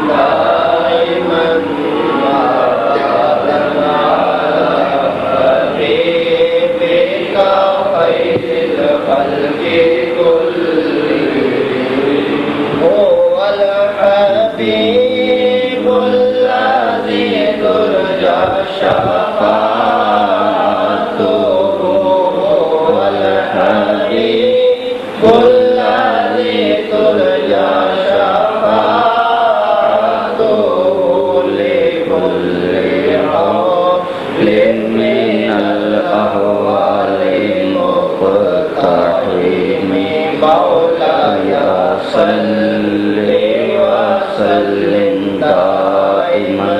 دائما حبيبك خير الخلق كلهم هو الحبيب الذي ترجى شفاعته هو الحبيب الذي ترجى شفاعته لكل حول من الأهوال المقتحم مولاي صل وسلم دائما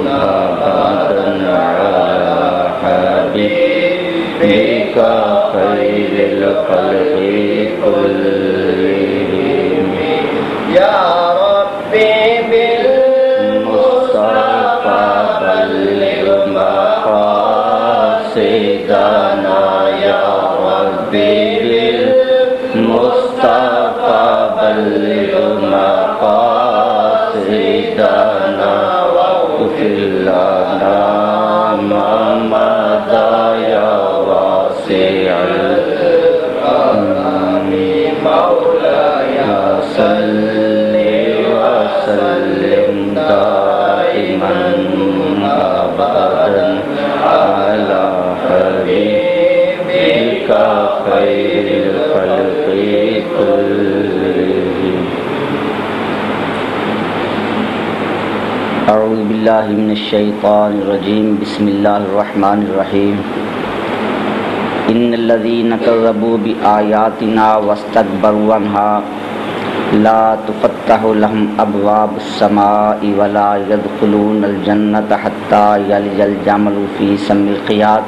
أبدا على حبيبك خير الخلق كلهم يا ربي بالمصطفى بلغ مقاصدنا يا ربي بالمصطفى بلغ مقاصدنا واغفر لنا ما مضى يا واسع الكرم مولاي صل وسلم دائما ابدا على حبيبك خير الخلق كلهم. اعوذ باللہ من الشیطان الرجیم بسم اللہ الرحمن الرحیم. ان الذین کذبوا بآیاتنا واستکبروا عنہا لا تفتح لهم ابواب السماء ولا يدخلون الجنة حتى يلج الجمل في سم الخياط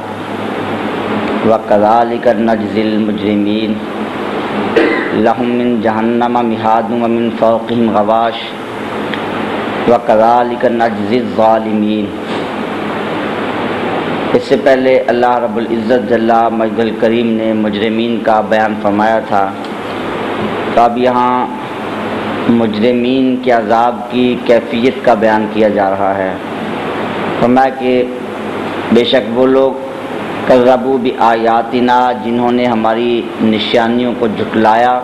وكذلك نجزي المجرمين لهم من جہنم مہاد ومن فوقهم غواش وكذلك نجزي الظالمين. اس سے پہلے اللہ رب العزت جل مجد الکریم نے مجرمین کا بیان فرمایا تھا، تو اب یہاں مجرمین کے عذاب کی کیفیت کا بیان کیا جا رہا ہے. فرمایا کہ بے شک وہ لوگ کذبوا بآیاتنا جنہوں نے ہماری نشانیوں کو جھٹلایا،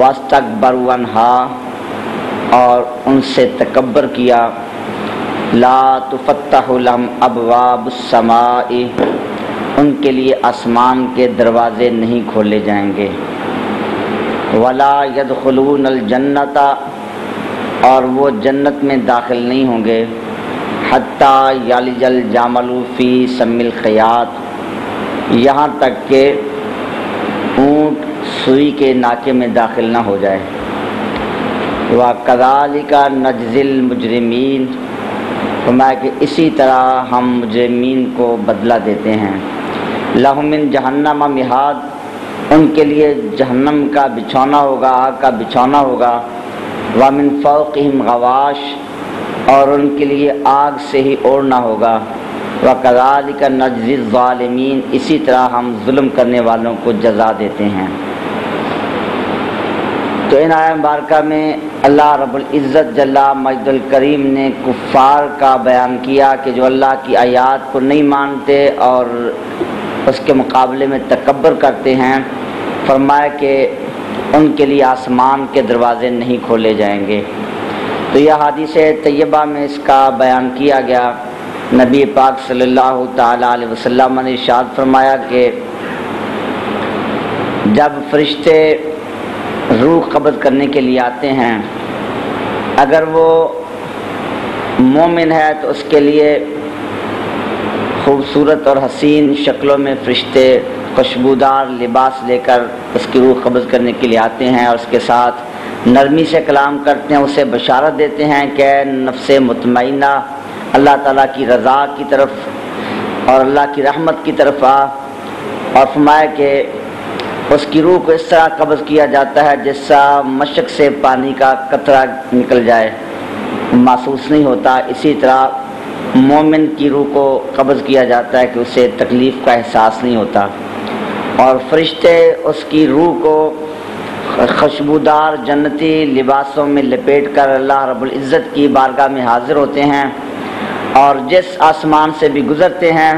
واستکبروا عنہا اور ان سے تکبر کیا، لا تفتح لهم ابواب السماء ان کے لیے آسمان کے دروازے نہیں کھولے جائیں گے، ولا يدخلون الجنۃ اور وہ جنت میں داخل نہیں ہوں گے، حتی یلج الجمل فی سم الخیاط یہاں تک کہ اونٹ سوئی کے ناکے میں داخل نہ ہو جائے. وَكَذَلِكَ نَجْزِي الْمُجْرِمِينَ فرمایا کہ اسی طرح ہم مجرمین کو بدلہ دیتے ہیں. لَهُم مِّن جَهَنَّمَ مِہاد ان کے لیے جہنم کا بچھونا ہوگا، آگ کا بچھونا ہوگا، وَمِن فَوْقِهِمْ غَوَاشٍ اور ان کے لیے آگ سے ہی اوڑھنا ہوگا، وَكَذَلِكَ نَجْزِي الظَّالِمِينَ اسی طرح ہم ظلم کرنے والوں کو جزا دیتے ہیں. تو ان آیات مبارکہ میں اللہ رب العزت جل مجد الکریم نے کفار کا بیان کیا کہ جو اللہ کی آیات کو نہیں مانتے اور اس کے مقابلے میں تکبر کرتے ہیں. فرمایا کہ ان کے لیے آسمان کے دروازے نہیں کھولے جائیں گے. تو یہ حدیث طیبہ میں اس کا بیان کیا گیا. نبی پاک صلی اللہ تعالی علیہ وسلم نے ارشاد فرمایا کہ جب فرشتے روح قبض کرنے کے لیے آتے ہیں، اگر وہ مومن ہے تو اس کے لیے خوبصورت اور حسین شکلوں میں فرشتے خوشبودار لباس لے کر اس کی روح قبض کرنے کے لیے آتے ہیں، اور اس کے ساتھ نرمی سے کلام کرتے ہیں، اسے بشارت دیتے ہیں کہ نفس مطمئنہ اللہ تعالیٰ کی رضا کی طرف اور اللہ کی رحمت کی طرف آ. اور فرمایا کہ اس کی روح کو اس طرح قبض کیا جاتا ہے جس طرح مشک سے پانی کا قطرہ نکل جائے، محسوس نہیں ہوتا. اسی طرح مومن کی روح کو قبض کیا جاتا ہے کہ اسے تکلیف کا احساس نہیں ہوتا. اور فرشتے اس کی روح کو خوشبودار جنتی لباسوں میں لپیٹ کر اللہ رب العزت کی بارگاہ میں حاضر ہوتے ہیں، اور جس آسمان سے بھی گزرتے ہیں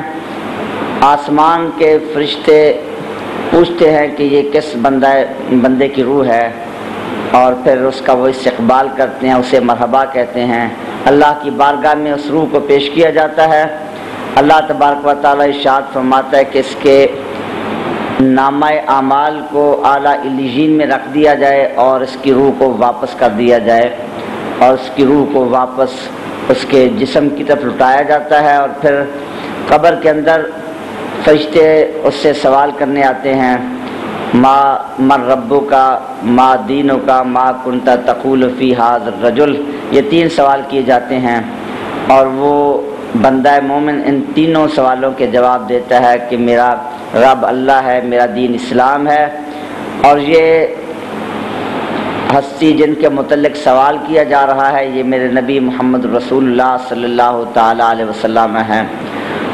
آسمان کے فرشتے پوچھتے ہیں کہ یہ کس بندے کی روح ہے، اور پھر اس کا وہ استقبال کرتے ہیں، اسے مرحبا کہتے ہیں۔ اللہ کی بارگاہ میں اس روح کو پیش کیا جاتا ہے۔ اللہ تبارک و تعالی ارشاد فرماتا ہے کہ اس کے نامہ اعمال کو اعلیٰ علیین میں رکھ دیا جائے اور اس کی روح کو واپس کر دیا جائے، اور اس کی روح کو واپس اس کے جسم کی طرف لٹایا جاتا ہے، اور پھر قبر کے اندر فرشتے اس سے سوال کرنے آتے ہیں، ما من ربک، ما دینک، ما کنت تقول فی ھذا الرجل، یہ 3 سوال کیے جاتے ہیں، اور وہ بندہ مومن ان تینوں سوالوں کے جواب دیتا ہے کہ میرا رب اللہ ہے، میرا دین اسلام ہے۔ اور یہ ہستی جن کے متعلق سوال کیا جا رہا ہے یہ میرے نبی محمد رسول اللہ صلی اللہ تعالی علیہ وسلم ہیں۔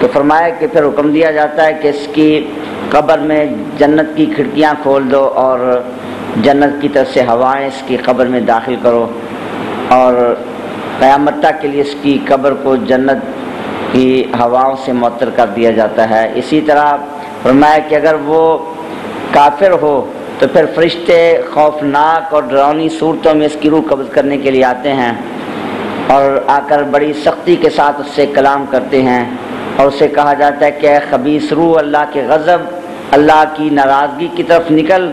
تو فرمایا کہ پھر حکم دیا جاتا ہے کہ اس کی قبر میں جنت کی کھڑکیاں کھول دو اور جنت کی طرف سے ہوائیں اس کی قبر میں داخل کرو، اور قیامت تک کے لیے اس کی قبر کو جنت کی ہواؤں سے معطر کر دیا جاتا ہے۔ اسی طرح فرمایا کہ اگر وہ کافر ہو تو پھر فرشتے خوفناک اور ڈراؤنی صورتوں میں اس کی روح قبض کرنے کے لیے آتے ہیں، اور آ کر بڑی سختی کے ساتھ اس سے کلام کرتے ہیں، اور اسے کہا جاتا ہے کہ اے خبیث روح، اللہ کے غضب، اللہ کی ناراضگی کی طرف نکل۔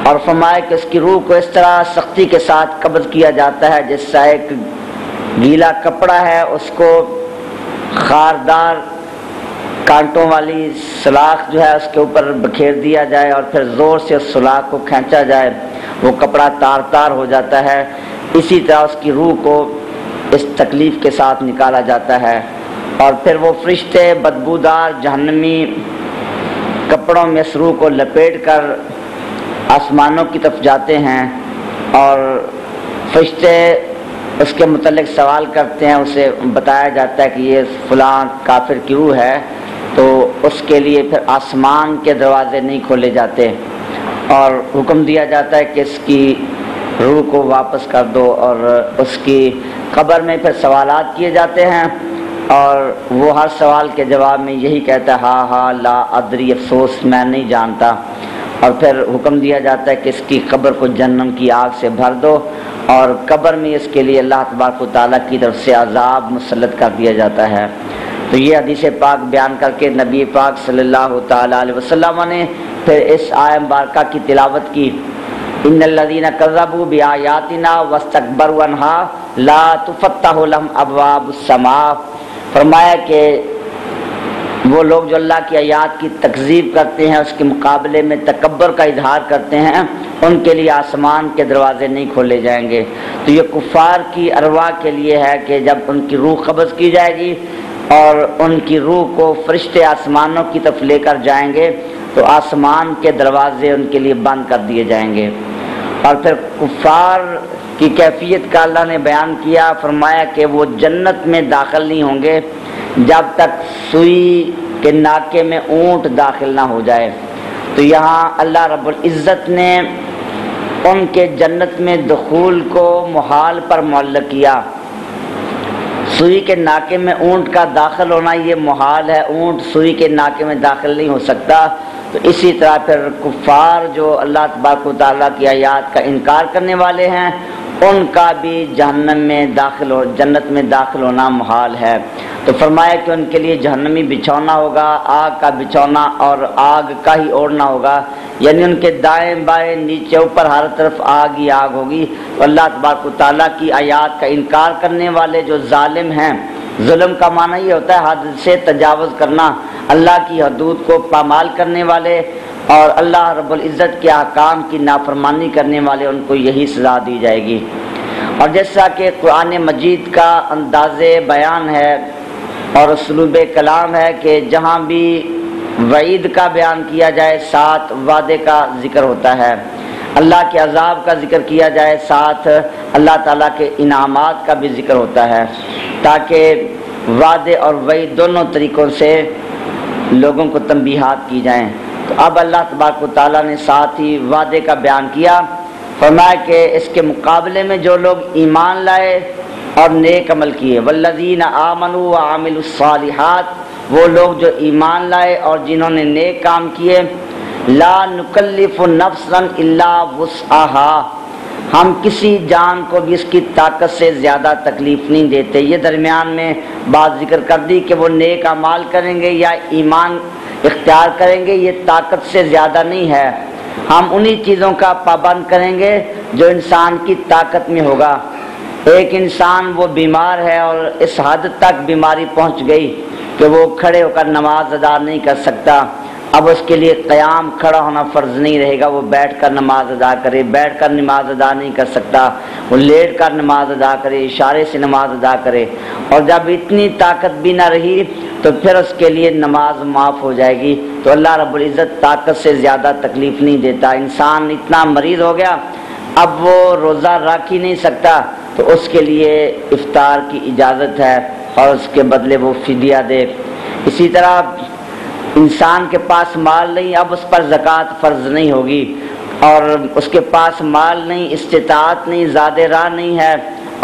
اور فرمایا کہ اس کی روح کو اس طرح سختی کے ساتھ قبض کیا جاتا ہے جس سے ایک گیلا کپڑا ہے اس کو خاردار کانٹوں والی سلاخ جو ہے اس کے اوپر بکھیر دیا جائے، اور پھر زور سے اس سلاخ کو کھینچا جائے، وہ کپڑا تار تار ہو جاتا ہے۔ اسی طرح اس کی روح کو اس تکلیف کے ساتھ نکالا جاتا ہے، اور پھر وہ فرشتے بدبودار جہنمی کپڑوں میں اس روح کو لپیٹ کر آسمانوں کی طرف جاتے ہیں، اور فرشتے اس کے متعلق سوال کرتے ہیں، اسے بتایا جاتا ہے کہ یہ فلاں کافر کی روح ہے، تو اس کے لیے پھر آسمان کے دروازے نہیں کھولے جاتے، اور حکم دیا جاتا ہے کہ اس کی روح کو واپس کر دو، اور اس کی قبر میں پھر سوالات کیے جاتے ہیں، اور وہ ہر سوال کے جواب میں یہی کہتا ہے ہاں ہاں لا ادری، افسوس میں نہیں جانتا۔ اور پھر حکم دیا جاتا ہے کہ اس کی قبر کو جہنم کی آگ سے بھر دو، اور قبر میں اس کے لیے اللہ تبارک و تعالیٰ کی طرف سے عذاب مسلط کر دیا جاتا ہے۔ تو یہ حدیث پاک بیان کر کے نبی پاک صلی اللہ تعالیٰ علیہ وسلم نے پھر اس آیت مبارکہ کی تلاوت کی، ان الذین کذبوا بآیاتنا واستکبروا عنہا لا تفتح لهم ابواب السماء۔ فرمایا کہ وہ لوگ جو اللہ کی آیات کی تکذیب کرتے ہیں، اس کے مقابلے میں تکبر کا اظہار کرتے ہیں، ان کے لیے آسمان کے دروازے نہیں کھولے جائیں گے۔ تو یہ کفار کی ارواح کے لیے ہے کہ جب ان کی روح قبض کی جائے گی اور ان کی روح کو فرشتے آسمانوں کی طرف لے کر جائیں گے تو آسمان کے دروازے ان کے لیے بند کر دیے جائیں گے۔ اور پھر کفار کی کیفیت کا اللہ نے بیان کیا، فرمایا کہ وہ جنت میں داخل نہیں ہوں گے جب تک سوئی کے ناکے میں اونٹ داخل نہ ہو جائے۔ تو یہاں اللہ رب العزت نے ان کے جنت میں دخول کو محال پر معلق کیا۔ سوئی کے ناکے میں اونٹ کا داخل ہونا یہ محال ہے، اونٹ سوئی کے ناکے میں داخل نہیں ہو سکتا۔ تو اسی طرح پھر کفار جو اللہ تبارک و تعالیٰ کی آیات کا انکار کرنے والے ہیں، ان کا بھی جہنم میں جنت میں داخل ہونا محال ہے۔ تو فرمایا کہ ان کے لیے جہنمی بچھونا ہوگا، آگ کا بچھونا اور آگ کا ہی اوڑھنا ہوگا، یعنی ان کے دائیں بائیں نیچے اوپر ہر طرف آگ ہی آگ ہوگی۔ تو اللہ تبارک و تعالیٰ کی آیات کا انکار کرنے والے جو ظالم ہیں، ظلم کا معنی یہ ہوتا ہے حد سے تجاوز کرنا، اللہ کی حدود کو پامال کرنے والے اور اللہ رب العزت کے احکام کی نافرمانی کرنے والے، ان کو یہی سزا دی جائے گی۔ اور جیسا کہ قرآن مجید کا انداز بیان ہے اور اسلوب کلام ہے کہ جہاں بھی وعید کا بیان کیا جائے ساتھ وعدے کا ذکر ہوتا ہے، اللہ کے عذاب کا ذکر کیا جائے ساتھ اللہ تعالیٰ کے انعامات کا بھی ذکر ہوتا ہے، تاکہ وعدے اور وعید دونوں طریقوں سے لوگوں کو تنبیہات کی جائیں۔ تو اب اللہ تبارک و تعالیٰ نے ساتھ ہی وعدے کا بیان کیا، فرمایا کہ اس کے مقابلے میں جو لوگ ایمان لائے اور نیک عمل کیے، والذین آمنوا وعملوا الصالحات، وہ لوگ جو ایمان لائے اور جنہوں نے نیک کام کیے، لا نکلف نفسا الا وسعها، ہم کسی جان کو بھی اس کی طاقت سے زیادہ تکلیف نہیں دیتے۔ یہ درمیان میں بات ذکر کر دی کہ وہ نیک اعمال کریں گے یا ایمان اختیار کریں گے، یہ طاقت سے زیادہ نہیں ہے، ہم انہی چیزوں کا پابند کریں گے جو انسان کی طاقت میں ہوگا۔ ایک انسان وہ بیمار ہے اور اس حد تک بیماری پہنچ گئی کہ وہ کھڑے ہو کر نماز ادا نہیں کر سکتا، اب اس کے لیے قیام کھڑا ہونا فرض نہیں رہے گا، وہ بیٹھ کر نماز ادا کرے، بیٹھ کر نماز ادا نہیں کر سکتا، وہ لیٹ کر نماز ادا کرے، اشارے سے نماز ادا کرے، اور جب اتنی طاقت بھی نہ رہی تو پھر اس کے لیے نماز معاف ہو جائے گی۔ تو اللہ رب العزت طاقت سے زیادہ تکلیف نہیں دیتا۔ انسان اتنا مریض ہو گیا اب وہ روزہ رکھ ہی نہیں سکتا تو اس کے لیے افطار کی اجازت ہے اور اس کے بدلے وہ فدیہ دے۔ اسی طرح انسان کے پاس مال نہیں، اب اس پر زکوٰۃ فرض نہیں ہوگی، اور اس کے پاس مال نہیں، استطاعت نہیں، زیادہ راہ نہیں ہے،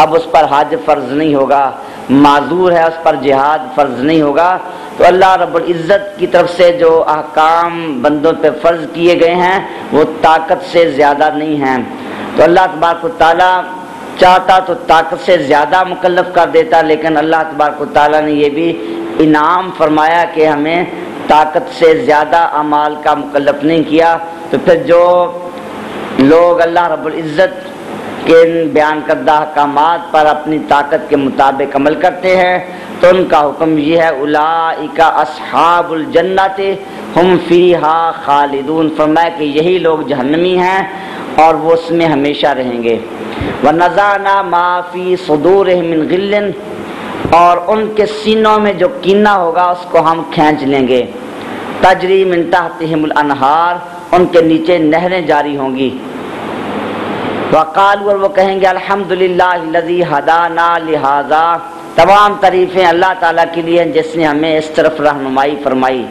اب اس پر حج فرض نہیں ہوگا، معذور ہے اس پر جہاد فرض نہیں ہوگا۔ تو اللہ رب العزت کی طرف سے جو احکام بندوں پہ فرض کیے گئے ہیں وہ طاقت سے زیادہ نہیں ہیں۔ تو اللہ تبارک و تعالیٰ چاہتا تو طاقت سے زیادہ مکلف کر دیتا، لیکن اللہ تبارک و تعالیٰ نے یہ بھی انعام فرمایا کہ ہمیں طاقت سے زیادہ اعمال کا مکلف نہیں کیا۔ تو پھر جو لوگ اللہ رب العزت کے بیان کردہ احکامات پر اپنی طاقت کے مطابق عمل کرتے ہیں تو ان کا حکم یہ ہے، اولئک اصحاب الجنۃ ہم فیہا خالدون، فرمایا کہ یہی لوگ جہنمی ہیں اور وہ اس میں ہمیشہ رہیں گے۔ وَنَزَعْنَا مَا فِي صُدُورِهِم مِّن غِلٍّ، اور ان کے سینوں میں جو کینہ ہوگا اس کو ہم کھینچ لیں گے۔ تجری من تحتہم الانہار، ان کے نیچے نہریں جاری ہوں گی۔ وقالوا، اور وہ کہیں گے، الحمدللہ الذی ہدانا لہذا، تمام تعریفیں اللہ تعالیٰ کے لیے جس نے ہمیں اس طرف رہنمائی فرمائی۔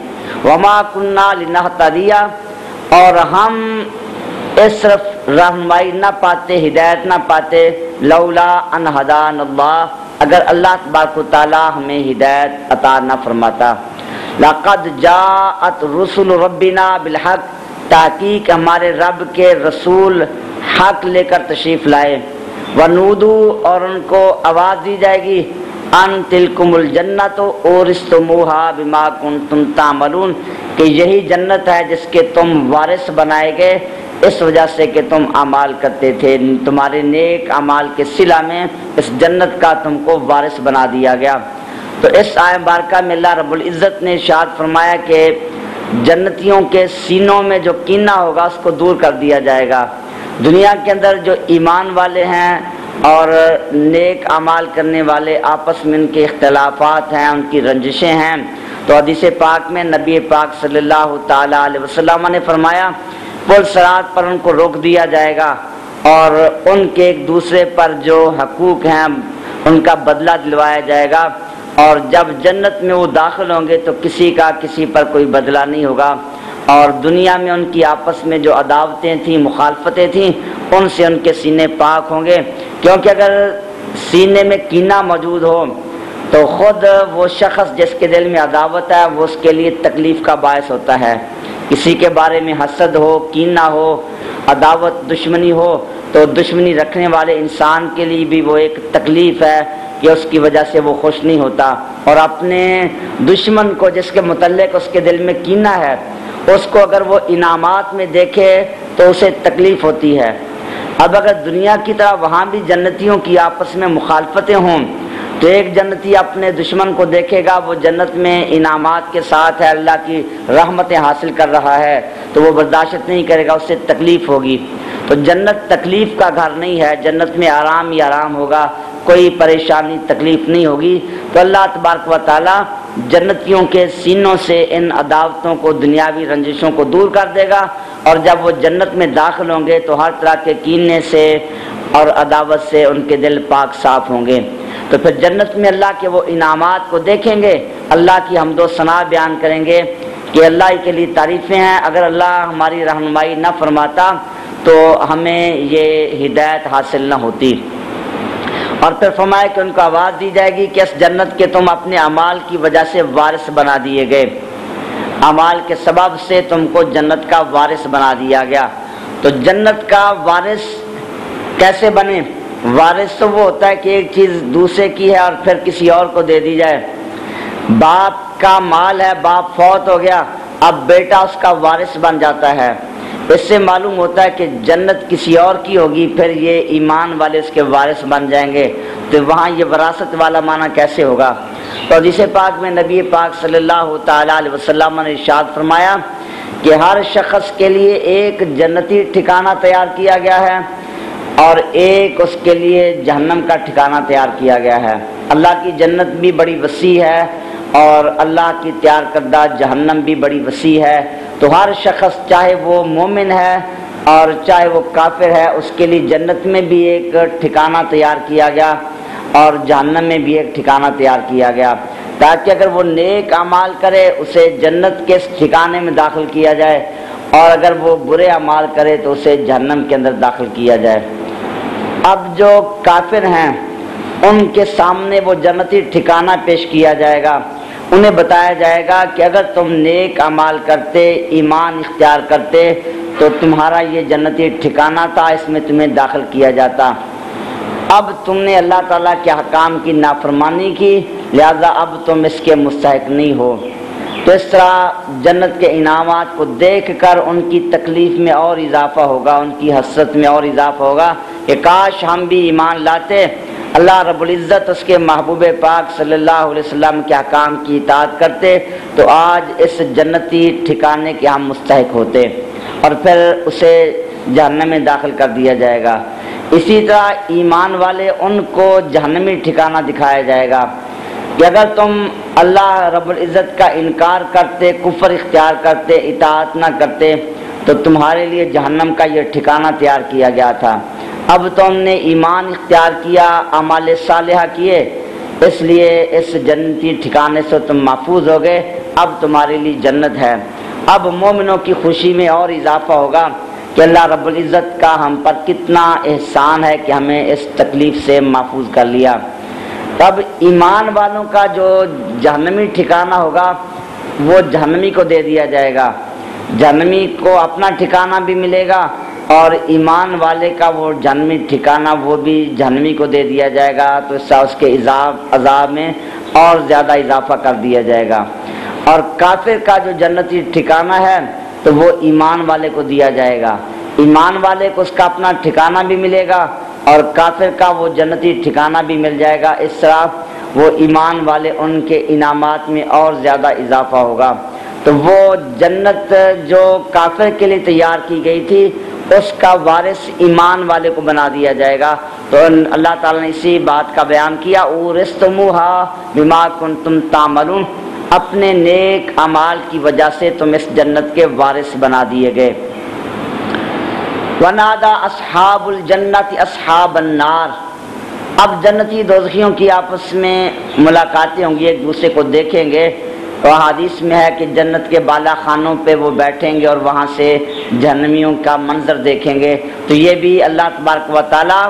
وما کننا لنہتدی، اور ہم اس طرف رہنمائی نہ پاتے، ہدایت نہ پاتے، لولا ان ہدانا اللہ، اگر اللہ تبارک و تعالیٰ ہمیں ہدایت عطا نہ فرماتا۔ لقد جاءت رسل ربنا بالحق، تحقیق ہمارے رب کے رسول حق لے کر تشریف لائے۔ ونودو، اور ان کو آواز دی جائے گی، ان تلکم الجنت اورثتموہا بما کنتم تعملون، کہ یہی جنت ہے جس کے تم وارث بنائے گئے اس وجہ سے کہ تم اعمال کرتے تھے، تمہارے نیک اعمال کے صلہ میں اس جنت کا تم کو وارث بنا دیا گیا۔ تو اس آیت مبارکہ میں اللہ رب العزت نے ارشاد فرمایا کہ جنتیوں کے سینوں میں جو کینہ ہوگا اس کو دور کر دیا جائے گا۔ دنیا کے اندر جو ایمان والے ہیں اور نیک اعمال کرنے والے، آپس میں ان کے اختلافات ہیں، ان کی رنجشیں ہیں، تو حدیث پاک میں نبی پاک صلی اللہ تعالی علیہ وسلم نے فرمایا پل صراط پر ان کو روک دیا جائے گا اور ان کے ایک دوسرے پر جو حقوق ہیں ان کا بدلہ دلوایا جائے گا، اور جب جنت میں وہ داخل ہوں گے تو کسی کا کسی پر کوئی بدلہ نہیں ہوگا، اور دنیا میں ان کی آپس میں جو عداوتیں تھیں، مخالفتیں تھیں، ان سے ان کے سینے پاک ہوں گے، کیونکہ اگر سینے میں کینہ موجود ہو تو خود وہ شخص جس کے دل میں عداوت ہے وہ اس کے لیے تکلیف کا باعث ہوتا ہے۔ کسی کے بارے میں حسد ہو، کینہ ہو، عداوت، دشمنی ہو تو دشمنی رکھنے والے انسان کے لیے بھی وہ ایک تکلیف ہے کہ اس کی وجہ سے وہ خوش نہیں ہوتا، اور اپنے دشمن کو جس کے متعلق اس کے دل میں کینہ ہے اس کو اگر وہ انعامات میں دیکھے تو اسے تکلیف ہوتی ہے۔ اب اگر دنیا کی طرح وہاں بھی جنتیوں کی آپس میں مخالفتیں ہوں تو ایک جنتی اپنے دشمن کو دیکھے گا وہ جنت میں انعامات کے ساتھ ہے، اللہ کی رحمتیں حاصل کر رہا ہے، تو وہ برداشت نہیں کرے گا، اس سے تکلیف ہوگی۔ تو جنت تکلیف کا گھر نہیں ہے، جنت میں آرام ہی آرام ہوگا، کوئی پریشانی تکلیف نہیں ہوگی۔ تو اللہ تبارک و تعالی جنتیوں کے سینوں سے ان عداوتوں کو، دنیاوی رنجشوں کو دور کر دے گا، اور جب وہ جنت میں داخل ہوں گے تو ہر طرح کے کینے سے اور عداوت سے ان کے دل پاک صاف ہوں گے۔ تو پھر جنت میں اللہ کے وہ انعامات کو دیکھیں گے، اللہ کی حمد و ثنا بیان کریں گے کہ اللہ ہی کے لیے تعریفیں ہیں، اگر اللہ ہماری رہنمائی نہ فرماتا تو ہمیں یہ ہدایت حاصل نہ ہوتی۔ اور پھر فرمایا کہ ان کو آواز دی جائے گی کہ اس جنت کے تم اپنے اعمال کی وجہ سے وارث بنا دیے گئے، اعمال کے سبب سے تم کو جنت کا وارث بنا دیا گیا۔ تو جنت کا وارث کیسے بنے؟ وارث تو وہ ہوتا ہے کہ ایک چیز دوسرے کی ہے اور پھر کسی اور کو دے دی جائے۔ باپ کا مال ہے، باپ فوت ہو گیا، اب بیٹا اس کا وارث بن جاتا ہے۔ اس سے معلوم ہوتا ہے کہ جنت کسی اور کی ہوگی، پھر یہ ایمان والے اس کے وارث بن جائیں گے، تو وہاں یہ وراثت والا معنی کیسے ہوگا؟ تو حدیث پاک میں نبی پاک صلی اللہ تعالی علیہ وسلم نے ارشاد فرمایا کہ ہر شخص کے لیے ایک جنتی ٹھکانہ تیار کیا گیا ہے اور ایک اس کے لیے جہنم کا ٹھکانہ تیار کیا گیا ہے۔ اللہ کی جنت بھی بڑی وسیع ہے اور اللہ کی تیار کردہ جہنم بھی بڑی وسیع ہے، تو ہر شخص چاہے وہ مومن ہے اور چاہے وہ کافر ہے، اس کے لیے جنت میں بھی ایک ٹھکانہ تیار کیا گیا اور جہنم میں بھی ایک ٹھکانہ تیار کیا گیا، تاکہ اگر وہ نیک اعمال کرے اسے جنت کے اس ٹھکانے میں داخل کیا جائے، اور اگر وہ برے اعمال کرے تو اسے جہنم کے اندر داخل کیا جائے۔ اب جو کافر ہیں ان کے سامنے وہ جنتی ٹھکانہ پیش کیا جائے گا، انہیں بتایا جائے گا کہ اگر تم نیک اعمال کرتے، ایمان اختیار کرتے تو تمہارا یہ جنتی ٹھکانہ تھا، اس میں تمہیں داخل کیا جاتا۔ اب تم نے اللہ تعالیٰ کے حکام کی نافرمانی کی، لہذا اب تم اس کے مستحق نہیں ہو۔ تو اس طرح جنت کے انعامات کو دیکھ کر ان کی تکلیف میں اور اضافہ ہوگا، ان کی حسرت میں اور اضافہ ہوگا کہ کاش ہم بھی ایمان لاتے، اللہ رب العزت اس کے محبوب پاک صلی اللہ علیہ وسلم کے احکام کی اطاعت کرتے تو آج اس جنتی ٹھکانے کے ہم مستحق ہوتے، اور پھر اسے جہنم میں داخل کر دیا جائے گا۔ اسی طرح ایمان والے ان کو جہنمی ٹھکانہ دکھایا جائے گا کہ اگر تم اللہ رب العزت کا انکار کرتے، کفر اختیار کرتے، اطاعت نہ کرتے تو تمہارے لیے جہنم کا یہ ٹھکانہ تیار کیا گیا تھا۔ اب تم نے ایمان اختیار کیا، اعمال صالحہ کیے، اس لیے اس جنتی ٹھکانے سے تم محفوظ ہو گئے، اب تمہارے لیے جنت ہے۔ اب مومنوں کی خوشی میں اور اضافہ ہوگا کہ اللہ رب العزت کا ہم پر کتنا احسان ہے کہ ہمیں اس تکلیف سے محفوظ کر لیا۔ تب ایمان والوں کا جو جہنمی ٹھکانہ ہوگا وہ جہنمی کو دے دیا جائے گا، جہنمی کو اپنا ٹھکانہ بھی ملے گا، اور ایمان والے کا وہ جہنمی ٹھکانہ وہ بھی جہنمی کو دے دیا جائے گا، تو اس سے اس کے عذاب میں اور زیادہ اضافہ کر دیا جائے گا۔ اور کافر کا جو جنتی ٹھکانہ ہے تو وہ ایمان والے کو دیا جائے گا، ایمان والے کو اس کا اپنا ٹھکانہ بھی ملے گا اور کافر کا وہ جنتی ٹھکانہ بھی مل جائے گا۔ اس طرح وہ ایمان والے ان کے انعامات میں اور زیادہ اضافہ ہوگا۔ تو وہ جنت جو کافر کے لیے تیار کی گئی تھی اس کا وارث ایمان والے کو بنا دیا جائے گا۔ تو اللہ تعالیٰ نے اسی بات کا بیان کیا، اورثتموها بما کنتم تعملون، اپنے نیک اعمال کی وجہ سے تم اس جنت کے وارث بنا دیے گئے۔ ونادى اصحاب الجنت اصحاب النار، اب جنتی دوزخیوں کی آپس میں ملاقاتیں ہوں گی، ایک دوسرے کو دیکھیں گے۔ تو حدیث میں ہے کہ جنت کے بالا خانوں پہ وہ بیٹھیں گے اور وہاں سے جہنمیوں کا منظر دیکھیں گے۔ تو یہ بھی اللہ تبارک و تعالیٰ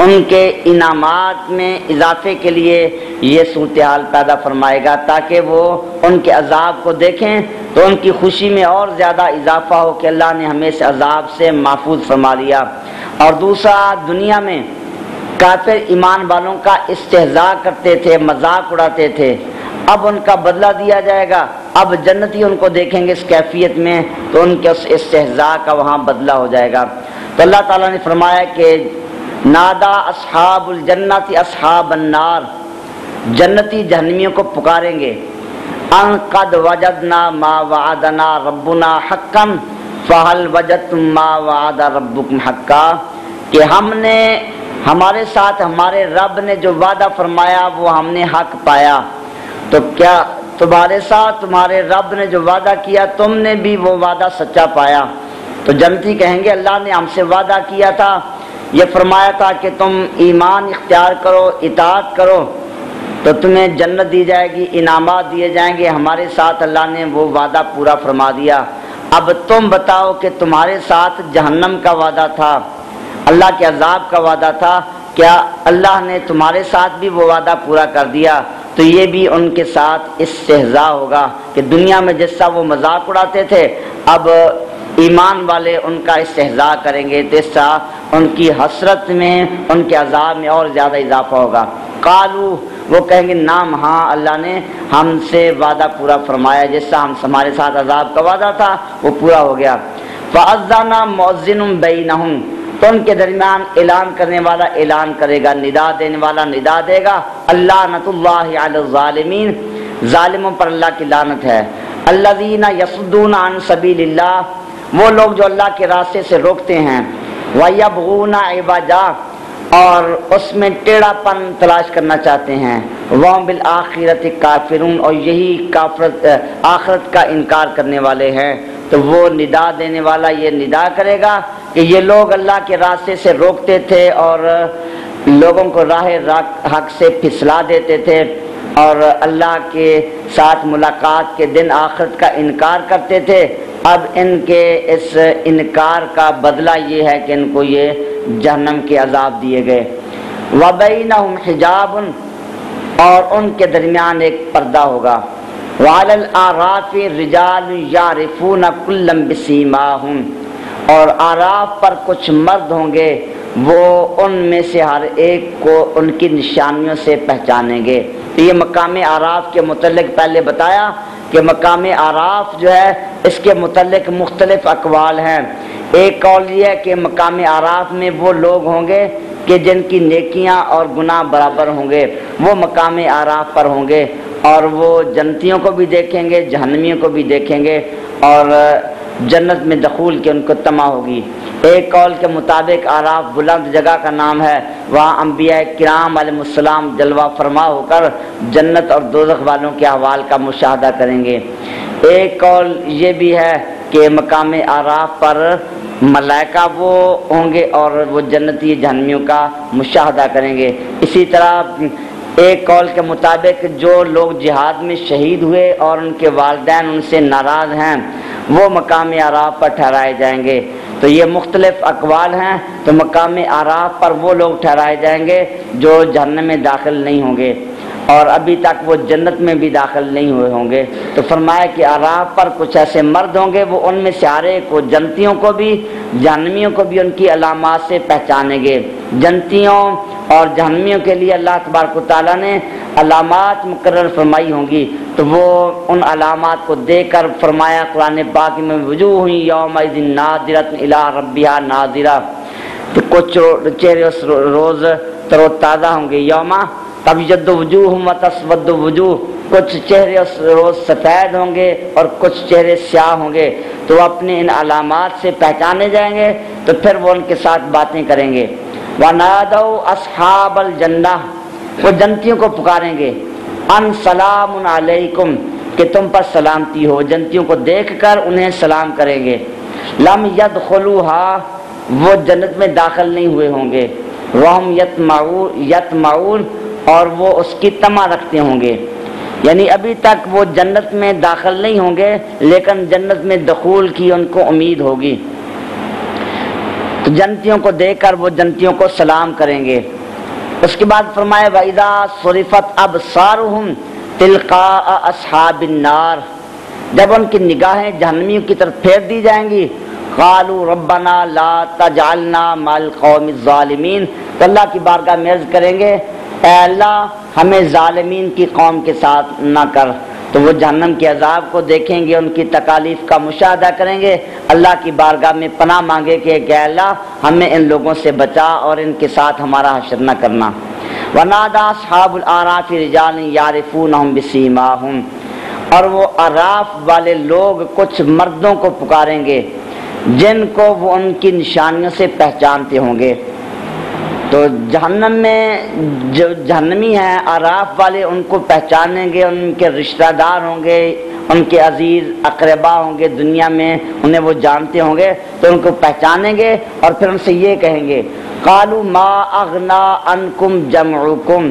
ان کے انعامات میں اضافے کے لیے یہ صورتحال پیدا فرمائے گا، تاکہ وہ ان کے عذاب کو دیکھیں تو ان کی خوشی میں اور زیادہ اضافہ ہو کہ اللہ نے ہمیں اس عذاب سے محفوظ فرما لیا۔ اور دوسرا، دنیا میں کافر ایمان والوں کا استہزاء کرتے تھے، مذاق اڑاتے تھے، اب ان کا بدلہ دیا جائے گا۔ اب جنتی ان کو دیکھیں گے اس کیفیت میں تو ان کے اس استہزاء کا وہاں بدلہ ہو جائے گا۔ تو اللہ تعالیٰ نے فرمایا کہ نادا اصحاب الجنت اصحاب النار، جنتی جہنمیوں کو پکاریں گے، ان قد وجدنا ما وعدنا ربنا حقا فهل وجدتم ما وعد ربكم حقا، کہ ہم نے ہمارے ساتھ ہمارے رب نے جو وعدہ فرمایا وہ ہم نے حق پایا، تو کیا تمہارے ساتھ تمہارے رب نے جو وعدہ کیا تم نے بھی وہ وعدہ سچا پایا؟ تو جنتی کہیں گے اللہ نے ہم سے وعدہ کیا تھا، یہ فرمایا تھا کہ تم ایمان اختیار کرو، اطاعت کرو، تو تمہیں جنت دی جائے گی، انعامات دیے جائیں گے، ہمارے ساتھ اللہ نے وہ وعدہ پورا فرما دیا۔ اب تم بتاؤ کہ تمہارے ساتھ جہنم کا وعدہ تھا، اللہ کے عذاب کا وعدہ تھا، کیا اللہ نے تمہارے ساتھ بھی وہ وعدہ پورا کر دیا؟ تو یہ بھی ان کے ساتھ استہزاء ہوگا کہ دنیا میں جس طرح وہ مذاق اڑاتے تھے، اب ایمان والے ان کا استہزاء کریں گے، تو اس طرح ان کی حسرت میں، ان کے عذاب میں اور زیادہ اضافہ ہوگا۔ قالو، وہ کہیں گے نام، ہاں اللہ نے ہم سے وعدہ پورا فرمایا، جس طرح ہمارے ساتھ عذاب کا وعدہ تھا وہ پورا ہو گیا۔ فَأَذَّنَ مُؤَذِّنٌ بَيْنَهُمْ، تو ان کے درمیان اعلان کرنے والا اعلان کرے گا، ندا دینے والا ندا دے گا، اللعنۃ اللہ علی الظالمین، ظالموں پر اللہ کی لعنت ہے۔ الذین یصدون عن سبیل اللہ، وہ لوگ جو اللہ کے راستے سے روکتے ہیں، ویبغون عوجا، اور اس میں ٹیڑھا پن تلاش کرنا چاہتے ہیں، وَهُمْ بِالْآخِرَةِ کافرون، اور یہی آخرت کا انکار کرنے والے ہیں۔ تو وہ ندا دینے والا یہ ندا کرے گا کہ یہ لوگ اللہ کے راستے سے روکتے تھے اور لوگوں کو راہ حق سے پھسلا دیتے تھے، اور اللہ کے ساتھ ملاقات کے دن آخرت کا انکار کرتے تھے۔ اب ان کے اس انکار کا بدلہ یہ ہے کہ ان کو یہ جہنم کے عذاب دیے گئے۔ وَبَيْنَهُمْ حِجَابٌ، اور ان کے درمیان ایک پردہ ہوگا۔ وَعَلَى الْأَعْرَافِ رِجَالٌ يَعْرِفُونَ كُلًّا بِسِيمَاهُمْ، اور اعراف پر کچھ مرد ہوں گے، وہ ان میں سے ہر ایک کو ان کی نشانیوں سے پہچانیں گے۔ تو یہ مقام اعراف کے متعلق پہلے بتایا کہ مقام اعراف جو ہے اس کے متعلق مختلف اقوال ہیں۔ ایک قول یہ ہے کہ مقام اعراف میں وہ لوگ ہوں گے کہ جن کی نیکیاں اور گناہ برابر ہوں گے، وہ مقام اعراف پر ہوں گے، اور وہ جنتیوں کو بھی دیکھیں گے، جہنمیوں کو بھی دیکھیں گے، اور جنت میں دخول کی ان کو طمع ہوگی۔ ایک قول کے مطابق اعراف بلند جگہ کا نام ہے، وہاں انبیاء کرام علیہ السلام جلوہ فرما ہو کر جنت اور دوزخ والوں کے احوال کا مشاہدہ کریں گے۔ ایک قول یہ بھی ہے کہ مقام اعراف پر ملائکہ وہ ہوں گے اور وہ جنتی جہنمیوں کا مشاہدہ کریں گے۔ اسی طرح ایک قول کے مطابق جو لوگ جہاد میں شہید ہوئے اور ان کے والدین ان سے ناراض ہیں، وہ مقام اعراف پر ٹھہرائے جائیں گے۔ تو یہ مختلف اقوال ہیں۔ تو مقام اعراف پر وہ لوگ ٹھہرائے جائیں گے جو جہنم میں داخل نہیں ہوں گے اور ابھی تک وہ جنت میں بھی داخل نہیں ہوئے ہوں گے۔ تو فرمایا کہ اعراف پر کچھ ایسے مرد ہوں گے، وہ ان میں سے ہر ایک کو، جنتیوں کو بھی جہنمیوں کو بھی ان کی علامات سے پہچانیں گے۔ جنتیوں اور جہنمیوں کے لیے اللہ تبارک و تعالیٰ نے علامات مقرر فرمائی ہوں گی، تو وہ ان علامات کو دیکھ کر فرمایا قرآن پاک میں، وجوہ یومئذ ناظرۃ الی ربہا ناظرہ، تو کچھ چہرے اس روز تر و تازہ ہوں گے، یوم تبیض وجوہ وتسود وجوہ، کچھ چہرے اس روز سفید ہوں گے اور کچھ چہرے سیاہ ہوں گے، تو اپنے ان علامات سے پہچانے جائیں گے، تو پھر وہ ان کے ساتھ باتیں کریں گے۔ وَنَادَوْا أَصْحَابَ الْجَنَّةِ، وہ جنتیوں کو پکاریں گے، ان سلام علیکم، کہ تم پر سلامتی ہو، جنتیوں کو دیکھ کر انہیں سلام کریں گے۔ لم يدخلوها، وہ جنت میں داخل نہیں ہوئے ہوں گے، وَهُمْ يَطْمَعُونَ، اور وہ اس کی طمع رکھتے ہوں گے، یعنی ابھی تک وہ جنت میں داخل نہیں ہوں گے لیکن جنت میں دخول کی ان کو امید ہوگی۔ تو جنتیوں کو دیکھ کر وہ جنتیوں کو سلام کریں گے۔ اس کے بعد فرمایا وَإِذَا صُرِفَتْ أَبْصَارُهُمْ تِلْقَاءَ أَصْحَابِ النَّارِ، جب ان کی نگاہیں جہنمیوں کی طرف پھیر دی جائیں گی، قَالُوا رَبَّنَا لَا تَجْعَلْنَا مَعَ الْقَوْمِ الظَّالِمِينَ، تو اللہ کی بارگاہ میں عرض کریں گے، اے اللہ ہمیں ظالمین کی قوم کے ساتھ نہ کر۔ تو وہ جہنم کے عذاب کو دیکھیں گے، ان کی تکالیف کا مشاہدہ کریں گے، اللہ کی بارگاہ میں پناہ مانگے کہ اے اللہ ہمیں ان لوگوں سے بچا اور ان کے ساتھ ہمارا حشر نہ کرنا۔ وَنَادَى أَصْحَابُ الْأَعْرَافِ رِجَالًا يَعْرِفُونَهُمْ بِسِيمَاهُمْ، اور وہ اعراف والے لوگ کچھ مردوں کو پکاریں گے جن کو وہ ان کی نشانیوں سے پہچانتے ہوں گے۔ تو جہنم میں جو جہنمی ہیں اعراف والے ان کو پہچانیں گے، ان کے رشتہ دار ہوں گے، ان کے عزیز اقربا ہوں گے، دنیا میں انہیں وہ جانتے ہوں گے، تو ان کو پہچانیں گے اور پھر ان سے یہ کہیں گے قالوا ما اغنا عنکم جمعکم،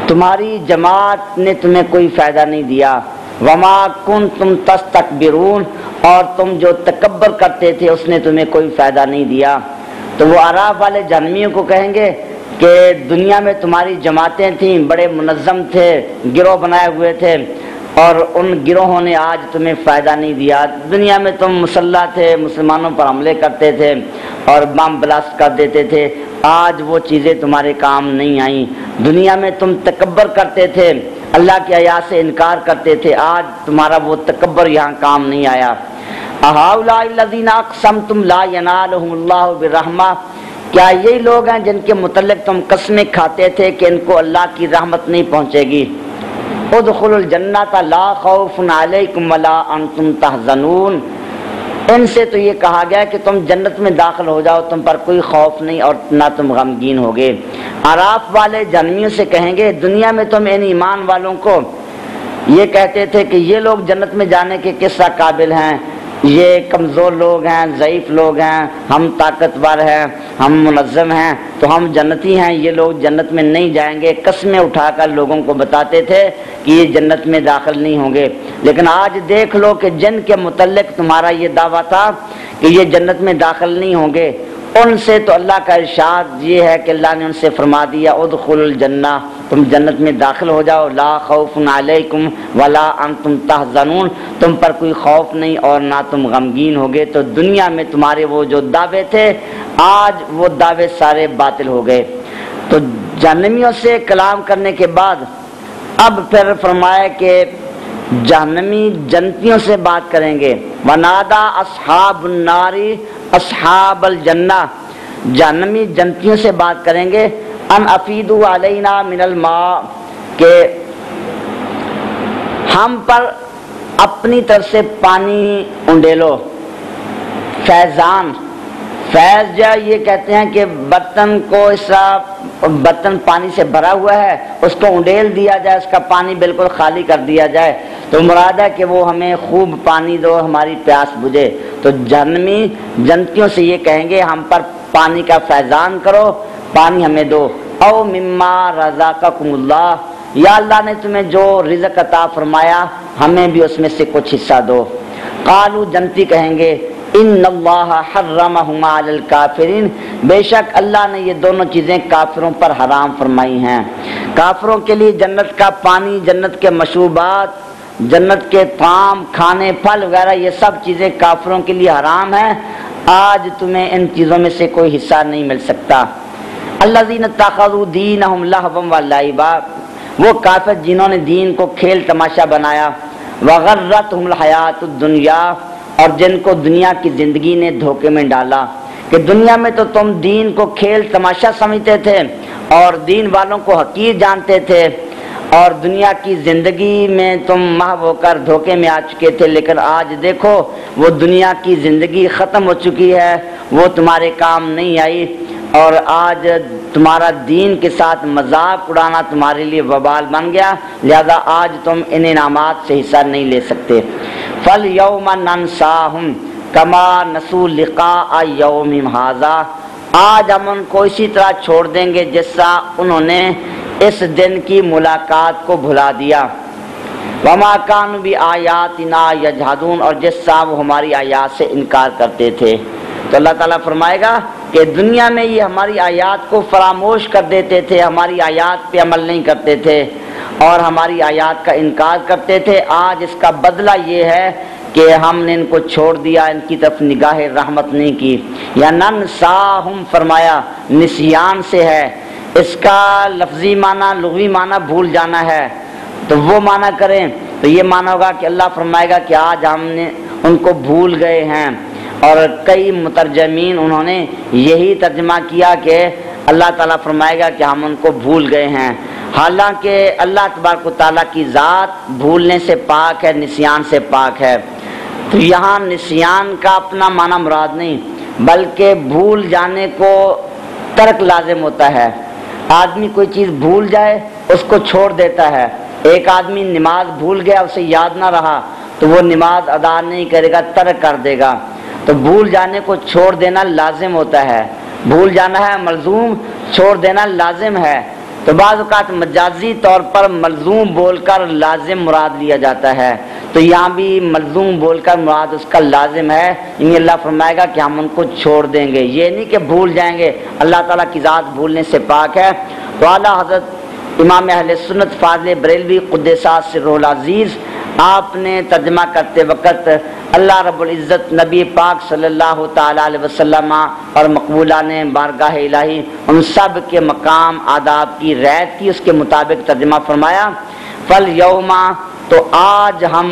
تمہاری جماعت نے تمہیں کوئی فائدہ نہیں دیا، وما کنتم تستکبرون، اور تم جو تکبر کرتے تھے اس نے تمہیں کوئی فائدہ نہیں دیا۔ تو وہ اعراف والے جہنمیوں کو کہیں گے کہ دنیا میں تمہاری جماعتیں تھیں، بڑے منظم تھے، گروہ بنائے ہوئے تھے، اور ان گروہوں نے آج تمہیں فائدہ نہیں دیا۔ دنیا میں تم مسلح تھے، مسلمانوں پر حملے کرتے تھے اور بم بلاسٹ کر دیتے تھے، آج وہ چیزیں تمہارے کام نہیں آئیں۔ دنیا میں تم تکبر کرتے تھے، اللہ کی آیات سے انکار کرتے تھے، آج تمہارا وہ تکبر یہاں کام نہیں آیا۔ اہؤلاء الذین اقسمتم لا ینالہم اللہ برحمہ، کیا یہی لوگ ہیں جن کے متعلق تم قسمیں کھاتے تھے کہ ان کو اللہ کی رحمت نہیں پہنچے گی؟ ادخلوا الجنۃ لا خوف علیکم ولا انتم تحزنون، ان سے تو یہ کہا گیا کہ تم جنت میں داخل ہو جاؤ، تم پر کوئی خوف نہیں اور نہ تم غمگین ہوگے۔ اعراف والے جہنمیوں سے کہیں گے دنیا میں تم ان ایمان والوں کو یہ کہتے تھے کہ یہ لوگ جنت میں جانے کے کس قابل ہیں، یہ کمزور لوگ ہیں، ضعیف لوگ ہیں، ہم طاقتور ہیں، ہم منظم ہیں تو ہم جنتی ہیں، یہ لوگ جنت میں نہیں جائیں گے، قسمیں اٹھا کر لوگوں کو بتاتے تھے کہ یہ جنت میں داخل نہیں ہوں گے۔ لیکن آج دیکھ لو کہ جن کے متعلق تمہارا یہ دعویٰ تھا کہ یہ جنت میں داخل نہیں ہوں گے، ان سے تو اللہ کا ارشاد یہ ہے کہ اللہ نے ان سے فرما دیا ادخلوا الجنہ، تم جنت میں داخل ہو جاؤ، لا خوف علیکم ولا انتم تحزنون، تم پر کوئی خوف نہیں اور نہ تم غمگین ہوگے۔ تو دنیا میں تمہارے وہ جو دعوے تھے آج وہ دعوے سارے باطل ہو گئے۔ تو جہنمیوں سے کلام کرنے کے بعد اب پھر فرمایا کہ جہنمی جنتیوں سے بات کریں گے، ونادا اصحاب النار اصحاب الجنہ، جہنمی جنتیوں سے بات کریں گے، ان افیدوا علینا من الماء، کہ ہم پر اپنی طرف سے پانی انڈیلو۔ فیضان، فیض جو یہ کہتے ہیں کہ برتن کو اس طرح برتن پانی سے بھرا ہوا ہے اس کو انڈیل دیا جائے، اس کا پانی بالکل خالی کر دیا جائے، تو مراد ہے کہ وہ ہمیں خوب پانی دو، ہماری پیاس بجھے۔ تو جہنمی جنتیوں سے یہ کہیں گے ہم پر پانی کا فیضان کرو، پانی ہمیں دو، او مما رزقکم اللہ، یا اللہ نے تمہیں جو رزق عطا فرمایا ہمیں بھی اس میں سے کچھ حصہ دو۔ قالو، جنتی کہیں گے ان اللہ حرمہما علی الکافرین، بے شک اللہ نے یہ دونوں چیزیں کافروں پر حرام فرمائی ہیں۔ کافروں کے لیے جنت کا پانی، جنت کے مشروبات، جنت کے طعام، کھانے، پھل وغیرہ، یہ سب چیزیں کافروں کے لیے حرام ہیں، آج تمہیں ان چیزوں میں سے کوئی حصہ نہیں مل سکتا۔ الذین اتخذوا دینہم لہوا ولعبا، وہ کافر جنہوں نے دین کو کھیل تماشا بنایا، وغرتہم الحیات الدنیا، اور جن کو دنیا کی زندگی نے دھوکے میں ڈالا کہ دنیا میں تو تم دین کو کھیل تماشا سمجھتے تھے اور دین والوں کو حقیر جانتے تھے، اور دنیا کی زندگی میں تم محو ہو کر دھوکے میں آ چکے تھے، لیکن آج دیکھو وہ دنیا کی زندگی ختم ہو چکی ہے، وہ تمہارے کام نہیں آئی، اور آج تمہارا دین کے ساتھ مذاق اڑانا تمہارے لیے وبال بن گیا، لہذا آج تم ان انعامات سے حصہ نہیں لے سکتے۔ فَالْيَوْمَ نَنْسَاهُمْ كَمَا نَسُوا لِقَاءَ يَوْمِهِمْ هَذَا، آج ہم ان کو اسی طرح چھوڑ دیں گے جس طرح انہوں نے اس دن کی ملاقات کو بھلا دیا۔ وَمَا كَانُوا بِآيَاتِنَا يَجْحَدُونَ، اور جس طرح وہ ہماری آیات سے انکار کرتے تھے۔ تو اللہ تعالیٰ فرمائے گا کہ دنیا میں یہ ہماری آیات کو فراموش کر دیتے تھے، ہماری آیات پہ عمل نہیں کرتے تھے اور ہماری آیات کا انکار کرتے تھے، آج اس کا بدلہ یہ ہے کہ ہم نے ان کو چھوڑ دیا، ان کی طرف نگاہ رحمت نہیں کی۔ یا ننساہم فرمایا نسیان سے ہے، اس کا لفظی معنی لغوی معنی بھول جانا ہے، تو وہ معنی کریں تو یہ معنی ہوگا کہ اللہ فرمائے گا کہ آج ہم نے ان کو بھول گئے ہیں، اور کئی مترجمین انہوں نے یہی ترجمہ کیا کہ اللہ تعالیٰ فرمائے گا کہ ہم ان کو بھول گئے ہیں، حالانکہ اللہ تبارک و تعالیٰ کی ذات بھولنے سے پاک ہے، نسیان سے پاک ہے۔ تو یہاں نسیان کا اپنا معنی مراد نہیں، بلکہ بھول جانے کو ترک لازم ہوتا ہے، آدمی کوئی چیز بھول جائے اس کو چھوڑ دیتا ہے۔ ایک آدمی نماز بھول گیا، اسے یاد نہ رہا تو وہ نماز ادا نہیں کرے گا، ترک کر دے گا۔ تو بھول جانے کو چھوڑ دینا لازم ہوتا ہے، بھول جانا ہے ملزوم، چھوڑ دینا لازم ہے۔ تو بعض اوقات مجازی طور پر ملزوم بول کر لازم مراد لیا جاتا ہے، تو یہاں بھی ملزوم بول کر مراد اس کا لازم ہے، یعنی اللہ فرمائے گا کہ ہم ان کو چھوڑ دیں گے، یہ نہیں کہ بھول جائیں گے، اللہ تعالیٰ کی ذات بھولنے سے پاک ہے۔ تو اعلیٰ حضرت امام اہل سنت فاضل بریلوی قدس سرہ العزیز آپ نے ترجمہ کرتے وقت اللہ رب العزت، نبی پاک صلی اللہ تعالی علیہ وسلم اور مقبولان بارگاہ الہی ان سب کے مقام آداب کی رعایت کی، اس کے مطابق ترجمہ فرمایا فَالْيَوْمَ، تو آج ہم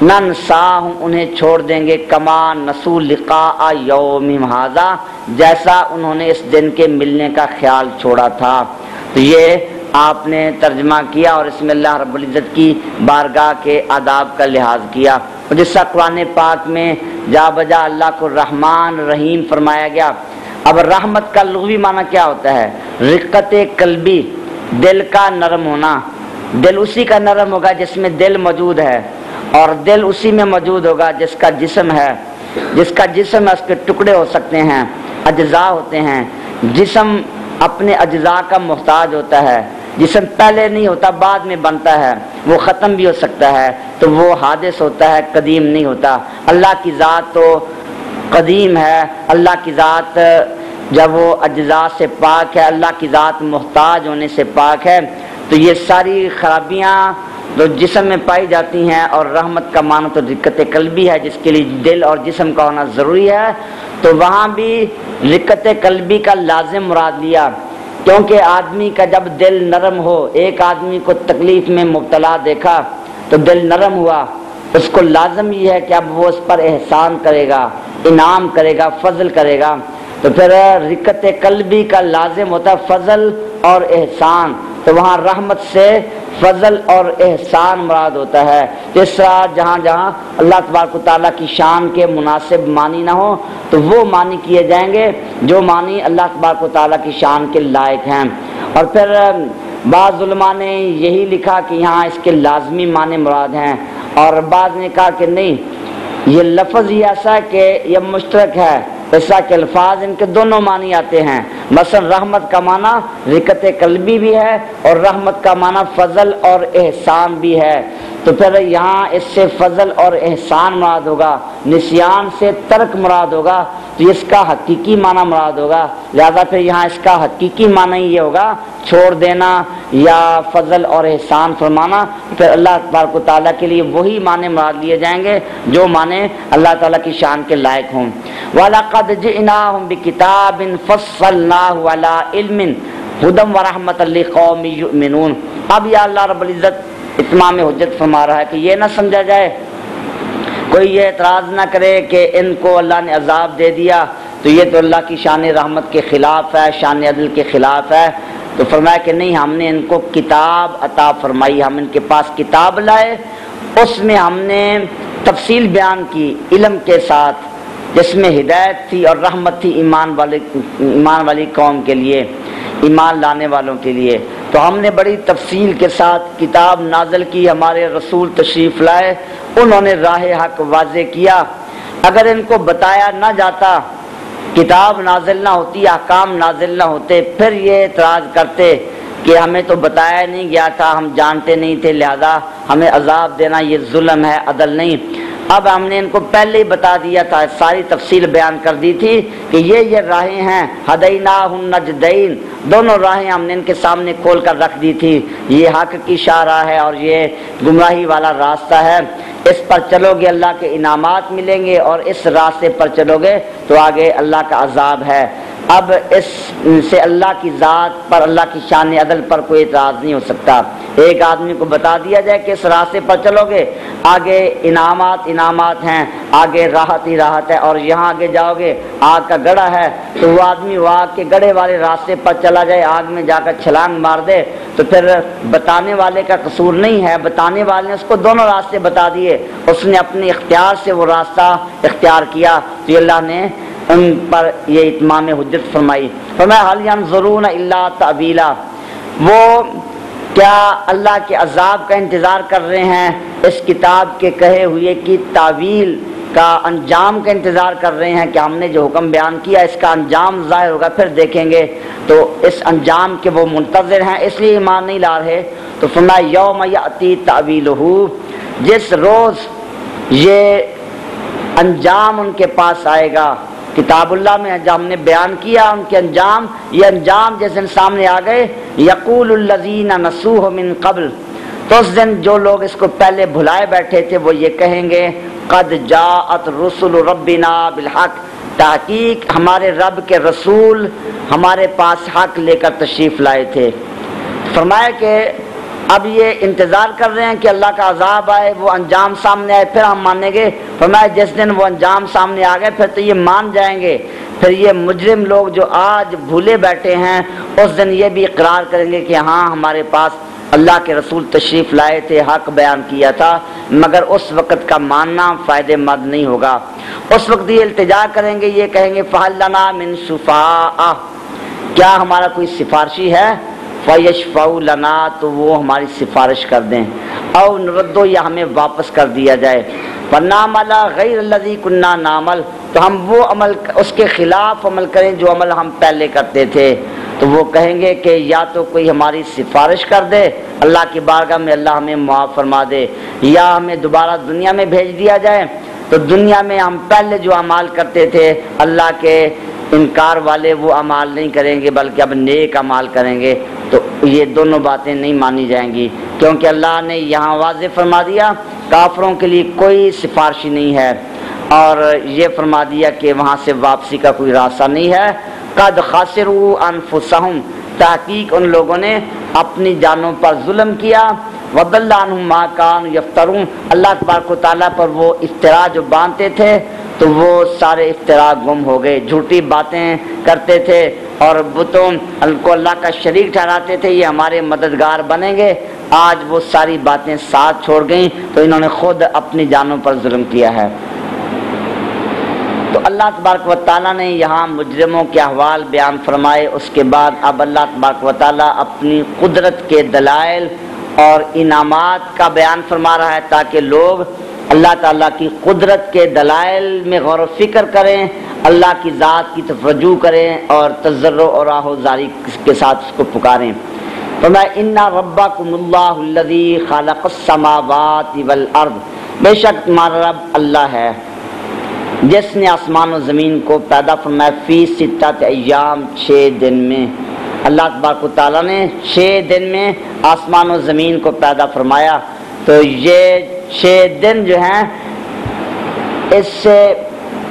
ننساہم، انہیں چھوڑ دیں گے، کما نسوا لقاء یومہم ھذا، جیسا انہوں نے اس دن کے ملنے کا خیال چھوڑا تھا۔ تو یہ آپ نے ترجمہ کیا اور اس میں اللہ رب العزت کی بارگاہ کے آداب کا لحاظ کیا۔ جس طرح قرآن پاک میں جا بجا اللہ کو رحمان رحیم فرمایا گیا۔ اب رحمت کا لغوی معنی کیا ہوتا ہے؟ رقت قلبی، دل کا نرم ہونا۔ دل اسی کا نرم ہوگا جس میں دل موجود ہے، اور دل اسی میں موجود ہوگا جس کا جسم ہے۔ جس کا جسم ہے اس کے ٹکڑے ہو سکتے ہیں، اجزاء ہوتے ہیں۔ جسم اپنے اجزاء کا محتاج ہوتا ہے، جسم پہلے نہیں ہوتا، بعد میں بنتا ہے، وہ ختم بھی ہو سکتا ہے، تو وہ حادث ہوتا ہے، قدیم نہیں ہوتا۔ اللہ کی ذات تو قدیم ہے، اللہ کی ذات جب وہ اجزاء سے پاک ہے، اللہ کی ذات محتاج ہونے سے پاک ہے۔ تو یہ ساری خرابیاں جو جسم میں پائی جاتی ہیں، اور رحمت کا معنی تو رقت قلبی ہے جس کے لیے دل اور جسم کا ہونا ضروری ہے، تو وہاں بھی رقت قلبی کا لازم مراد لیا، کیونکہ آدمی کا جب دل نرم ہو، ایک آدمی کو تکلیف میں مبتلا دیکھا تو دل نرم ہوا، اس کو لازم یہ ہے کہ اب وہ اس پر احسان کرے گا، انعام کرے گا، فضل کرے گا۔ تو پھر رقت قلبی کا لازم ہوتا ہے فضل اور احسان، تو وہاں رحمت سے فضل اور احسان مراد ہوتا ہے۔ جس طرح جہاں جہاں اللہ تبارک و تعالیٰ کی شان کے مناسب معنی نہ ہو تو وہ معنی کیے جائیں گے جو معنی اللہ تبارک و تعالیٰ کی شان کے لائق ہیں۔ اور پھر بعض علماء نے یہی لکھا کہ یہاں اس کے لازمی معنی مراد ہیں، اور بعض نے کہا کہ نہیں، یہ لفظ ہی ایسا ہے کہ یہ مشترک ہے، ایسا کہ الفاظ ان کے دونوں معنی آتے ہیں۔ مثلا رحمت کا معنی رقت قلبی بھی ہے، اور رحمت کا معنی فضل اور احسان بھی ہے۔ تو پھر یہاں اس سے فضل اور احسان مراد ہوگا، نسیان سے ترک مراد ہوگا، تو اس کا حقیقی معنی مراد ہوگا۔ لہذا پھر یہاں اس کا حقیقی معنی یہ ہوگا چھوڑ دینا یا فضل اور احسان فرمانا۔ پھر اللہ تبارک و تعالیٰ کے لیے وہی معنی مراد لیے جائیں گے جو معنی اللہ تعالیٰ کی شان کے لائق ہوں۔ وَلَقَدْ جِئْنَاهُمْ بِكِتَابٍ فَصَّلْنَاهُ عَلَىٰ عِلْمٍ هُدًى وَرَحْمَةً لِقَوْمٍ يُؤْمِنُونَ۔ اب یا اللہ رب العزت اتمام حجت فرما رہا ہے کہ یہ نہ سمجھا جائے، کوئی یہ اعتراض نہ کرے کہ ان کو اللہ نے عذاب دے دیا تو یہ تو اللہ کی شان رحمت کے خلاف ہے، شان عدل کے خلاف ہے۔ تو فرمایا کہ نہیں، ہم نے ان کو کتاب عطا فرمائی، ہم ان کے پاس کتاب لائے، اس میں ہم نے تفصیل بیان کی علم کے ساتھ، جس میں ہدایت تھی اور رحمت تھی ایمان والی قوم کے لیے، ایمان لانے والوں کے لیے۔ تو ہم نے بڑی تفصیل کے ساتھ کتاب نازل کی، ہمارے رسول تشریف لائے، انہوں نے راہ حق واضح کیا۔ اگر ان کو بتایا نہ جاتا، کتاب نازل نہ ہوتی، احکام نازل نہ ہوتے، پھر یہ اعتراض کرتے کہ ہمیں تو بتایا نہیں گیا تھا، ہم جانتے نہیں تھے، لہذا ہمیں عذاب دینا یہ ظلم ہے، عدل نہیں۔ اب ہم نے ان کو پہلے ہی بتا دیا تھا، ساری تفصیل بیان کر دی تھی کہ یہ راہیں ہیں، ہدیناہ النجدین، دونوں راہیں ہم نے ان کے سامنے کھول کر رکھ دی تھی، یہ حق کی شاہراہ ہے اور یہ گمراہی والا راستہ ہے، اس پر چلو گے اللہ کے انعامات ملیں گے، اور اس راستے پر چلو گے تو آگے اللہ کا عذاب ہے۔ اب اس سے اللہ کی ذات پر، اللہ کی شان عدل پر کوئی اعتراض نہیں ہو سکتا۔ ایک آدمی کو بتا دیا جائے کہ اس راستے پر چلو گے، آگے انعامات ہیں، آگے راحت ہی راحت ہے، اور یہاں آگے جاؤ گے آگ کا گڑھا ہے، تو وہ آدمی وہ آگ کے گڑھے والے راستے پر چلا جائے، آگ میں جا کر چھلانگ مار دے، تو پھر بتانے والے کا قصور نہیں ہے، بتانے والے نے اس کو دونوں راستے بتا دیے، اس نے اپنے اختیار سے وہ راستہ اختیار کیا، تو یہ اللہ نے ان پر یہ اتمام حجت فرمائی۔ فرمایا هل ينظرون الا تأویلا، وہ کیا اللہ کے عذاب کا انتظار کر رہے ہیں اس کتاب کے کہے ہوئے کی تعویل کا انجام کا انتظار کر رہے ہیں کہ ہم نے جو حکم بیان کیا اس کا انجام ظاہر ہوگا، پھر دیکھیں گے، تو اس انجام کے وہ منتظر ہیں، اس لیے ایمان نہیں لا رہے۔ تو فرمایا یوم یأتی تأویلہ، جس روز یہ انجام ان کے پاس آئے گا، کتاب اللہ میں جو ہم نے بیان کیا ان کے انجام، یہ انجام جس دن سامنے آ گئے، یقول الذین نسوہ من قبل، تو اس دن جو لوگ اس کو پہلے بھلائے بیٹھے تھے وہ یہ کہیں گے قد جاءت رسل ربنا بالحق، تحقیق ہمارے رب کے رسول ہمارے پاس حق لے کر تشریف لائے تھے۔ فرمایا کہ اب یہ انتظار کر رہے ہیں کہ اللہ کا عذاب آئے، وہ انجام سامنے آئے، پھر ہم مانیں گے۔ فرمایا جس دن وہ انجام سامنے آ گئے پھر تو یہ مان جائیں گے، پھر یہ مجرم لوگ جو آج بھولے بیٹھے ہیں اس دن یہ بھی اقرار کریں گے کہ ہاں ہمارے پاس اللہ کے رسول تشریف لائے تھے، حق بیان کیا تھا، مگر اس وقت کا ماننا فائدہ مند نہیں ہوگا۔ اس وقت یہ التجا کریں گے، یہ کہیں گے فَهَلْ لَنَا مِن شُفَاعَةٍ، کیا ہمارا کوئی سفارشی ہے؟ فَيَشْفَعُوا لَنَا، تو وہ ہماری سفارش کر دیں، او نردو، یا ہمیں واپس کر دیا جائے، فَنَعْمَلَ غَيْرَ الَّذِي كُنَّا نَعْمَلُ، تو ہم وہ عمل اس کے خلاف عمل کریں جو عمل ہم پہلے کرتے تھے۔ تو وہ کہیں گے کہ یا تو کوئی ہماری سفارش کر دے اللہ کی بارگاہ میں، اللہ ہمیں معاف فرما دے، یا ہمیں دوبارہ دنیا میں بھیج دیا جائے، تو دنیا میں ہم پہلے جو اعمال کرتے تھے اللہ کے انکار والے وہ اعمال نہیں کریں گے بلکہ اب نیک اعمال کریں گے۔ تو یہ دونوں باتیں نہیں مانی جائیں گی، کیونکہ اللہ نے یہاں واضح فرما دیا کافروں کے لیے کوئی سفارشی نہیں ہے، اور یہ فرما دیا کہ وہاں سے واپسی کا کوئی راستہ نہیں ہے۔ قد خسروا انفسهم، تحقیق ان لوگوں نے اپنی جانوں پر ظلم کیا، وضل عنہم ما كانوا یفترون، اللہ تبارک و تعالیٰ پر وہ افترا جو باندھتے تھے تو وہ سارے افترا گم ہو گئے، جھوٹی باتیں کرتے تھے اور بتوں کو اللہ کا شریک ٹھہراتے تھے یہ ہمارے مددگار بنیں گے، آج وہ ساری باتیں ساتھ چھوڑ گئیں تو انہوں نے خود اپنی جانوں پر ظلم کیا ہے۔ تو اللہ تبارک و تعالیٰ نے یہاں مجرموں کے احوال بیان فرمائے، اس کے بعد اب اللہ تبارک و تعالیٰ اپنی قدرت کے دلائل اور انعامات کا بیان فرما رہا ہے تاکہ لوگ اللہ تعالیٰ کی قدرت کے دلائل میں غور و فکر کریں، اللہ کی ذات کی طرف رجوع کریں اور تضرع اور آہوزاری کے ساتھ اس کو پکاریں۔ فرمایا ان ربکم اللہ الذی خلق السماوات والارض، بے شک تمہارا رب اللہ ہے جس نے آسمان و زمین کو پیدا فرمایا فی ستۃ ایام، 6 دن میں۔ اللہ تبارک و تعالیٰ نے 6 دن میں آسمان و زمین کو پیدا فرمایا، تو یہ 6 دن جو ہیں اس سے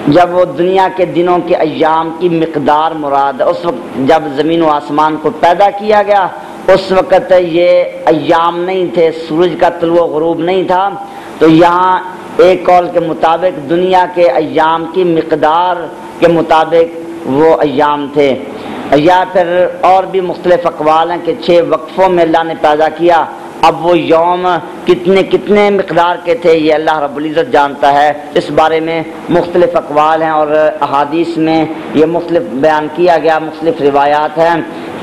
جب وہ دنیا کے دنوں کے ایام کی مقدار مراد ہے، اس وقت جب زمین و آسمان کو پیدا کیا گیا اس وقت یہ ایام نہیں تھے، سورج کا طلوع و غروب نہیں تھا، تو یہاں ایک قول کے مطابق دنیا کے ایام کی مقدار کے مطابق وہ ایام تھے، یا پھر اور بھی مختلف اقوال ہیں کہ 6 وقفوں میں اللہ نے پیدا کیا۔ اب وہ یوم کتنے مقدار کے تھے یہ اللہ رب العزت جانتا ہے، اس بارے میں مختلف اقوال ہیں اور احادیث میں یہ مختلف بیان کیا گیا، مختلف روایات ہیں۔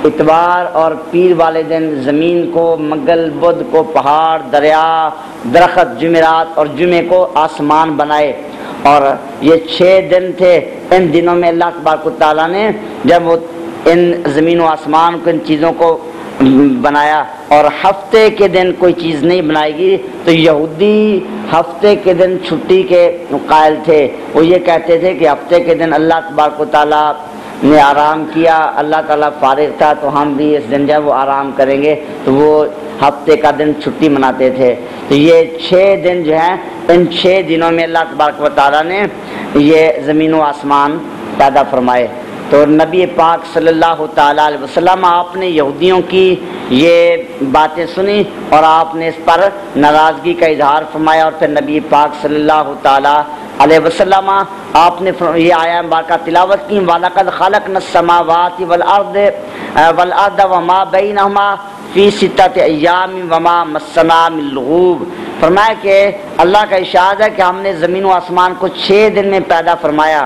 اتوار اور پیر والے دن زمین کو، منگل بدھ کو پہاڑ، دریا، درخت، جمعرات اور جمعے کو آسمان بنائے، اور یہ 6 دن تھے۔ ان دنوں میں اللہ تبارک و تعالیٰ نے جب وہ ان زمین و آسمان کو، ان چیزوں کو بنایا، اور ہفتے کے دن کوئی چیز نہیں بنائے گی، تو یہودی ہفتے کے دن چھٹی کے قائل تھے، وہ یہ کہتے تھے کہ ہفتے کے دن اللہ تبارک و تعالیٰ نے آرام کیا، اللہ تعالیٰ فارغ تھا تو ہم بھی اس دن جب وہ آرام کریں گے، تو وہ ہفتے کا دن چھٹی مناتے تھے۔ تو یہ 6 دن جو ہیں، ان 6 دنوں میں اللہ تبارک و تعالیٰ نے یہ زمین و آسمان پیدا فرمائے۔ تو نبی پاک صلی اللہ تعالیٰ علیہ وسلم آپ نے یہودیوں کی یہ باتیں سنی اور آپ نے اس پر ناراضگی کا اظہار فرمایا، اور پھر نبی پاک صلی اللہ تعالیٰ علیہ وسلم آپ نے یہ آیا مبارکہ تلاوت کی، وَلَقَدْ خَلَقْنَا السَّمَاوَاتِ وَالْأَرْضَ وَمَا بَيْنَهُمَا فِي 6 أَيَّامٍ وَمَا مَسَّنَا مِن لُغُوبٍ۔ فرمایا کہ اللہ کا ارشاد ہے کہ ہم نے زمین و آسمان کو 6 دن میں پیدا فرمایا،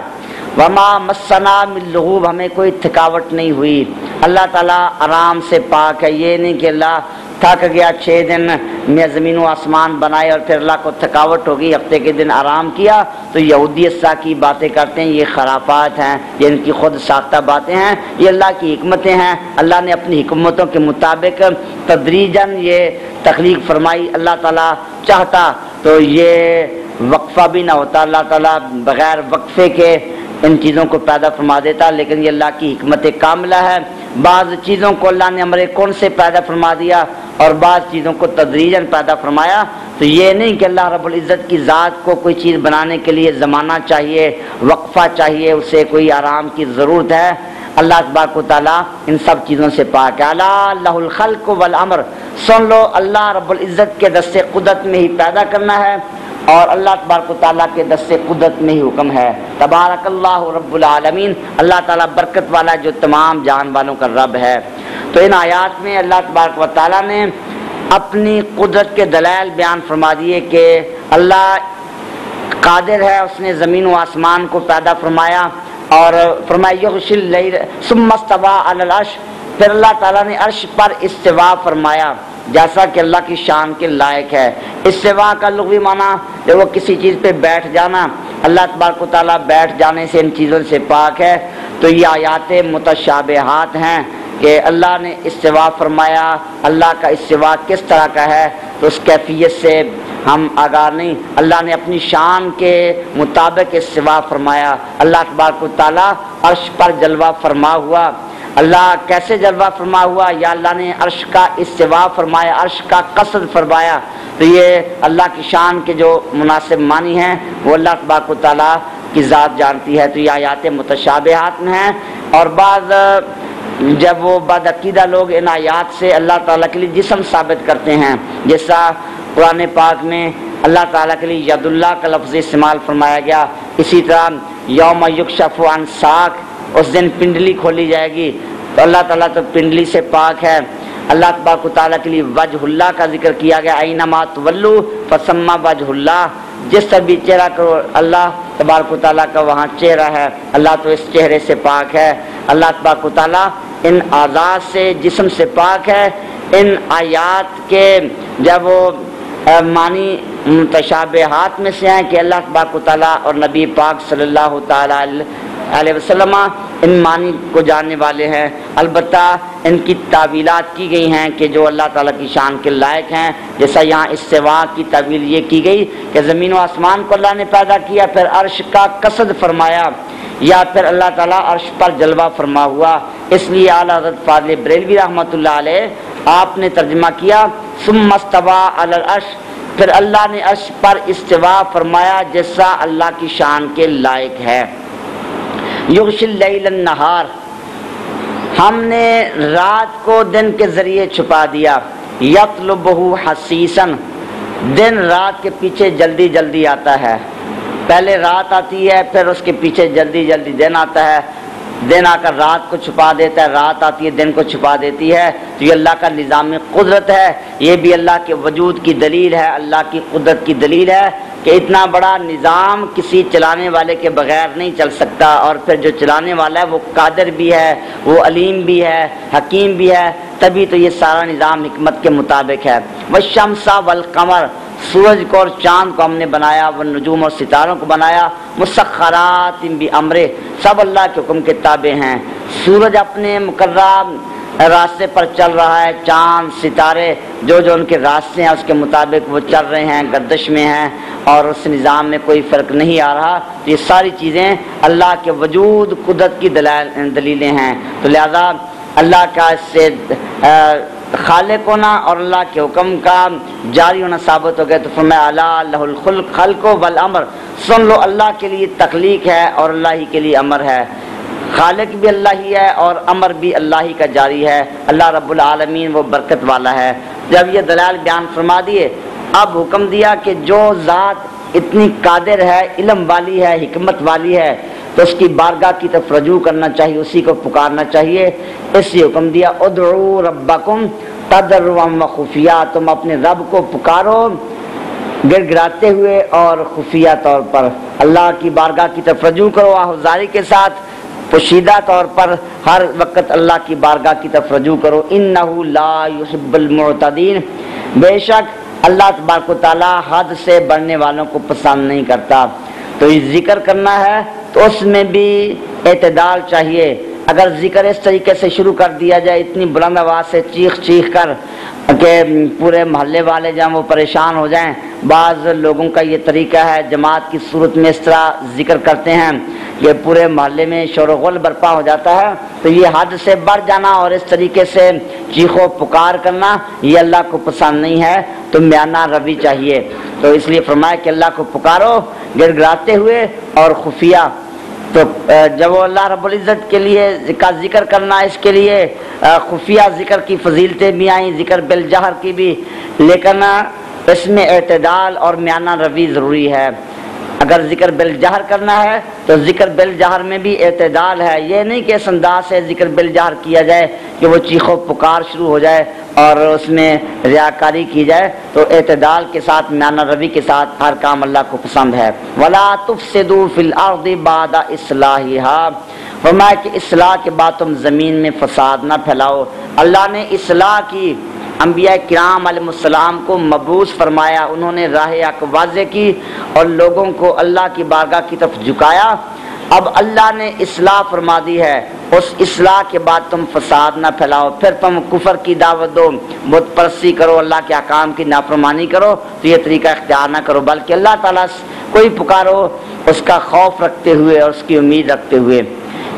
وما مسنا من لغوب، ہمیں کوئی تھکاوٹ نہیں ہوئی۔ اللہ تعالیٰ آرام سے پاک ہے، یہ نہیں کہ اللہ تھک گیا، 6 دن میں زمین و آسمان بنائے اور پھر اللہ کو تھکاوٹ ہوگی، ہفتے کے دن آرام کیا، تو یہودی اس طرح کی باتیں کرتے ہیں، یہ خرافات ہیں، یہ ان کی خود ساختہ باتیں ہیں، یہ اللہ کی حکمتیں ہیں۔ اللہ نے اپنی حکمتوں کے مطابق تدریجاً یہ تخلیق فرمائی۔ اللہ تعالیٰ چاہتا تو یہ وقفہ بھی نہ ہوتا، اللہ تعالیٰ بغیر وقفے کے ان چیزوں کو پیدا فرما دیتا، لیکن یہ اللہ کی حکمت کاملہ ہے۔ بعض چیزوں کو اللہ نے امر کن سے پیدا فرما دیا اور بعض چیزوں کو تدریجاً پیدا فرمایا، تو یہ نہیں کہ اللہ رب العزت کی ذات کو کوئی چیز بنانے کے لیے زمانہ چاہیے، وقفہ چاہیے، اسے کوئی آرام کی ضرورت ہے۔ اللہ تبارک و تعالیٰ ان سب چیزوں سے پاک ہے۔ الا لہ الخلق والامر، سن لو اللہ رب العزت کے دست قدرت میں ہی پیدا کرنا ہے اور اللہ تبارک و تعالیٰ کے دست قدرت میں ہی حکم ہے۔ تبارک اللہ رب العالمین، اللہ تعالیٰ برکت والا جو تمام جان والوں کا رب ہے۔ تو ان آیات میں اللہ تبارک و تعالیٰ نے اپنی قدرت کے دلائل بیان فرما دیے کہ اللہ قادر ہے، اس نے زمین و آسمان کو پیدا فرمایا اور فرمایا یغشی اللیل ثم استوى علی العرش، پھر اللہ تعالیٰ نے عرش پر استوا فرمایا جیسا کہ اللہ کی شان کے لائق ہے۔ استوا کا لغوی معنی کہ وہ کسی چیز پہ بیٹھ جانا، اللہ تبارک و تعالیٰ بیٹھ جانے سے ان چیزوں سے پاک ہے۔ تو یہ آیات متشابہات ہیں کہ اللہ نے استوا فرمایا، اللہ کا استوا کس طرح کا ہے تو اس کیفیت سے ہم آگاہ نہیں۔ اللہ نے اپنی شان کے مطابق استوا فرمایا۔ اللہ تبارک و تعالیٰ عرش پر جلوہ فرما ہوا، اللہ کیسے جلوہ فرما ہوا؟ یا اللہ نے عرش کا استوا فرمایا، عرش کا قصد فرمایا، تو یہ اللہ کی شان کے جو مناسب معنی ہیں وہ اللہ تبارک و تعالیٰ کی ذات جانتی ہے۔ تو یہ آیات متشابہات میں ہیں، اور بعض جب وہ بد عقیدہ لوگ ان آیات سے اللہ تعالیٰ کے لیے جسم ثابت کرتے ہیں، جیسا قرآن پاک میں اللہ تعالیٰ کے لیے ید اللہ کا لفظ استعمال فرمایا گیا، اسی طرح یوم یکشف عن ساق، اس دن پنڈلی کھولی جائے گی، تو اللہ تعالیٰ تو پنڈلی سے پاک ہے۔ اللہ تبارک و تعالیٰ کے لیے وجہ اللہ کا ذکر کیا گیا، اینما تولو فثم وجہ اللہ، جس طرح بھی چہرہ کرو اللہ تبارک و تعالیٰ کا وہاں چہرہ ہے، اللہ تو اس چہرے سے پاک ہے۔ اللہ تبارک و تعالیٰ ان اعضاء سے، جسم سے پاک ہے۔ ان آیات کے جب وہ معنی متشابہات میں سے ہیں کہ اللہ تبارک و تعالیٰ اور نبی پاک صلی اللہ تعالیٰ علیہ وسلم ان معنی کو جاننے والے ہیں، البتہ ان کی تعویلات کی گئی ہیں کہ جو اللہ تعالیٰ کی شان کے لائق ہیں، جیسا یہاں استوا کی تعویل یہ کی گئی کہ زمین و آسمان کو اللہ نے پیدا کیا، پھر عرش کا قصد فرمایا، یا پھر اللہ تعالیٰ عرش پر جلوہ فرما ہوا۔ اس لیے اعلیٰ حضرت فاضل بریلوی رحمۃ اللہ علیہ آپ نے ترجمہ کیا ثم استوى علی العرش، پھر اللہ نے عرش پر استوا فرمایا جیسا اللہ کی شان کے لائق ہے۔ یغشی اللیل النہار، ہم نے رات کو دن کے ذریعے چھپا دیا، یطلبہ حثیثاً، دن رات کے پیچھے جلدی جلدی آتا ہے، پہلے رات آتی ہے پھر اس کے پیچھے جلدی جلدی دن آتا ہے، دن آ کر رات کو چھپا دیتا ہے، رات آتی ہے دن کو چھپا دیتی ہے۔ تو یہ اللہ کا نظام قدرت ہے، یہ بھی اللہ کے وجود کی دلیل ہے، اللہ کی قدرت کی دلیل ہے کہ اتنا بڑا نظام کسی چلانے والے کے بغیر نہیں چل سکتا، اور پھر جو چلانے والا ہے وہ قادر بھی ہے، وہ علیم بھی ہے، حکیم بھی ہے، تبھی تو یہ سارا نظام حکمت کے مطابق ہے۔ والشمس والقمر، سورج کو اور چاند کو ہم نے بنایا، وہ نجوم اور ستاروں کو بنایا، مسخرات بامرہ، سب اللہ کے حکم کے تابع ہیں۔ سورج اپنے مقررہ راستے پر چل رہا ہے، چاند ستارے جو جو ان کے راستے ہیں اس کے مطابق وہ چل رہے ہیں، گردش میں ہیں، اور اس نظام میں کوئی فرق نہیں آ رہا۔ تو یہ ساری چیزیں اللہ کے وجود قدرت کی دلیلیں ہیں۔ تو لہذا اللہ کا اس سے خالق ہونا اور اللہ کے حکم کا جاری ہونا ثابت ہو گیا۔ تو فرمایا الا لہ الخلق والامر، سن لو اللہ کے لیے تخلیق ہے اور اللہ ہی کے لیے امر ہے، خالق بھی اللہ ہی ہے اور امر بھی اللہ ہی کا جاری ہے۔ اللہ رب العالمین وہ برکت والا ہے۔ جب یہ دلائل بیان فرما دیے، اب حکم دیا کہ جو ذات اتنی قادر ہے، علم والی ہے، حکمت والی ہے، تو اس کی بارگاہ کی طرف رجوع کرنا چاہیے، اسی کو پکارنا چاہیے۔ اس لیے حکم دیا ادعوا ربکم تضرعا وخفیہ، تم اپنے رب کو پکارو گر گراتے ہوئے اور خفیہ طور پر، اللہ کی بارگاہ کی طرف رجوع کرو آہوزاری کے ساتھ، پوشیدہ طور پر ہر وقت اللہ کی بارگاہ کی طرف رجوع کرو. انہ لا یحب المعتدین، بے شک اللہ تبارک و تعالی حد سے بڑھنے والوں کو پسند نہیں کرتا. تو یہ ذکر کرنا ہے تو اس میں بھی اعتدال چاہیے. اگر ذکر اس طریقے سے شروع کر دیا جائے اتنی بلند آواز سے چیخ چیخ کر کہ پورے محلے والے جب وہ پریشان ہو جائیں، بعض لوگوں کا یہ طریقہ ہے جماعت کی صورت میں اس طرح ذکر کرتے ہیں کہ پورے محلے میں شور و غل برپا ہو جاتا ہے، تو یہ حد سے بڑھ جانا اور اس طریقے سے چیخ و پکار کرنا یہ اللہ کو پسند نہیں ہے. تو میانہ روی چاہیے. تو اس لیے فرمایا کہ اللہ کو پکارو گڑ گڑاتے ہوئے اور خفیہ. تو جب وہ اللہ رب العزت کے لیے کا ذکر کرنا، اس کے لیے خفیہ ذکر کی فضیلتیں بھی آئیں، ذکر بالجہر کی بھی، لیکن اس میں اعتدال اور میانہ روی ضروری ہے. اگر ذکر بالجہر کرنا ہے تو ذکر بالجہر میں بھی اعتدال ہے. یہ نہیں کہ اس انداز سے ذکر بالجہر کیا جائے کہ وہ چیخ و پکار شروع ہو جائے اور اس میں ریاکاری کی جائے. تو اعتدال کے ساتھ میانہ روی کے ساتھ ہر کام اللہ کو پسند ہے. وَلَا تُفْسِدُوا فِي الْأَرْضِ بَعْدَ إِصْلَاحِهَا، فرمایا کہ اصلاح کے بعد تم زمین میں فساد نہ پھیلاؤ. اللہ نے اصلاح کی، انبیاء کرام علیہ السلام کو مبعوث فرمایا، انہوں نے راہ حق واضح کی اور لوگوں کو اللہ کی بارگاہ کی طرف جھکایا. اب اللہ نے اصلاح فرما دی ہے، اس اصلاح کے بعد تم فساد نہ پھیلاؤ. پھر تم کفر کی دعوت دو، بت پرستی کرو، اللہ کے احکام کی نافرمانی کرو، تو یہ طریقہ اختیار نہ کرو، بلکہ اللہ تعالیٰ کوئی پکارو اس کا خوف رکھتے ہوئے اور اس کی امید رکھتے ہوئے.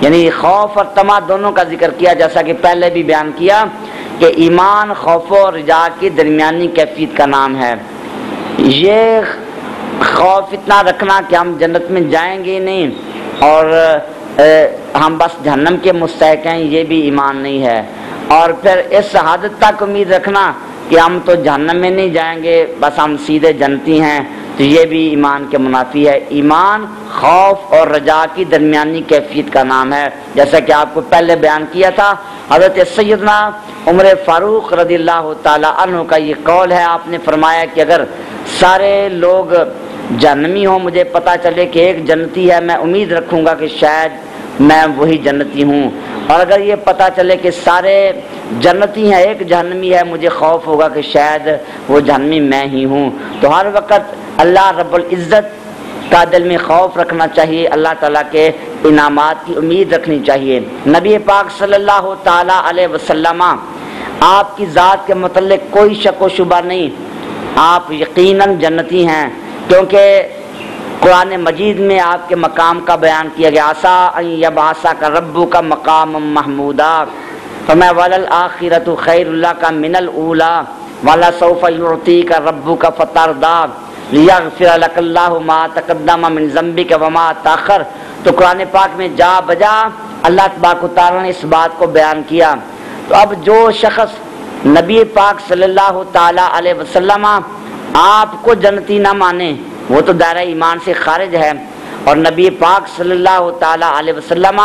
یعنی خوف اور طمع دونوں کا ذکر کیا، جیسا کہ پہلے بھی بیان کیا کہ ایمان خوف و رجا کی درمیانی کیفیت کا نام ہے. یہ خوف اتنا رکھنا کہ ہم جنت میں جائیں گے نہیں اور ہم بس جہنم کے مستحق ہیں، یہ بھی ایمان نہیں ہے. اور پھر اس حد تک امید رکھنا کہ ہم تو جہنم میں نہیں جائیں گے، بس ہم سیدھے جنتی ہیں، تو یہ بھی ایمان کے منافی ہے. ایمان خوف اور رجا کی درمیانی کیفیت کا نام ہے. جیسا کہ آپ کو پہلے بیان کیا تھا، حضرت سیدنا عمر فاروق رضی اللہ تعالی عنہ کا یہ قول ہے. آپ نے فرمایا کہ اگر سارے لوگ جہنمی ہوں، مجھے پتا چلے کہ ایک جنتی ہے، میں امید رکھوں گا کہ شاید میں وہی جنتی ہوں. اور اگر یہ پتا چلے کہ سارے جنتی ہیں، ایک جہنمی ہے، مجھے خوف ہوگا کہ شاید وہ جہنمی میں ہی ہوں. تو ہر وقت اللہ رب العزت کا دل میں خوف رکھنا چاہیے، اللہ تعالیٰ کے انعامات کی امید رکھنی چاہیے. نبی پاک صلی اللہ تعالی علیہ وسلم، آپ کی ذات کے متعلق کوئی شک و شبہ نہیں، آپ یقیناً جنتی ہیں، کیونکہ قرآن مجید میں آپ کے مقام کا بیان کیا گیا. عسیٰ ان یبعثک ربک مقام محمودا، فرمایا وللآخرۃ خیر لک من الاولی ولسوف یعطیک ربک فترضی لیغفر لک اللہ ما تقدم من ذنبک وما تاخر. تو قرآن پاک میں جا بجا اللہ تبارک و تعالیٰ نے اس بات کو بیان کیا. تو اب جو شخص نبی پاک صلی اللہ تعالی علیہ وسلم آپ کو جنتی نہ مانے، وہ تو دائرہ ایمان سے خارج ہے. اور نبی پاک صلی اللہ تعالی علیہ وسلم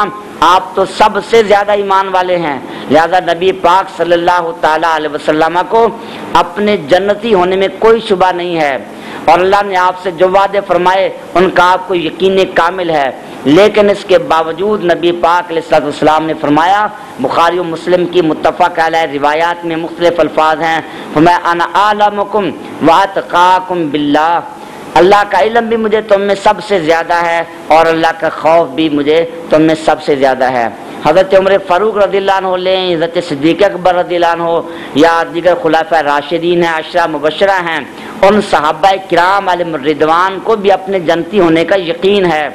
آپ تو سب سے زیادہ ایمان والے ہیں، لہذا نبی پاک صلی اللہ تعالی علیہ وسلم کو اپنے جنتی ہونے میں کوئی شبہ نہیں ہے. اور اللہ نے آپ سے جو وعدے فرمائے ان کا آپ کو یقین کامل ہے. لیکن اس کے باوجود نبی پاک علیہ السلام نے فرمایا، بخاری و مسلم کی متفق علیہ روایات میں مختلف الفاظ ہیں، فرمایا انا اعلمکم واتقاکم باللہ، اللہ کا علم بھی مجھے تم میں سب سے زیادہ ہے اور اللہ کا خوف بھی مجھے تم میں سب سے زیادہ ہے. حضرت عمر فاروق رضی اللہ عنہ لیں، حضرت صدیق اکبر رضی اللہ عنہ یا دیگر خلفاء راشدین ہیں، عشرہ مبشرہ ہیں، ان صحابہ کرام علیہ الرضوان کو بھی اپنے جنتی ہونے کا یقین ہے،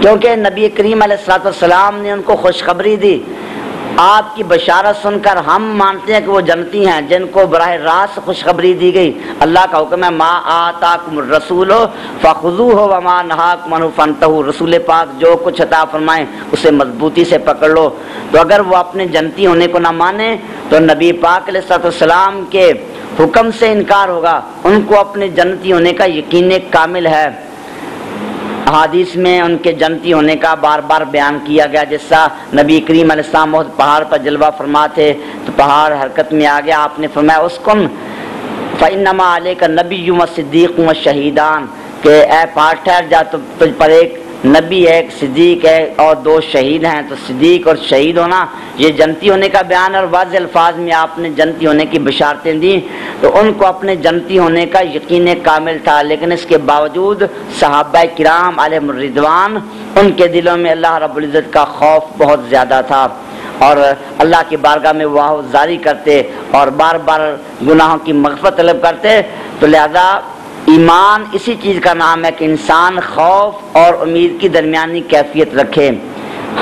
کیونکہ نبی کریم علیہ السلام نے ان کو خوشخبری دی. آپ کی بشارت سن کر ہم مانتے ہیں کہ وہ جنتی ہیں جن کو براہ راست خوشخبری دی گئی. اللہ کا حکم ہے ما آتاکم الرسول فخذوہ وما نہاکم عنہ فانتہوا، رسول پاک جو کچھ عطا فرمائیں اسے مضبوطی سے پکڑ لو. تو اگر وہ اپنے جنتی ہونے کو نہ مانے تو نبی پاک علیہ السلام کے حکم سے انکار ہوگا. ان کو اپنے جنتی ہونے کا یقین کامل ہے. حدیث میں ان کے جنتی ہونے کا بار بار بیان کیا گیا. جیسا نبی کریم علیہ السلام بہت پہاڑ پر جلوہ فرما تھے تو پہاڑ حرکت میں آ گیا. آپ نے فرمایا اسکن فإنما علیک نبی و صدیق و شہیدان، کہ اے پہاڑ ٹھہر جا، تو تجھ پر ایک نبی ہے، ایک صدیق ہے اور 2 شہید ہیں، تو صدیق اور شہید ہونا یہ جنتی ہونے کا بیان اور واضح الفاظ میں آپ نے جنتی ہونے کی بشارتیں دی، تو ان کو اپنے جنتی ہونے کا یقین کامل تھا، لیکن اس کے باوجود صحابہ کرام علیہم الرضوان ان کے دلوں میں اللہ رب العزت کا خوف بہت زیادہ تھا، اور اللہ کی بارگاہ میں واہ زاری کرتے اور بار بار گناہوں کی مغفرت طلب کرتے۔ تو لہذا ایمان اسی چیز کا نام ہے کہ انسان خوف اور امید کی درمیانی کیفیت رکھے۔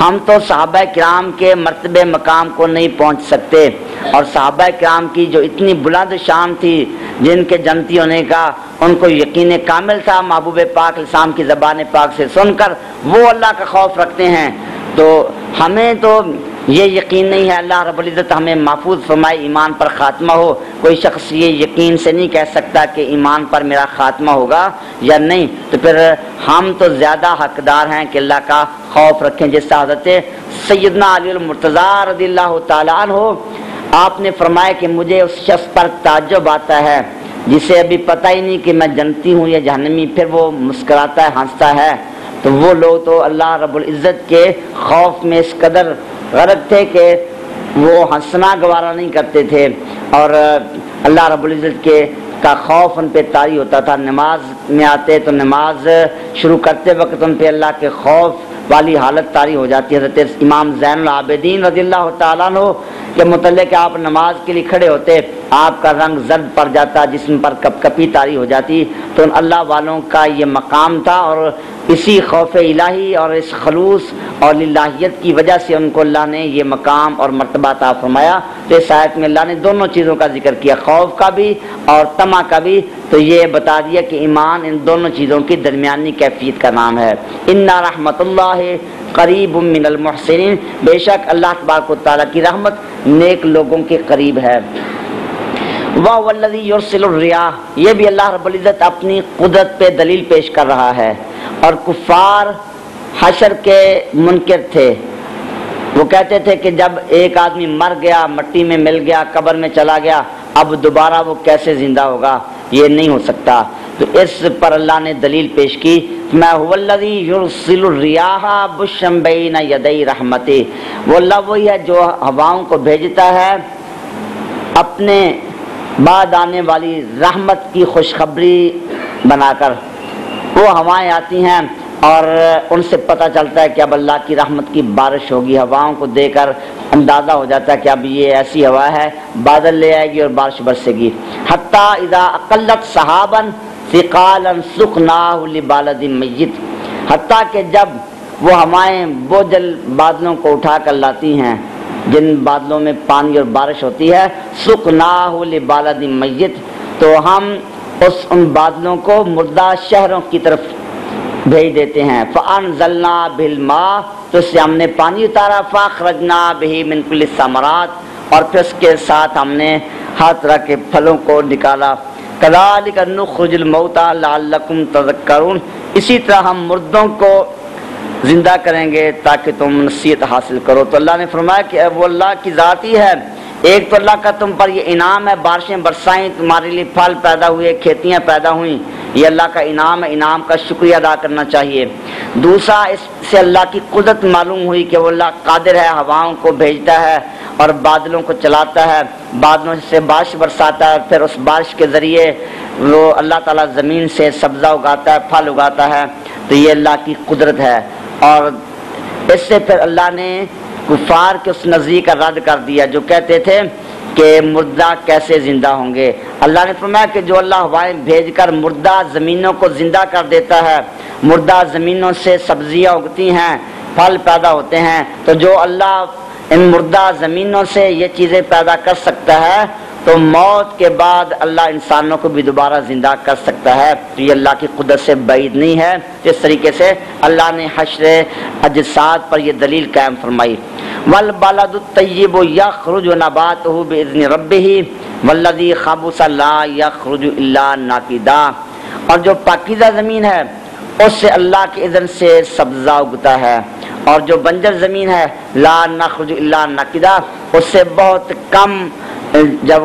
ہم تو صحابہ کرام کے مرتبے مقام کو نہیں پہنچ سکتے، اور صحابہ کرام کی جو اتنی بلند شان تھی، جن کے جنتی ہونے کا ان کو یقین کامل تھا، محبوب پاک السلام کی زبان پاک سے سن کر وہ اللہ کا خوف رکھتے ہیں، تو ہمیں تو یہ یقین نہیں ہے۔ اللہ رب العزت ہمیں محفوظ فرمائے ایمان پر خاتمہ ہو۔ کوئی شخص یہ یقین سے نہیں کہہ سکتا کہ ایمان پر میرا خاتمہ ہوگا یا نہیں، تو پھر ہم تو زیادہ حقدار ہیں کہ اللہ کا خوف رکھیں، جس سے حضرت سیدنا علی المرتضیٰ رضی اللہ تعالیٰ عنہ آپ نے فرمایا کہ مجھے اس شخص پر تعجب آتا ہے جسے ابھی پتہ ہی نہیں کہ میں جنتی ہوں یا جہنمی، پھر وہ مسکراتا ہے، ہنستا ہے۔ تو وہ لوگ تو اللہ رب العزت کے خوف میں اس قدر غرق تھے کہ وہ ہنسنا گوارا نہیں کرتے تھے، اور اللہ رب العزت کے کا خوف ان پہ طاری ہوتا تھا۔ نماز میں آتے تو نماز شروع کرتے وقت ان پہ اللہ کے خوف والی حالت طاری ہو جاتی ہے۔ حضرت امام زین العابدین رضی اللہ تعالیٰ عنہ کے متعلق آپ نماز کے لیے کھڑے ہوتے، آپ کا رنگ زرد پڑ جاتا، جسم پر کپ کپی طاری ہو جاتی، تو ان اللہ والوں کا یہ مقام تھا، اور اسی خوف الہی اور اس خلوص اور للہیت کی وجہ سے ان کو اللہ نے یہ مقام اور مرتبہ عطا فرمایا۔ تو اس آیت میں اللہ نے دونوں چیزوں کا ذکر کیا، خوف کا بھی اور طمع کا بھی، تو یہ بتا دیا کہ ایمان ان دونوں چیزوں کی درمیانی کیفیت کا نام ہے۔ اِنَّ رحمت اللہ قریب من المحسنین، بے شک اللہ تبارک و تعالیٰ کی رحمت نیک لوگوں کے قریب ہے۔ وَهُوَ الَّذِي يُرْسِلُ الرِّيَاحَ، یہ بھی اللہ رب العزت اپنی قدرت پہ دلیل پیش کر رہا ہے، اور کفار حشر کے منکر تھے، وہ کہتے تھے کہ جب ایک آدمی مر گیا، مٹی میں مل گیا، قبر میں چلا گیا، اب دوبارہ وہ کیسے زندہ ہوگا، یہ نہیں ہو سکتا۔ تو اس پر اللہ نے دلیل پیش کی، مَا هُوَ الَّذِي يُرْسِلُ الرِّيَاحَ بُشْرًا بَيْنَ يَدَيْ رَحْمَتِهِ، وہ اللہ وہی ہے جو ہواؤں کو بھیجتا ہے اپنے بعد آنے والی رحمت کی خوشخبری بنا کر۔ وہ ہوائیں آتی ہیں اور ان سے پتہ چلتا ہے کہ اب اللہ کی رحمت کی بارش ہوگی، ہواؤں کو دے کر اندازہ ہو جاتا ہے کہ اب یہ ایسی ہوا ہے، بادل لے آئے گی اور بارش برسے گی۔ حتیٰ اذا اقلت سحابا ثقالا سقناہ لبلد میت، حتیٰ کہ جب وہ ہوائیں بوجھل بادلوں کو اٹھا کر لاتی ہیں، جن بادلوں میں پانی اور بارش ہوتی ہے، سقناہ لبلد میت، تو ہم ان بادلوں کو مردہ شہروں کی طرف بھیج دیتے ہیں۔ فَأَنزَلْنَا بِالْمَاءِ، تو اس سے ہم نے پانی اتارا، فَأَخْرَجْنَا بِهِ مِنْ كُلِّ الثَّمَرَاتِ، اور پھر اس کے ساتھ ہم نے ہر طرح کے پھلوں کو نکالا۔ كَذَلِكَ نُخْرِجُ الْمَوْتَىٰ لَعَلَّكُمْ تَذَكَّرُونَ، اسی طرح ہم مردوں کو زندہ کریں گے تاکہ تم نصیحت حاصل کرو۔ تو اللہ نے فرمایا کہ وہ اللہ کی ذات ہی ہے، ایک تو اللہ کا تم پر یہ انعام ہے، بارشیں برسائیں، تمہارے لیے پھل پیدا ہوئے، کھیتیاں پیدا ہوئیں، یہ اللہ کا انعام ہے، انعام کا شکریہ ادا کرنا چاہیے۔ دوسرا، اس سے اللہ کی قدرت معلوم ہوئی کہ وہ اللہ قادر ہے، ہواؤں کو بھیجتا ہے اور بادلوں کو چلاتا ہے، بادلوں سے بارش برساتا ہے، پھر اس بارش کے ذریعے وہ اللہ تعالیٰ زمین سے سبزہ اگاتا ہے، پھل اگاتا ہے، تو یہ اللہ کی قدرت ہے۔ اور اس سے پھر اللہ نے کفار کے اس نظریے کا رد کر دیا جو کہتے تھے کہ مردہ کیسے زندہ ہوں گے۔ اللہ نے فرمایا کہ جو اللہ ہوائیں بھیج کر مردہ زمینوں کو زندہ کر دیتا ہے، مردہ زمینوں سے سبزیاں اگتی ہیں، پھل پیدا ہوتے ہیں، تو جو اللہ ان مردہ زمینوں سے یہ چیزیں پیدا کر سکتا ہے، تو موت کے بعد اللہ انسانوں کو بھی دوبارہ زندہ کر سکتا ہے، تو یہ اللہ کی قدرت سے بعید نہیں ہے۔ اس طریقے سے اللہ نے حشر اجساد پر یہ دلیل قائم فرمائی۔ والبلد الطیب یخرج نباتہ باذن ربہ والذی خبث لا یخرج الا ناکدا، اور جو پاکیزہ زمین ہے اس سے اللہ کے اذن سے سبزہ اگتا ہے، اور جو بنجر زمین ہے لا نخرج الا ناکدا، اس سے بہت کم جب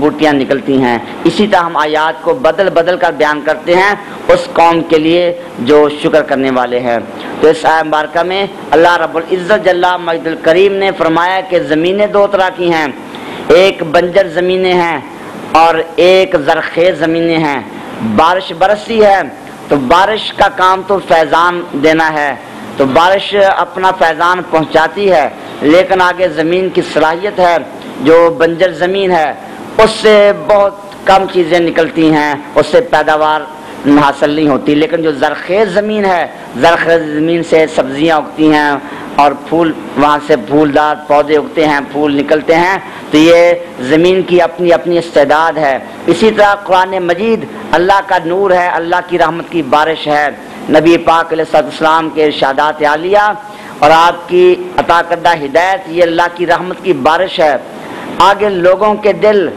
بوٹیاں نکلتی ہیں۔ اسی طرح ہم آیات کو بدل بدل کر بیان کرتے ہیں، اس قوم کے لیے جو شکر کرنے والے ہیں۔ تو اس آیت مبارکہ میں اللہ رب العزت جل مجد الکریم نے فرمایا کہ زمینیں دو طرح کی ہیں، ایک بنجر زمینیں ہیں اور ایک زرخیز زمینیں ہیں۔ بارش برسی ہے تو بارش کا کام تو فیضان دینا ہے، تو بارش اپنا فیضان پہنچاتی ہے، لیکن آگے زمین کی صلاحیت ہے جو بنجر زمین ہے اس سے بہت کم چیزیں نکلتی ہیں، اس سے پیداوار حاصل نہیں ہوتی۔ لیکن جو زرخیز زمین ہے، زرخیز زمین سے سبزیاں اگتی ہیں اور پھول، وہاں سے پھولدار پودے اگتے ہیں، پھول نکلتے ہیں، تو یہ زمین کی اپنی اپنی استعداد ہے۔ اسی طرح قرآن مجید اللہ کا نور ہے، اللہ کی رحمت کی بارش ہے، نبی پاک علیہ السلام کے ارشادات عالیہ اور آپ کی عطا کردہ ہدایت یہ اللہ کی رحمت کی بارش ہے۔ آگے لوگوں کے دل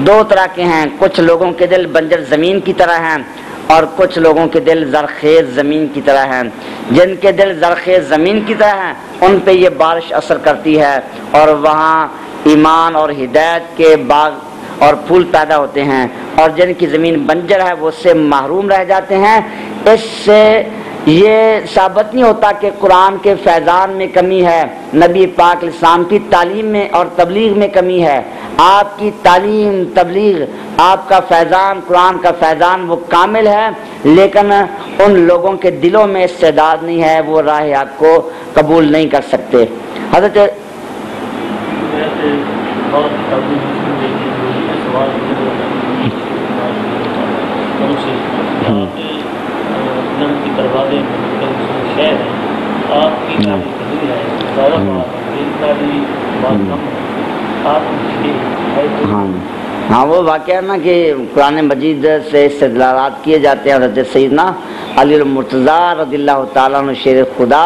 دو طرح کے ہیں، کچھ لوگوں کے دل بنجر زمین کی طرح ہیں اور کچھ لوگوں کے دل زرخیز زمین کی طرح ہیں۔ جن کے دل زرخیز زمین کی طرح ہیں ان پہ یہ بارش اثر کرتی ہے اور وہاں ایمان اور ہدایت کے باغ اور پھول پیدا ہوتے ہیں، اور جن کی زمین بنجر ہے وہ اس سے محروم رہ جاتے ہیں۔ اس سے یہ ثابت نہیں ہوتا کہ قرآن کے فیضان میں کمی ہے، نبی پاک علیہ السلام کی تعلیم میں اور تبلیغ میں کمی ہے۔ آپ کی تعلیم، تبلیغ، آپ کا فیضان، قرآن کا فیضان وہ کامل ہے، لیکن ان لوگوں کے دلوں میں استعداد نہیں ہے، وہ راہ حق کو قبول نہیں کر سکتے۔ حضرت ہاں وہ واقعہ ہے نا کہ قرآن مجید سے استدلالات کیے جاتے ہیں۔ حضرت سیدنا علی المرتضیٰ رضی اللہ تعالیٰ عنہ شیر خدا،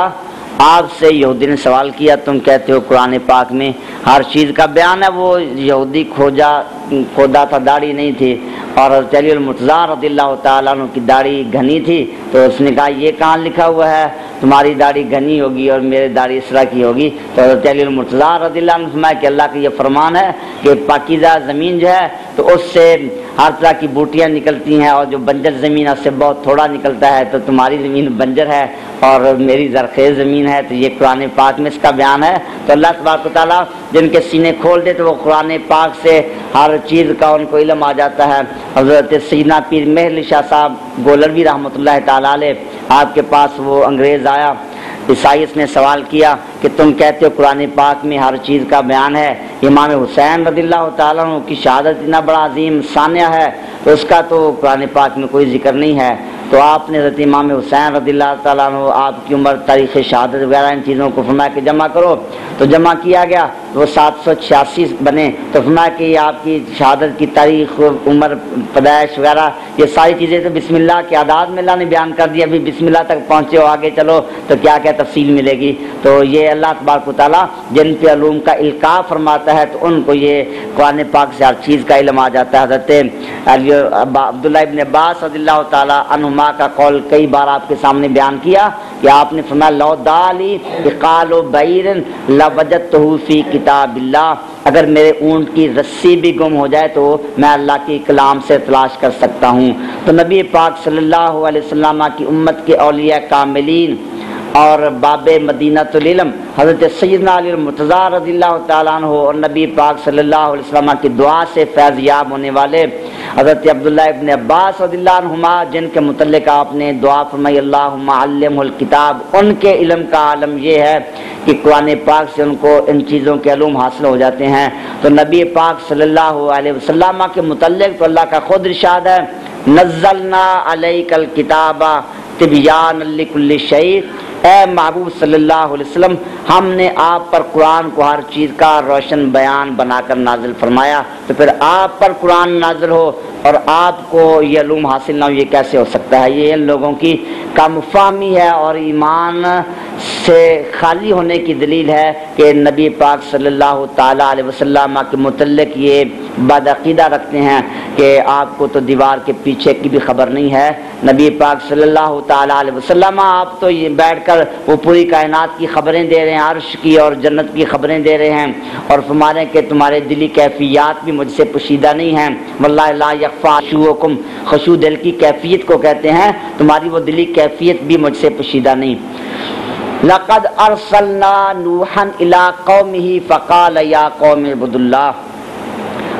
آپ سے یہودی نے سوال کیا، تم کہتے ہو قرآن پاک میں ہر چیز کا بیان ہے، وہ یہودی کھودا تھا، داڑھی نہیں تھی، اور حضرت علی المرتضیٰ رضی اللہ تعالیٰ عنہ کی داڑھی گھنی تھی، تو اس نے کہا یہ کہاں لکھا ہوا ہے تمہاری داڑھی گھنی ہوگی اور میرے داڑھی اس طرح کی ہوگی؟ تو حضرت علی المرتضیٰ رضی اللہ عنہ فرمایا کہ اللہ کا یہ فرمان ہے کہ پاکیزہ زمین جو ہے تو اس سے ہر طرح کی بوٹیاں نکلتی ہیں، اور جو بنجر زمین ہے اس سے بہت تھوڑا نکلتا ہے، تو تمہاری زمین بنجر ہے اور میری زرخیز زمین ہے، تو یہ قرآن پاک میں اس کا بیان ہے۔ تو اللہ تبارک و تعالیٰ جن کے سینے کھول دے تو وہ قرآن پاک سے ہر چیز کا ان کو علم آ جاتا ہے۔ حضرت سیدنا پیر مہر علی شاہ صاحب گولروی رحمۃ اللہ تعالیٰ علیہ، آپ کے پاس وہ انگریز آیا، عیسائیت نے سوال کیا کہ تم کہتے ہو قرآن پاک میں ہر چیز کا بیان ہے، امام حسین رضی اللہ تعالیٰ عنہ کی شہادت اتنا بڑا عظیم ثانیہ ہے تو اس کا تو قرآن پاک میں کوئی ذکر نہیں ہے۔ تو آپ نے حضرت امام حسین رضی اللہ تعالیٰ عنہ، آپ کی عمر، تاریخ شہادت وغیرہ ان چیزوں کو فرمایا کہ جمع کرو، تو جمع کیا گیا، وہ 786 بنے۔ تو فرمایا کہ یہ آپ کی شہادت کی تاریخ، عمر، پیدائش وغیرہ یہ ساری چیزیں تو بسم اللہ کے اعداد میں اللہ نے بیان کر دیا، ابھی بسم اللہ تک پہنچے ہو، آگے چلو تو کیا کیا تفصیل ملے گی۔ تو یہ اللہ تبارک و تعالیٰ جن پہ علوم کا القاء فرماتا ہے تو ان کو یہ قرآن پاک سے ہر چیز کا علم آ جاتا ہے۔ حضرت عبداللہ ابن عباس رضی اللہ تعالیٰ عنہما کا قول کئی بار آپ کے سامنے بیان کیا کہ آپ نے فرمایا لو دالی اقال و بعیر لوجدتہ فی کتاب اللہ، اگر میرے اونٹ کی رسی بھی گم ہو جائے تو میں اللہ کے کلام سے تلاش کر سکتا ہوں۔ تو نبی پاک صلی اللہ علیہ وسلم کی امت کے اولیاء کاملین اور باب مدینۃ العلم حضرت سیدنا علی المرتضیٰ رضی اللہ تعالیٰ عنہ اور نبی پاک صلی اللہ علیہ وسلم کی دعا سے فیض یاب ہونے والے حضرت عبداللہ ابن عباس رضی اللہ عنہما، جن کے متعلق آپ نے دعا فرمائی اللہم علمہ الکتاب، ان کے علم کا عالم یہ ہے کہ قرآن پاک سے ان کو ان چیزوں کے علوم حاصل ہو جاتے ہیں۔ تو نبی پاک صلی اللہ علیہ وسلم کے متعلق تو اللہ کا خود ارشاد ہے نزلنا علیک الکتاب تبیانا لکل شیء، اے محبوب صلی اللہ علیہ وسلم ہم نے آپ پر قرآن کو ہر چیز کا روشن بیان بنا کر نازل فرمایا، تو پھر آپ پر قرآن نازل ہو اور آپ کو یہ علوم حاصل نہ ہو، یہ کیسے ہو سکتا ہے؟ یہ ان لوگوں کی کم فہمی ہے اور ایمان سے خالی ہونے کی دلیل ہے کہ نبی پاک صلی اللہ تعالیٰ علیہ وسلم کے متعلق یہ بد عقیدہ رکھتے ہیں کہ آپ کو تو دیوار کے پیچھے کی بھی خبر نہیں ہے۔ نبی پاک صلی اللہ تعالیٰ علیہ وسلم آپ تو یہ بیٹھ کر وہ پوری کائنات کی خبریں دے رہے ہیں، عرش کی اور جنت کی خبریں دے رہے ہیں، اور فرما رہے ہیں کہ تمہارے دلی کیفیات بھی مجھ سے پوشیدہ نہیں ہیں۔ واللہ لا یخفی خشوعکم، خشوع دل کی کیفیت کو کہتے ہیں، تمہاری وہ دلی کیفیت بھی مجھ سے پوشیدہ نہیں۔ لقد ارسلنا نوحا الی قومہ فقال یا قوم اعبدوا اللہ۔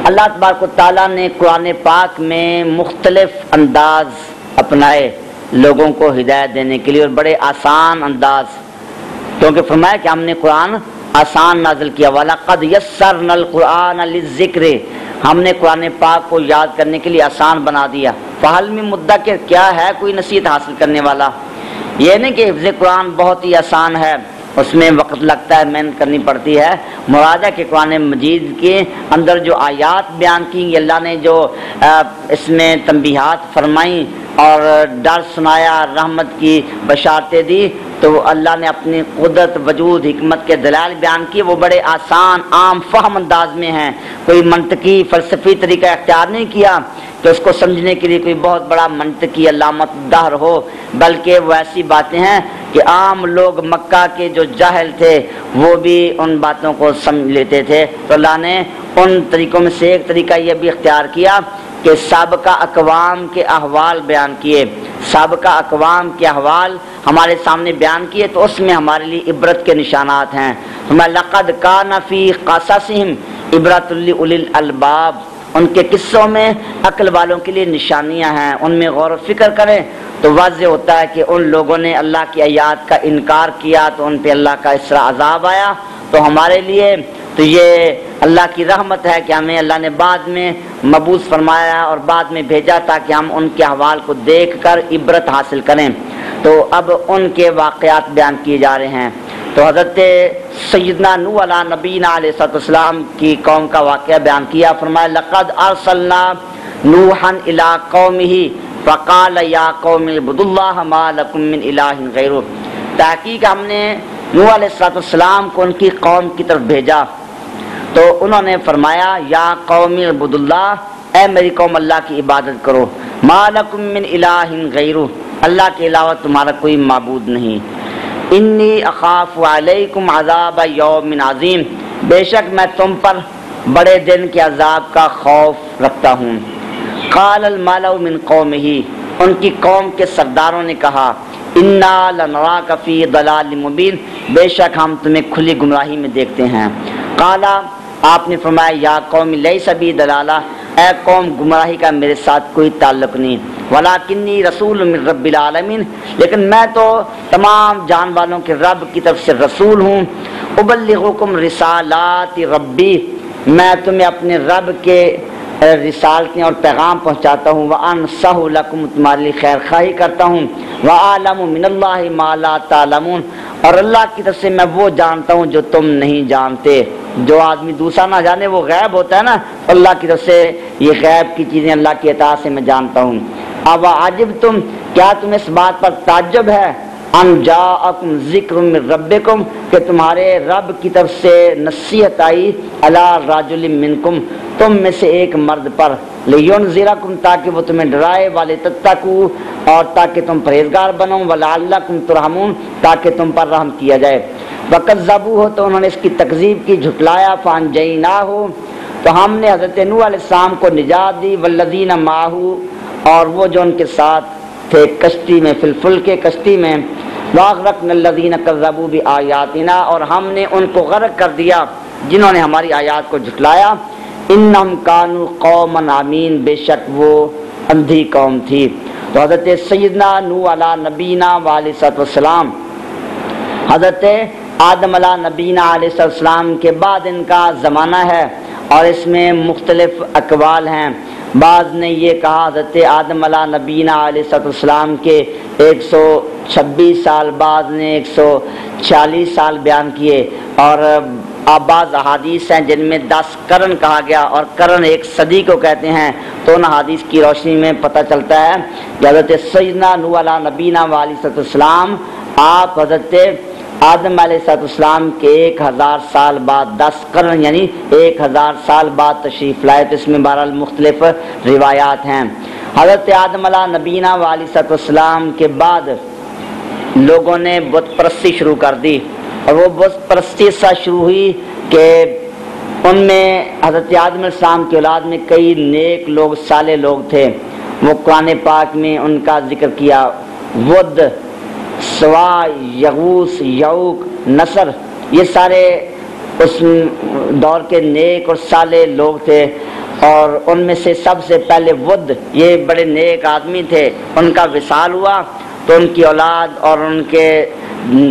اللہ تبارک و تعالیٰ نے قرآن پاک میں مختلف انداز اپنائے لوگوں کو ہدایت دینے کے لیے، اور بڑے آسان انداز، کیونکہ فرمایا کہ ہم نے قرآن آسان نازل کیا۔ وَلَقَدْ يَسَّرْنَا الْقُرْآنَ لِلذِّكْرِ، ہم نے قرآن پاک کو یاد کرنے کے لیے آسان بنا دیا۔ فَهَلْ مِن مُدَّكِرٍ، کیا ہے کوئی نصیحت حاصل کرنے والا؟ یہ نہیں کہ حفظ قرآن بہت ہی آسان ہے، اس میں وقت لگتا ہے، محنت کرنی پڑتی ہے۔ مراد ہے کہ قرآن مجید کے اندر جو آیات بیان کی، اللہ نے جو اس میں تنبیہات فرمائیں اور ڈر سنایا، رحمت کی بشارتیں دی، تو اللہ نے اپنی قدرت، وجود، حکمت کے دلائل بیان کیے، وہ بڑے آسان عام فہم انداز میں ہیں۔ کوئی منطقی فلسفی طریقہ اختیار نہیں کیا کہ اس کو سمجھنے کے لیے کوئی بہت بڑا منطقی علامت دہر ہو، بلکہ وہ ایسی باتیں ہیں کہ عام لوگ مکہ کے جو جاہل تھے وہ بھی ان باتوں کو سمجھ لیتے تھے۔ تو اللہ نے ان طریقوں میں سے ایک طریقہ یہ بھی اختیار کیا کہ سابقہ اقوام کے احوال بیان کیے، سابقہ اقوام کے احوال ہمارے سامنے بیان کیے، تو اس میں ہمارے لیے عبرت کے نشانات ہیں۔ لقد کان فی قصصہم عبرۃ لأولی الالباب، ان کے قصوں میں عقل والوں کے لیے نشانیاں ہیں، ان میں غور و فکر کریں تو واضح ہوتا ہے کہ ان لوگوں نے اللہ کی آیات کا انکار کیا تو ان پہ اللہ کا اس طرح عذاب آیا۔ تو ہمارے لیے تو یہ اللہ کی رحمت ہے کہ ہمیں اللہ نے بعد میں مبعوث فرمایا اور بعد میں بھیجا تاکہ ہم ان کے احوال کو دیکھ کر عبرت حاصل کریں۔ تو اب ان کے واقعات بیان کیے جا رہے ہیں۔ تو حضرت سیدنا نوح علیہ نبینا علیہ السلام کی قوم کا واقعہ بیان کیا، فرمایا لقد ارسلنا نوحا الی قومہ فقال یا قوم اعبدوا اللہ ما لکم من الہ غیرہ۔ تحقیق ہم نے نوح علیہ السلام کو ان کی قوم کی طرف بھیجا تو انہوں نے فرمایا یا قوم اعبدوا اللہ، اے میری قوم اللہ کی عبادت کرو، ما لکم من الہ غیرہ، اللہ کے علاوہ تمہارا کوئی معبود نہیں۔ انی اخاف علیکم عذاب یوم عظیم، بے شک میں تم پر بڑے دن کے عذاب کا خوف رکھتا ہوں۔ قال الملأ من قومہ، ان کی قوم کے سرداروں نے کہا انا لنراک فی ضلال مبین، بے شک ہم تمہیں کھلی گمراہی میں دیکھتے ہیں۔ قال، آپ نے فرمایا یا قوم لیس بی ضلالہ، اے قوم گمراہی کا میرے ساتھ کوئی تعلق نہیں، ولکنی رسول من رب العالمین، لیکن میں تو تمام جان والوں کے رب کی طرف سے رسول ہوں۔ ابلغکم رسالات ربی، میں تمہیں اپنے رب کے رسالتیں اور پیغام پہنچاتا ہوں۔ وانصح لکم، تمہارے لیے خیر خواہی کرتا ہوں۔ وعلم من اللہ ما لا تعلمون، اور اللہ کی طرف سے میں وہ جانتا ہوں جو تم نہیں جانتے۔ جو آدمی دوسرا نہ جانے وہ غیب ہوتا ہے نا، اللہ کی طرف سے یہ غیب کی چیزیں اللہ کی اطاعت سے میں جانتا ہوں۔ اب عجبتم، کیا تم اس بات پر تعجب ہے، ان جاءکم ذکر من ربکم، کہ تمہارے رب کی طرف سے نصیحت آئی، علی رجل منکم، تم میں سے ایک مرد پر، لینذرکم، تاکہ وہ تمہیں ڈرائے، ولتتقوا، اور تاکہ تم پرہیزگار بنو، ولعلکم ترحمون، تاکہ تم پر رحم کیا جائے۔ وکذبوہ، تو انہوں نے اس کی تکذیب کی، جھٹلایا، فانجیناہ، تو ہم نے حضرت نوح علیہ السلام کو نجات دی، والذین معہ، اور وہ جو ان کے ساتھ تھے کشتی میں، فی الفلک، کشتی میں، واغرقنا الذین کذبوا بآیاتنا، اور ہم نے ان کو غرق کر دیا جنہوں نے ہماری آیات کو جھٹلایا۔ انہم کانوا قوما عمین، بے شک وہ اندھی قوم تھی۔ تو حضرت سیدنا نوح علیہ نبینا علیہ السلام، حضرت آدم علیہ نبینا علیہ السلام کے بعد ان کا زمانہ ہے، اور اس میں مختلف اقوال ہیں۔ بعض نے یہ کہا حضرت آدم علیہ نبینا علیہ السلام کے 126 سال، بعض نے 140 سال بیان کیے، اور بعض احادیث ہیں جن میں 10 قرن کہا گیا، اور قرن 1 صدی کو کہتے ہیں۔ تو ان حدیث کی روشنی میں پتہ چلتا ہے کہ حضرت سیدنا نوح علیہ نبینا علیہ السلام آپ حضرت آدم علیہ السلام کے 1000 سال بعد 10 قرن یعنی 1000 سال بعد تشریف لائے۔ تو اس میں بہرحال مختلف روایات ہیں۔ حضرت آدم علیہ نبینا علیہ السلام کے بعد لوگوں نے بت پرستی شروع کر دی، اور وہ بت پرستی سا شروع ہوئی کہ ان میں حضرت آدم علیہ السلام کی اولاد میں کئی نیک لوگ، صالح لوگ تھے۔ وہ قرآن پاک میں ان کا ذکر کیا، ود، سوا، یغوث، یعوق، نصر، یہ سارے اس دور کے نیک اور صالح لوگ تھے۔ اور ان میں سے سب سے پہلے ود، یہ بڑے نیک آدمی تھے، ان کا وصال ہوا تو ان کی اولاد اور ان کے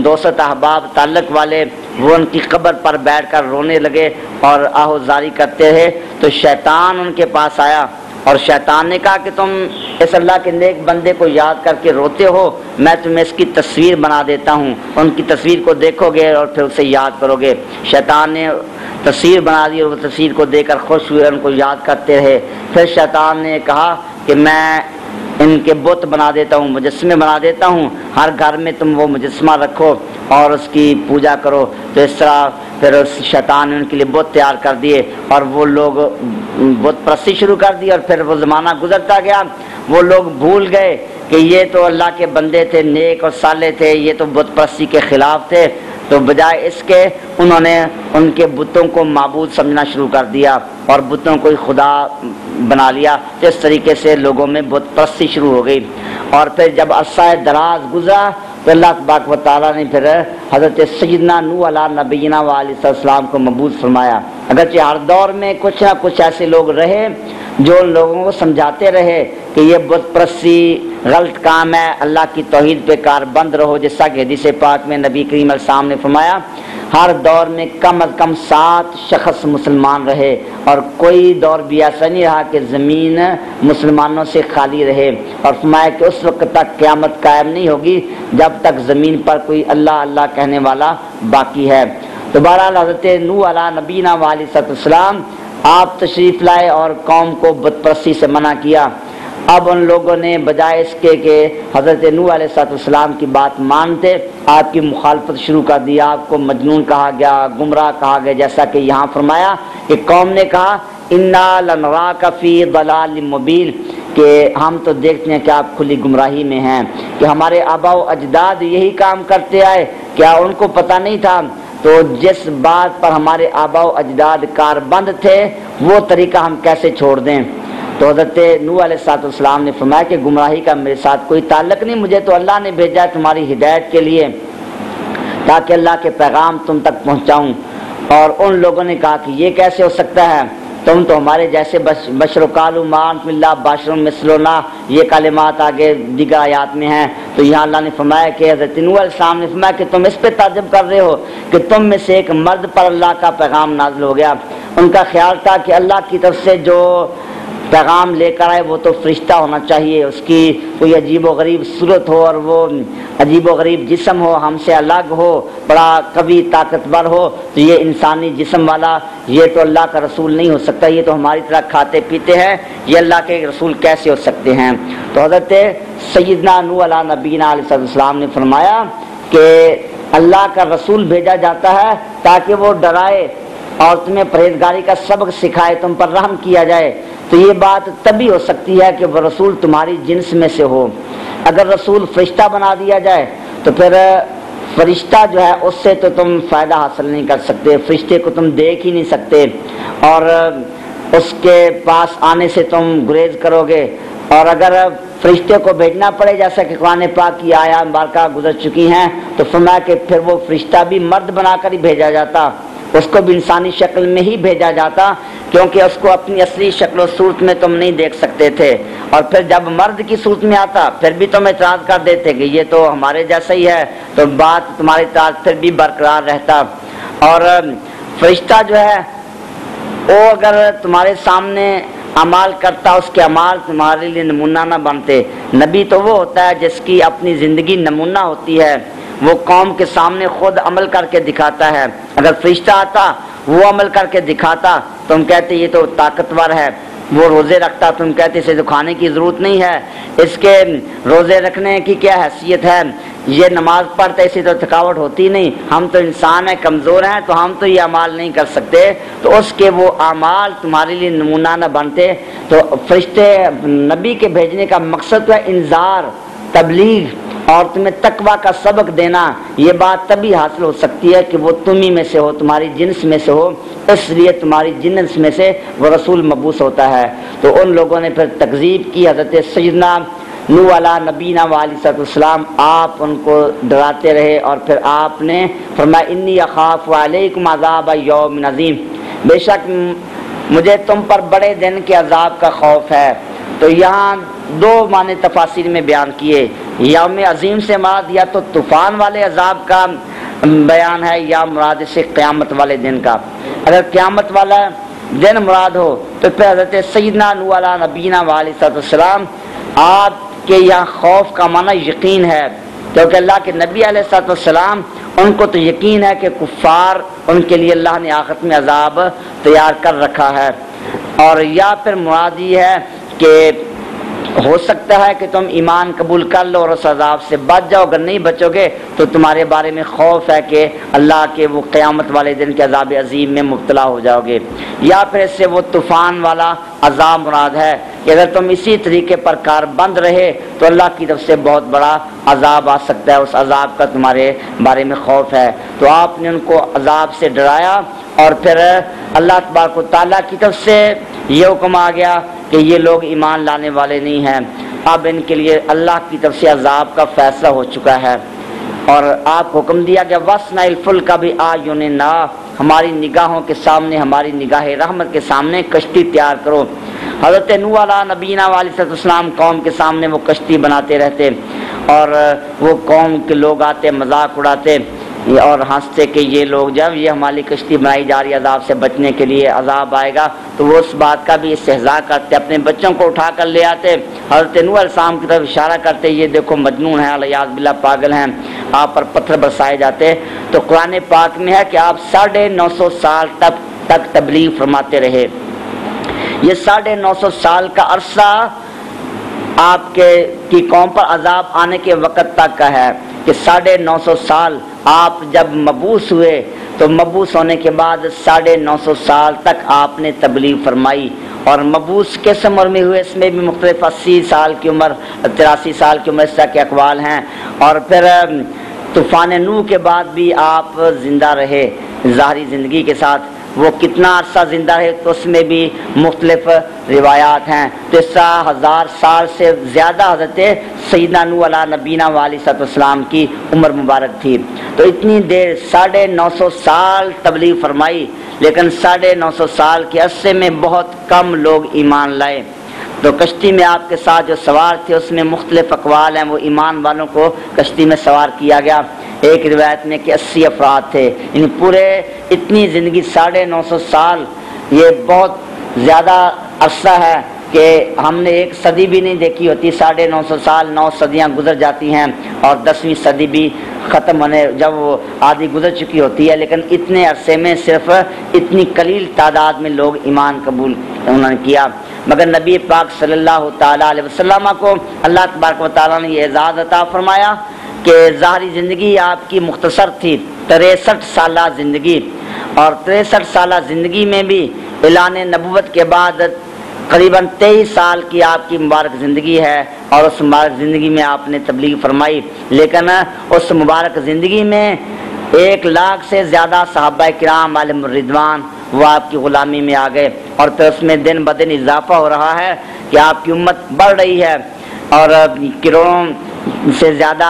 دوست احباب تعلق والے وہ ان کی قبر پر بیٹھ کر رونے لگے اور آہوزاری کرتے رہے۔ تو شیطان ان کے پاس آیا، اور شیطان نے کہا کہ تم اس اللہ کے نیک بندے کو یاد کر کے روتے ہو، میں تمہیں اس کی تصویر بنا دیتا ہوں، ان کی تصویر کو دیکھو گے اور پھر اسے یاد کرو گے۔ شیطان نے تصویر بنا دی اور وہ تصویر کو دیکھ کر خوش ہوئے، ان کو یاد کرتے رہے۔ پھر شیطان نے کہا کہ میں ان کے بت بنا دیتا ہوں، مجسمے بنا دیتا ہوں، ہر گھر میں تم وہ مجسمہ رکھو اور اس کی پوجا کرو۔ تو اس طرح پھر اس شیطان نے ان کے لیے بت تیار کر دیے، اور وہ لوگ بت پرستی شروع کر دی۔ اور پھر وہ زمانہ گزرتا گیا، وہ لوگ بھول گئے کہ یہ تو اللہ کے بندے تھے، نیک اور صالح تھے، یہ تو بت پرستی کے خلاف تھے۔ تو بجائے اس کے انہوں نے ان کے بتوں کو معبود سمجھنا شروع کر دیا اور بتوں کو ہی خدا بنا لیا۔ تو اس طریقے سے لوگوں میں بت پرستی شروع ہو گئی۔ اور پھر جب عرصہ دراز گزرا تو اللہ تبارک و تعالیٰ نے پھر حضرت سیدنا نوح علیہ نبینا علیہ السلام کو مبعوث فرمایا۔ اگرچہ ہر دور میں کچھ نہ کچھ ایسے لوگ رہے جو لوگوں کو سمجھاتے رہے کہ یہ بت پرستی غلط کام ہے، اللہ کی توحید پہ کاربند رہو، جیسا کہ حدیث پاک میں نبی کریم علیہ السلام نے فرمایا ہر دور میں کم از کم 7 شخص مسلمان رہے، اور کوئی دور بھی ایسا نہیں رہا کہ زمین مسلمانوں سے خالی رہے، اور فرمایا کہ اس وقت تک قیامت قائم نہیں ہوگی جب تک زمین پر کوئی اللہ اللہ کہنے والا باقی ہے۔ تو بہرحال حضرت نوح علیہ نبینا علیہ السلام آپ تشریف لائے اور قوم کو بت پرستی سے منع کیا۔ اب ان لوگوں نے بجائے اس کے کہ حضرت نوح علیہ السلام کی بات مانتے، آپ کی مخالفت شروع کر دی، آپ کو مجنون کہا گیا، گمراہ کہا گیا، جیسا کہ یہاں فرمایا کہ قوم نے کہا انا لنراک فی ضلال مبین، کہ ہم تو دیکھتے ہیں کہ آپ کھلی گمراہی میں ہیں، کہ ہمارے آباء و اجداد یہی کام کرتے آئے، کیا ان کو پتہ نہیں تھا؟ تو جس بات پر ہمارے آباء و اجداد کاربند تھے وہ طریقہ ہم کیسے چھوڑ دیں؟ تو حضرت نوح علیہ السلام نے فرمایا کہ گمراہی کا میرے ساتھ کوئی تعلق نہیں، مجھے تو اللہ نے بھیجا ہے تمہاری ہدایت کے لیے تاکہ اللہ کے پیغام تم تک پہنچاؤں۔ اور ان لوگوں نے کہا کہ یہ کیسے ہو سکتا ہے، تم تو ہمارے جیسے بشر و قالوا ما انتم الا بشر مثلنا، یہ کلمات آگے دیگر آیات میں ہیں۔ تو یہاں اللہ نے فرمایا کہ حضرت نوح علیہ السلام نے فرمایا کہ تم اس پہ تعجب کر رہے ہو کہ تم میں سے ایک مرد پر اللہ کا پیغام نازل ہو گیا۔ ان کا خیال تھا کہ اللہ کی طرف سے جو پیغام لے کر آئے وہ تو فرشتہ ہونا چاہیے، اس کی کوئی عجیب و غریب صورت ہو اور وہ عجیب و غریب جسم ہو، ہم سے الگ ہو، بڑا قوی طاقتور ہو، تو یہ انسانی جسم والا یہ تو اللہ کا رسول نہیں ہو سکتا، یہ تو ہماری طرح کھاتے پیتے ہیں، یہ اللہ کے رسول کیسے ہو سکتے ہیں؟ تو حضرت سیدنا نوح علیہ نبینا علیہ السلام نے فرمایا کہ اللہ کا رسول بھیجا جاتا ہے تاکہ وہ ڈرائے اور تمہیں پرہیزگاری کا سبق سکھائے، تم پر رحم کیا جائے۔ تو یہ بات تبھی ہو سکتی ہے کہ وہ رسول تمہاری جنس میں سے ہو۔ اگر رسول فرشتہ بنا دیا جائے تو پھر فرشتہ جو ہے اس سے تو تم فائدہ حاصل نہیں کر سکتے، فرشتے کو تم دیکھ ہی نہیں سکتے، اور اس کے پاس آنے سے تم گریز کرو گے۔ اور اگر فرشتے کو بھیجنا پڑے جیسا کہ قرآن پاک کی آیات مبارکہ گزر چکی ہیں تو فرمایا کہ پھر وہ فرشتہ بھی مرد بنا کر ہی بھیجا جاتا، اس کو بھی انسانی شکل میں ہی بھیجا جاتا، کیونکہ اس کو اپنی اصلی شکل و صورت میں تم نہیں دیکھ سکتے تھے، اور پھر جب مرد کی صورت میں آتا پھر بھی تم اعتراض کر دیتے کہ یہ تو ہمارے جیسا ہی ہے، تو بات تمہاری اعتراض پھر بھی برقرار رہتا۔ اور فرشتہ جو ہے وہ اگر تمہارے سامنے اعمال کرتا اس کے اعمال تمہارے لیے نمونہ نہ بنتے۔ نبی تو وہ ہوتا ہے جس کی اپنی زندگی نمونہ ہوتی ہے، وہ قوم کے سامنے خود عمل کر کے دکھاتا ہے۔ اگر فرشتہ آتا وہ عمل کر کے دکھاتا تم کہتے یہ تو طاقتور ہے، وہ روزے رکھتا تم کہتے اسے تو کھانے کی ضرورت نہیں ہے، اس کے روزے رکھنے کی کیا حیثیت ہے، یہ نماز پڑھتا اسے تو تھکاوٹ ہوتی نہیں، ہم تو انسان ہیں کمزور ہیں تو ہم تو یہ اعمال نہیں کر سکتے، تو اس کے وہ اعمال تمہارے لیے نمونہ نہ بنتے۔ تو فرشتے نبی کے بھیجنے کا مقصد ہے انذار، تبلیغ اور تمہیں تقویٰ کا سبق دینا۔ یہ بات تبھی حاصل ہو سکتی ہے کہ وہ تمہیں میں سے ہو، تمہاری جنس میں سے ہو، اس لیے تمہاری جنس میں سے وہ رسول مبعوث ہوتا ہے۔ تو ان لوگوں نے پھر تکذیب کی حضرت سیدنا نوح علیہ نبینا علیہ السلام، آپ ان کو ڈراتے رہے اور پھر آپ نے فرمایا انی اخاف علیکم عذاب یوم عظیم، بے شک مجھے تم پر بڑے دن کے عذاب کا خوف ہے۔ تو یہاں دو معنی تفاسیر میں بیان کیے، یوم عظیم سے مراد یا تو طوفان والے عذاب کا بیان ہے یا مراد سے قیامت والے دن کا۔ اگر قیامت والا دن مراد ہو تو پھر حضرت سیدنا نوح علیہ نبینا علیہ السلام آپ کے یہاں خوف کا معنی یقین ہے، کیونکہ اللہ کے نبی علیہ السلام ان کو تو یقین ہے کہ کفار ان کے لیے اللہ نے آخرت میں عذاب تیار کر رکھا ہے، اور یا پھر مراد یہ ہے کہ ہو سکتا ہے کہ تم ایمان قبول کر لو اور اس عذاب سے بچ جاؤ، اگر نہیں بچو گے تو تمہارے بارے میں خوف ہے کہ اللہ کے وہ قیامت والے دن کے عذاب عظیم میں مبتلا ہو جاؤ گے، یا پھر اس سے وہ طوفان والا عذاب مراد ہے کہ اگر تم اسی طریقے پر کار بند رہے تو اللہ کی طرف سے بہت بڑا عذاب آ سکتا ہے، اس عذاب کا تمہارے بارے میں خوف ہے۔ تو آپ نے ان کو عذاب سے ڈرایا اور پھر اللہ تبارک و تعالیٰ کی طرف سے یہ حکم آ گیا کہ یہ لوگ ایمان لانے والے نہیں ہیں، اب ان کے لیے اللہ کی طرف سے عذاب کا فیصلہ ہو چکا ہے، اور آپ حکم دیا کہ وَاصْنَعِ الْفُلْكَ بِأَعْيُنِنَا، ہماری نگاہوں کے سامنے، ہماری نگاہ رحمت کے سامنے کشتی تیار کرو۔ حضرت نوح علیہ نبینا علیہ السلام قوم کے سامنے وہ کشتی بناتے رہتے اور وہ قوم کے لوگ آتے مذاق اڑاتے اور ہنستے کہ یہ لوگ جب یہ ہماری کشتی بنائی جا رہی ہے عذاب سے بچنے کے لیے، عذاب آئے گا، تو وہ اس بات کا بھی استہزاء کرتے، اپنے بچوں کو اٹھا کر لے آتے، حضرت نوح علیہ السلام کی طرف اشارہ کرتے یہ دیکھو مجنون ہیں، علیاذ باللہ پاگل ہیں، آپ پر پتھر برسائے جاتے۔ تو قرآن پاک میں ہے کہ آپ 950 سال تک تبلیغ فرماتے رہے۔ یہ 950 سال کا عرصہ آپ کی قوم پر عذاب آنے کے وقت تک کا ہے کہ 950 سال آپ جب مبعوث ہوئے تو مبعوث ہونے کے بعد 950 سال تک آپ نے تبلیغ فرمائی، اور مبعوث کس عمر میں ہوئے اس میں بھی مختلف 80 سال کی عمر، 83 سال کی عمر، اس طرح کے اقوال ہیں، اور پھر طوفان نوح کے بعد بھی آپ زندہ رہے ظاہری زندگی کے ساتھ۔ وہ کتنا عرصہ زندہ رہے تو اس میں بھی مختلف روایات ہیں، 1000 سال سے زیادہ حضرت سیدنا نوح علیہ نبینا علیہ السلام کی عمر مبارک تھی۔ تو اتنی دیر 950 سال تبلیغ فرمائی، لیکن 950 سال کے عرصے میں بہت کم لوگ ایمان لائے۔ تو کشتی میں آپ کے ساتھ جو سوار تھے اس میں مختلف اقوال ہیں، وہ ایمان والوں کو کشتی میں سوار کیا گیا۔ ایک روایت میں کہ 80 افراد تھے، یعنی پورے اتنی زندگی 950 سال، یہ بہت زیادہ عرصہ ہے کہ ہم نے ایک صدی بھی نہیں دیکھی ہوتی، 950 سال 9 صدیاں گزر جاتی ہیں اور 10ویں صدی بھی ختم ہونے جب وہ آدھی گزر چکی ہوتی ہے، لیکن اتنے عرصے میں صرف اتنی قلیل تعداد میں لوگ ایمان قبول انہوں نے کیا۔ مگر نبی پاک صلی اللہ تعالیٰ علیہ وسلم کو اللہ تبارک و تعالیٰ نے یہ اعزاز عطا فرمایا کہ ظاہری زندگی آپ کی مختصر تھی، 63 سالہ زندگی، اور 63 سالہ زندگی میں بھی اعلان نبوت کے بعد قریباً 23 سال کی آپ کی مبارک زندگی ہے، اور اس مبارک زندگی میں آپ نے تبلیغ فرمائی، لیکن اس مبارک زندگی میں 1 لاکھ سے زیادہ صحابہ کرام علیہم الرضوان وہ آپ کی غلامی میں آ گئے، اور پھر اس میں دن بدن اضافہ ہو رہا ہے کہ آپ کی امت بڑھ رہی ہے، اور کروڑوں سے زیادہ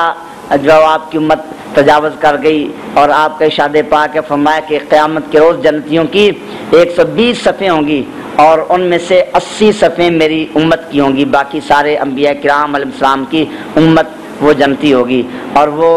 جو آپ کی امت تجاوز کر گئی، اور آپ کا ارشاد پاک ہے فرمایا کہ قیامت کے روز جنتیوں کی 120 صفیں ہوں گی، اور ان میں سے 80 صفیں میری امت کی ہوں گی، باقی سارے انبیاء کرام علیہ السلام کی امت وہ جنتی ہوگی. اور وہ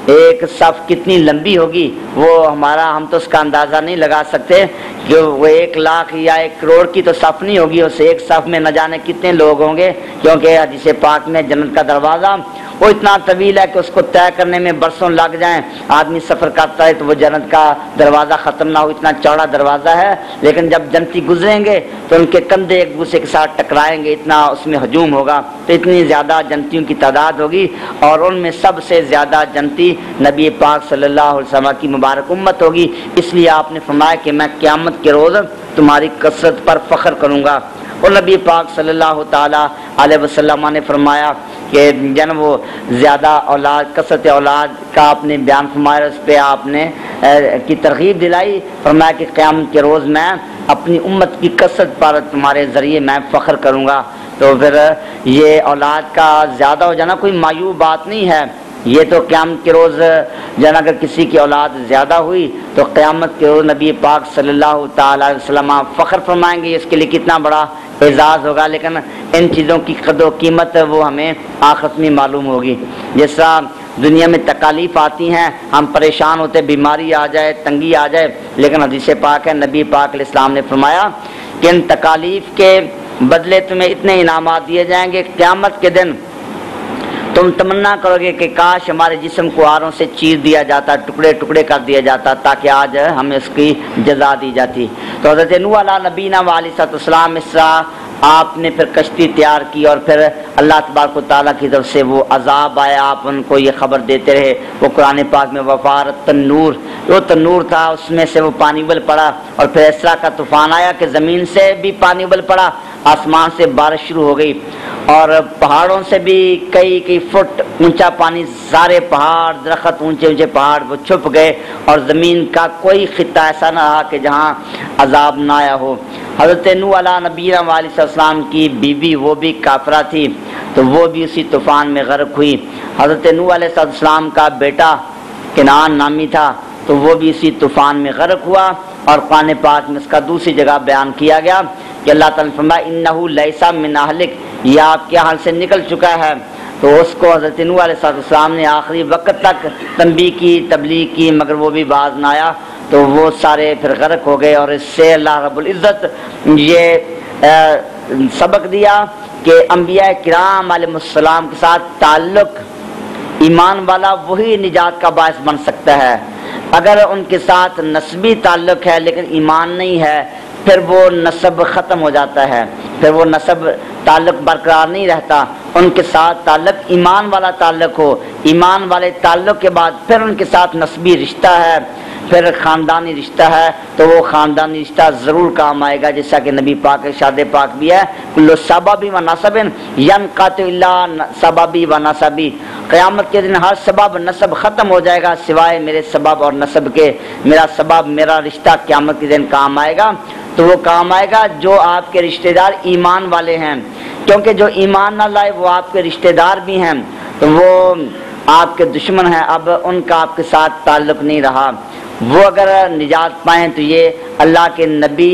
ایک صف کتنی لمبی ہوگی وہ ہم تو اس کا اندازہ نہیں لگا سکتے کہ وہ 1 لاکھ یا 1 کروڑ کی تو صف نہیں ہوگی. اس ایک صف میں نہ جانے کتنے لوگ ہوں گے، کیونکہ حدیث پاک میں جنت کا دروازہ وہ اتنا طویل ہے کہ اس کو طے کرنے میں برسوں لگ جائیں. آدمی سفر کرتا ہے تو وہ جنت کا دروازہ ختم نہ ہو، اتنا چوڑا دروازہ ہے. لیکن جب جنتی گزریں گے تو ان کے کندھے ایک دوسرے کے ساتھ ٹکرائیں گے، اتنا اس میں ہجوم ہوگا. تو اتنی زیادہ جنتیوں کی تعداد ہوگی، اور ان میں سب سے زیادہ جنتی نبی پاک صلی اللہ علیہ وسلم کی مبارک امت ہوگی. اس لیے آپ نے فرمایا کہ میں قیامت کے روز تمہاری کثرت پر فخر کروں گا. اور نبی پاک صلی اللہ تعالی علیہ وسلم نے فرمایا کہ جن وہ زیادہ اولاد، کثرت اولاد کا آپ نے بیان فرمایا، اس پہ آپ نے کی ترغیب دلائی. فرمایا کہ قیامت کے روز میں اپنی امت کی کثرت پر تمہارے ذریعے میں فخر کروں گا. تو پھر یہ اولاد کا زیادہ ہو جانا کوئی معیوب بات نہیں ہے. یہ تو قیامت کے روز جن اگر کسی کی اولاد زیادہ ہوئی تو قیامت کے روز نبی پاک صلی اللہ تعالی علیہ وسلم فخر فرمائیں گے. اس کے لیے کتنا بڑا اعزاز ہوگا. لیکن ان چیزوں کی قدر و قیمت وہ ہمیں آخرت میں معلوم ہوگی. جیسا دنیا میں تکالیف آتی ہیں، ہم پریشان ہوتے، بیماری آ جائے، تنگی آ جائے، لیکن حدیث پاک ہے، نبی پاک علیہ السلام نے فرمایا کہ ان تکالیف کے بدلے تمہیں اتنے انعامات دیے جائیں گے، قیامت کے دن تم تمنا کرو گے کہ کاش ہمارے جسم کو آروں سے چیر دیا جاتا، ٹکڑے ٹکڑے کر دیا جاتا، تاکہ آج ہمیں اس کی جزا دی جاتی. تو حضرت نوح علیہ نبینا علیہ السلام اس طرح آپ نے پھر کشتی تیار کی، اور پھر اللہ تبارک و تعالیٰ کی طرف سے وہ عذاب آیا. آپ ان کو یہ خبر دیتے رہے. وہ قرآن پاک میں وفارت تنور، وہ تنور تھا، اس میں سے وہ پانی ابل پڑا، اور پھر اس طرح کا طوفان آیا کہ زمین سے بھی پانی ابل پڑا، آسمان سے بارش شروع ہو گئی، اور پہاڑوں سے بھی کئی فٹ اونچا پانی، سارے پہاڑ، درخت، اونچے اونچے پہاڑ وہ چھپ گئے، اور زمین کا کوئی خطہ ایسا نہ رہا کہ جہاں عذاب نہ آیا ہو. حضرت نوح علیہ نبی علیہ السلام کی بیوی وہ بھی کافرہ تھی، تو وہ بھی اسی طوفان میں غرق ہوئی. حضرت نوح علیہ السلام کا بیٹا کنعان نامی تھا، تو وہ بھی اسی طوفان میں غرق ہوا. اور قرآن پاک میں اس کا دوسری جگہ بیان کیا گیا کہ اللہ تعالیٰ نے فرمایا انہ لیس من اہلک، یہ آپ کے حال سے نکل چکا ہے. تو اس کو حضرت نوح علیہ السلام نے آخری وقت تک تنبیہ کی، تبلیغ کی، مگر وہ بھی باز نہ آیا، تو وہ سارے پھر غرق ہو گئے. اور اس سے اللہ رب العزت یہ سبق دیا کہ انبیاء کرام علیہ السلام کے ساتھ تعلق ایمان والا وہی نجات کا باعث بن سکتا ہے. اگر ان کے ساتھ نسبی تعلق ہے لیکن ایمان نہیں ہے، پھر وہ نسب ختم ہو جاتا ہے، پھر وہ نسب تعلق برقرار نہیں رہتا. ان کے ساتھ تعلق ایمان والا تعلق ہو، ایمان والے تعلق کے بعد پھر ان کے ساتھ نسبی رشتہ ہے، پھر خاندانی رشتہ ہے، تو وہ خاندانی رشتہ ضرور کام آئے گا. جیسا کہ نبی پاک ارشاد پاک بھی ہے کل سبب و نسب ینقطع الا سببی و نسبی، قیامت کے دن ہر سبب نسب ختم ہو جائے گا سوائے میرے سبب اور نسب کے. میرا سبب، میرا رشتہ قیامت کے دن کام آئے گا. تو وہ کام آئے گا جو آپ کے رشتہ دار ایمان والے ہیں، کیونکہ جو ایمان نہ لائے وہ آپ کے رشتہ دار بھی ہیں، تو وہ آپ کے دشمن ہیں. اب ان کا آپ کے ساتھ تعلق نہیں رہا. وہ اگر نجات پائیں تو یہ اللہ کے نبی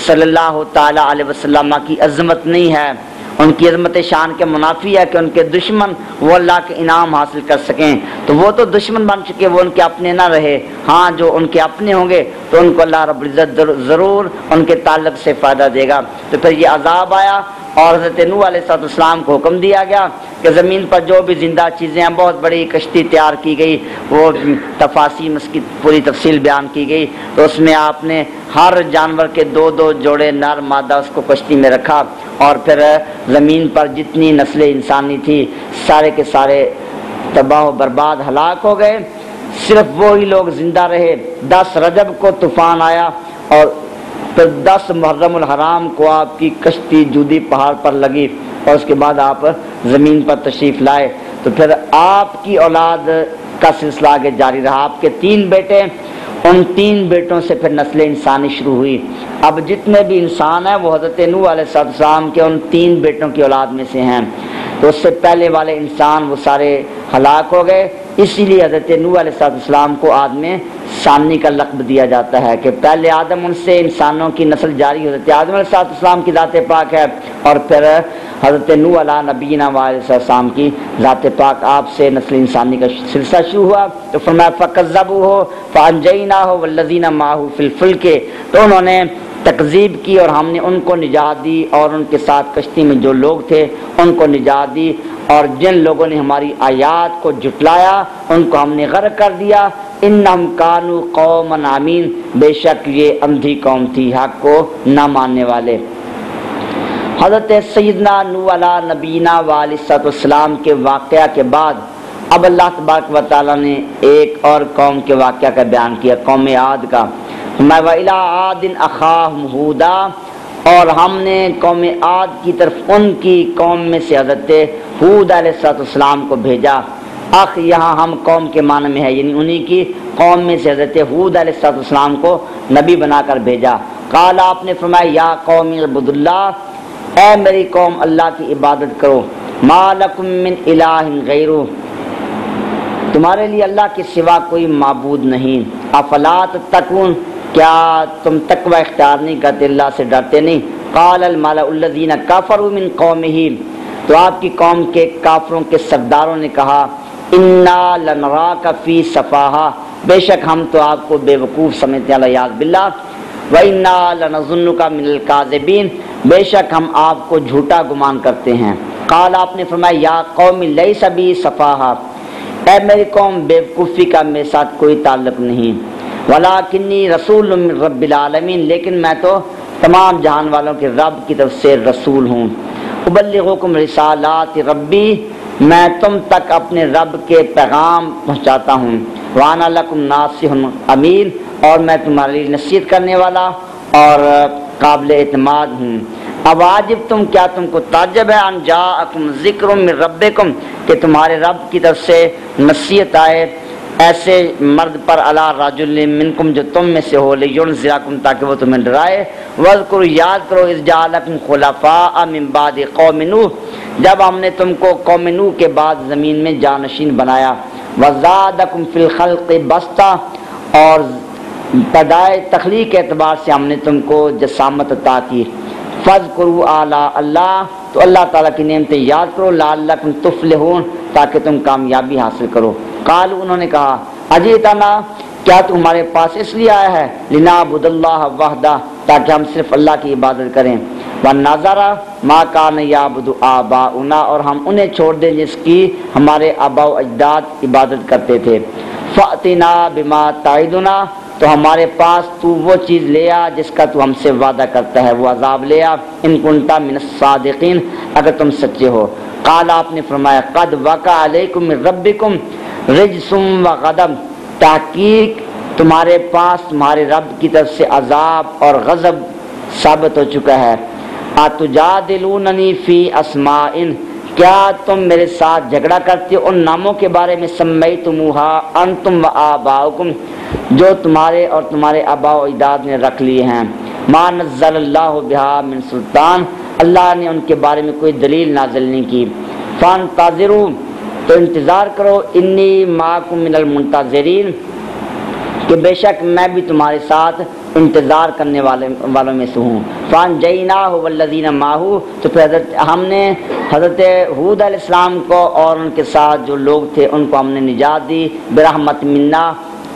صلی اللہ تعالی علیہ وسلم کی عظمت نہیں ہے، ان کی عظمت شان کے منافی ہے کہ ان کے دشمن وہ اللہ کے انعام حاصل کر سکیں. تو وہ تو دشمن بن چکے، وہ ان کے اپنے نہ رہے. ہاں جو ان کے اپنے ہوں گے تو ان کو اللہ رب العزت ضرور ان کے تعلق سے فائدہ دے گا. تو پھر یہ عذاب آیا، اور حضرت نوح علیہ السلام کو حکم دیا گیا کہ زمین پر جو بھی زندہ چیزیں ہیں، بہت بڑی کشتی تیار کی گئی، وہ تفاصیل اس کی پوری تفصیل بیان کی گئی. تو اس میں آپ نے ہر جانور کے 2 جوڑے نر مادہ اس کو کشتی میں رکھا، اور پھر زمین پر جتنی نسل انسانی تھی سارے کے سارے تباہ و برباد ہلاک ہو گئے. صرف وہی لوگ زندہ رہے. 10 رجب کو طوفان آیا، اور پھر 10 محرم الحرام کو آپ کی کشتی جودی پہاڑ پر لگی، اور اس کے بعد آپ زمین پر تشریف لائے. تو پھر آپ کی اولاد کا سلسلہ آگے جاری رہا. آپ کے 3 بیٹے، ان 3 بیٹوں سے پھر نسل انسانی شروع ہوئی. اب جتنے بھی انسان ہیں وہ حضرت نوح علیہ السلام کے ان 3 بیٹوں کی اولاد میں سے ہیں. تو اس سے پہلے والے انسان وہ سارے ہلاک ہو گئے. اسی لیے حضرت نوح علیہ السلام کو آج میں ثانی کا لقب دیا جاتا ہے کہ پہلے آدم، ان سے انسانوں کی نسل جاری حضرت آدم علیہ السلام کی ذات پاک ہے، اور پھر حضرت نوح علیہ نبینا علیہ السلام کی ذات پاک، آپ سے نسل انسانی کا سلسلہ شروع ہوا۔ تو فرمایا فَكَذَّبُوهُ فَأَنجَيْنَاهُ وَالَّذِينَ مَعَهُ فِي الْفُلْكِ، تو انہوں نے تکذیب کی اور ہم نے ان کو نجات دی، اور ان کے ساتھ کشتی میں جو لوگ تھے ان کو نجات دی، اور جن لوگوں نے ہماری آیات کو جھٹلایا ان کو ہم نے غرق کر دیا۔ انہم کانوا قوما عمین، بے شک یہ اندھی قوم تھی، حق کو نہ ماننے والے۔ حضرت سیدنا نوح علیہ نبینا علیہ السلام کے واقعہ کے بعد اب اللہ تبارک و تعالیٰ نے ایک اور قوم کے واقعہ کا بیان کیا، قوم عاد کا۔ وَإِلَىٰ عَادٍ أَخَاهُمْ هُودًا، اور ہم نے قوم عاد کی طرف ان کی قوم میں سے حضرت ہود علیہ السلام کو بھیجا۔ اخ یہاں ہم قوم کے معنی میں ہے، یعنی انہی کی قوم میں سے حضرت ہود علیہ السلام کو نبی بنا کر بھیجا۔ قال، آپ نے فرمایا، یا قوم اعبدوا اللہ، اے میری قوم اللہ کی عبادت کرو، ما لکم من الہ غیرہ، تمہارے لیے اللہ کے سوا کوئی معبود نہیں۔ افلا تتقون، کیا تم تقوی اختیار نہیں کرتے، اللہ سے ڈرتے نہیں؟ قال الملأ الذین کفروا من قومہ، تو آپ کی قوم کے کافروں کے سرداروں نے کہا، انا لنراک فی سفاہہ، بے شک ہم تو آپ کو بے وقوف سمجھتے ہیں، علیاذ باللہ، وَإِنَّا لَنَظُنُّكَ مِنَ الْكَاذِبِينَ، بے شک ہم آپ کو جھوٹا گمان کرتے ہیں۔ قال، آپ نے فرمایا، یا قوم لیس بی سفاہہ، اے میری قوم بے وقوفی کا میرے ساتھ کوئی تعلق نہیں، وَلَٰكِنِّي رَسُولٌ مِّن رَّبِّ الْعَالَمِينَ، لیکن میں تو تمام جہان والوں کے رب کی طرف سے رسول ہوں۔ أُبَلِّغُكُمْ رِسَالَاتِ رَبِّي، میں تم تک اپنے رب کے پیغام پہنچاتا ہوں۔ وَأَنَا لَكُمْ نَاصِحٌ أَمِينٌ، اور میں تمہارے لیے نصیحت کرنے والا اور قابل اعتماد ہوں۔ اب واجب تم، کیا تم کو تعجب ہے، ان جاءکم ذکر من ربکم، کہ تمہارے رب کی طرف سے نصیحت آئے ایسے مرد پر، علی رجل منکم، جو تم میں سے ہو، لینذرکم، تاکہ وہ تمہیں ڈرائے۔ واذکروا، یاد کرو، اذ جعلکم خلفاء من بعد قوم نوح، جب ہم نے تم کو قوم نوح کے بعد زمین میں جانشین بنایا۔ وزادکم فی الخلق بسطہ، اور پیدائش تخلیق کے اعتبار سے ہم نے تم کو جسامت عطا کی۔ فاذکروا آلاء اللہ، تو اللہ تعالیٰ کی نعمتیں یاد کرو، لعلکم تفلحون، تاکہ تم کامیابی حاصل کرو۔ قالوا، انہوں نے کہا، اجئتنا، کیا تم ہمارے پاس اس لیے آیا ہے، لنعبد اللہ وحدہ، تاکہ ہم صرف اللہ کی عبادت کریں، ونذر ما کان یعبد آباؤنا، اور ہم انہیں چھوڑ دیں جس کی ہمارے آباء و اجداد عبادت کرتے تھے۔ فأتنا بما تعدنا، تو ہمارے پاس تو وہ چیز لے آ جس کا تو ہم سے وعدہ کرتا ہے، وہ عذاب لے آ، ان کنتا من الصادقین، اگر تم سچے ہو۔ قال، آپ نے فرمایا، قد وقع علیکم من ربکم رجس وغضب، تحقیق تمہارے پاس تمہارے رب کی طرف سے عذاب اور غضب ثابت ہو چکا ہے۔ اتجادلوننی فی اسماء، کیا تم میرے ساتھ جھگڑا کرتے ہو ان ناموں کے بارے میں، سمیتموہا انتم و آباؤکم، جو تمہارے اور تمہارے آباء و اجداد نے رکھ لیے ہیں، ما نزل اللہ بہا من سلطان، اللہ نے ان کے بارے میں کوئی دلیل نازل نہیں کی۔ فانتظروا، تو انتظار کرو، انی معکم من المنتظرین، کہ بے شک میں بھی تمہارے ساتھ انتظار کرنے والوں میں سے ہوں۔ فانجیناہ والذین معہ، تو پھر ہم نے حضرت ہود علیہ السلام کو اور ان کے ساتھ جو لوگ تھے ان کو ہم نے نجات دی، برحمت منا،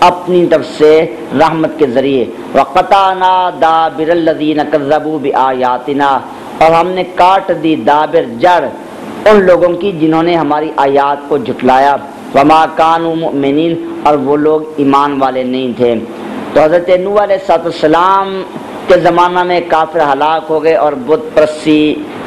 اپنی طرف سے رحمت کے ذریعے۔ وقطعنا دابر الذین کذبوا بآیاتنا، اور ہم نے کاٹ دی دابر، جڑ ان لوگوں کی جنہوں نے ہماری آیات کو جھٹلایا۔ وما کانوا مؤمنین، اور وہ لوگ ایمان والے نہیں تھے۔ تو حضرت نوح علیہ السلام کے زمانہ میں کافر ہلاک ہو گئے اور بت پرستی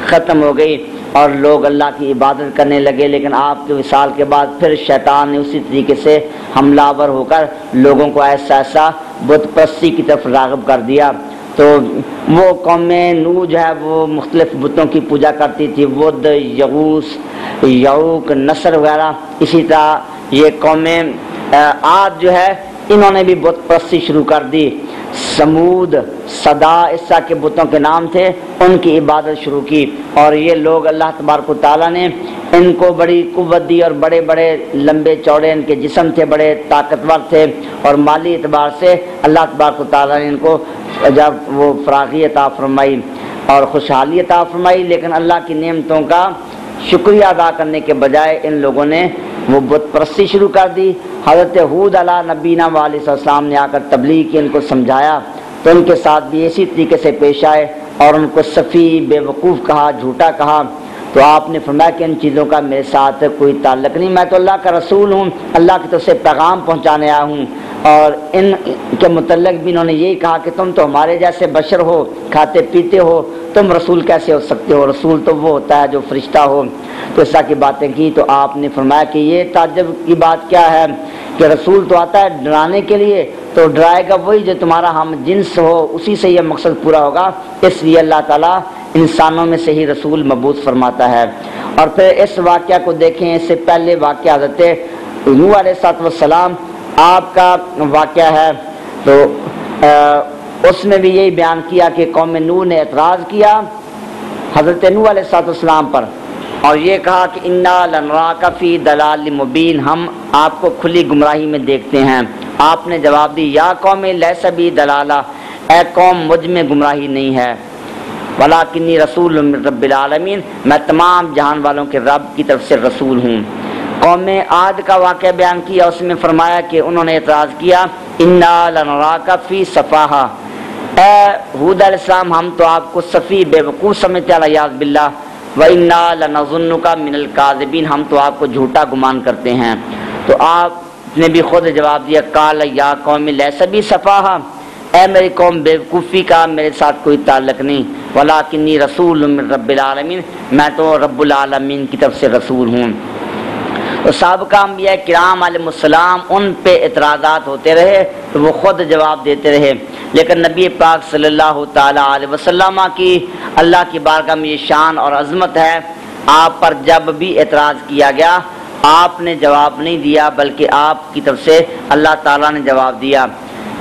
ختم ہو گئی اور لوگ اللہ کی عبادت کرنے لگے، لیکن آپ کے وصال کے بعد پھر شیطان نے اسی طریقے سے حملہ آور ہو کر لوگوں کو ایسا بت پرستی کی طرف راغب کر دیا۔ تو وہ قوم نوح جو ہے وہ مختلف بتوں کی پوجا کرتی تھی، ود، یغوث، یعوق، نصر وغیرہ۔ اسی طرح یہ قوم عاد جو ہے انہوں نے بھی بت پرستی شروع کر دی۔ سمود، صدا، عیسیٰ کے بتوں کے نام تھے، ان کی عبادت شروع کی، اور یہ لوگ اللہ تبارک و تعالیٰ نے ان کو بڑی قوت دی اور بڑے بڑے لمبے چوڑے ان کے جسم تھے، بڑے طاقتور تھے، اور مالی اعتبار سے اللہ تبارک و تعالیٰ نے ان کو جب وہ فراغی عطا فرمائی اور خوشحالی عطا فرمائی، لیکن اللہ کی نعمتوں کا شکریہ ادا کرنے کے بجائے ان لوگوں نے وہ بت پرستی شروع کر دی۔ حضرت ہود علیہ نبینا علیہ السلام نے آ کر تبلیغ کی، ان کو سمجھایا، تو ان کے ساتھ بھی اسی طریقے سے پیش آئے اور ان کو سفی، بے وقوف کہا، جھوٹا کہا۔ تو آپ نے فرمایا کہ ان چیزوں کا میرے ساتھ کوئی تعلق نہیں، میں تو اللہ کا رسول ہوں، اللہ کی طرف سے پیغام پہنچانے آیا ہوں۔ اور ان کے متعلق بھی انہوں نے یہی کہا کہ تم تو ہمارے جیسے بشر ہو، کھاتے پیتے ہو، تم رسول کیسے ہو سکتے ہو؟ رسول تو وہ ہوتا ہے جو فرشتہ ہو۔ تو اس طرح کی باتیں کی، تو آپ نے فرمایا کہ یہ تعجب کی بات کیا ہے کہ رسول تو آتا ہے ڈرانے کے لیے، تو ڈرائے گا وہی جو تمہارا ہم جنس ہو، اسی سے یہ مقصد پورا ہوگا، اس لیے اللہ تعالیٰ انسانوں میں سے ہی رسول مبعوث فرماتا ہے۔ اور پھر اس واقعہ کو دیکھیں، اس سے پہلے واقعہ حضرت نوح علیہ السلام آپ کا واقعہ ہے، تو اس میں بھی یہی بیان کیا کہ قوم نوح نے اعتراض کیا حضرت نوح علیہ السلام پر، اور یہ کہا کہ انا لنراک فی ضلال مبین، ہم آپ کو کھلی گمراہی میں دیکھتے ہیں۔ آپ نے جواب دی، یا قوم لیس بی ضلالہ، اے قوم مجھ میں گمراہی نہیں ہے، ولکنی رسول من رب العالمین، میں تمام جہان والوں کے رب کی طرف سے رسول ہوں۔ قوم عاد کا واقعہ بیان کیا، اس میں فرمایا کہ انہوں نے اعتراض کیا، انا لنراک فی سفاہہ، اے ہود علیہ السلام ہم تو آپ کو سفی، بے وقوف سمجھتے ہیں، علیاذ باللہ، وَإِنَّا لَنَظُنُّكَ مِنَ الْكَاذِبِينَ، ہم تو آپ کو جھوٹا گمان کرتے ہیں۔ تو آپ نے بھی خود جواب دیا، قَالَ يَا قَوْمِ لَيْسَ بِي سَفَاهَةٌ، اے میری قوم بے وقوفی کا میرے ساتھ کوئی تعلق نہیں، وَلَكِنِّي رَسُولٌ مِّن رَبِّ الْعَالَمِينَ، میں تو رب العالمین کی طرف سے رسول ہوں۔ تو سابقہ انبیاء کرام علیہ السلام ان پہ اعتراضات ہوتے رہے تو وہ خود جواب دیتے رہے، لیکن نبی پاک صلی اللہ تعالیٰ علیہ وسلم کی اللہ کی بارگاہ میں یہ شان اور عظمت ہے، آپ پر جب بھی اعتراض کیا گیا آپ نے جواب نہیں دیا، بلکہ آپ کی طرف سے اللہ تعالیٰ نے جواب دیا۔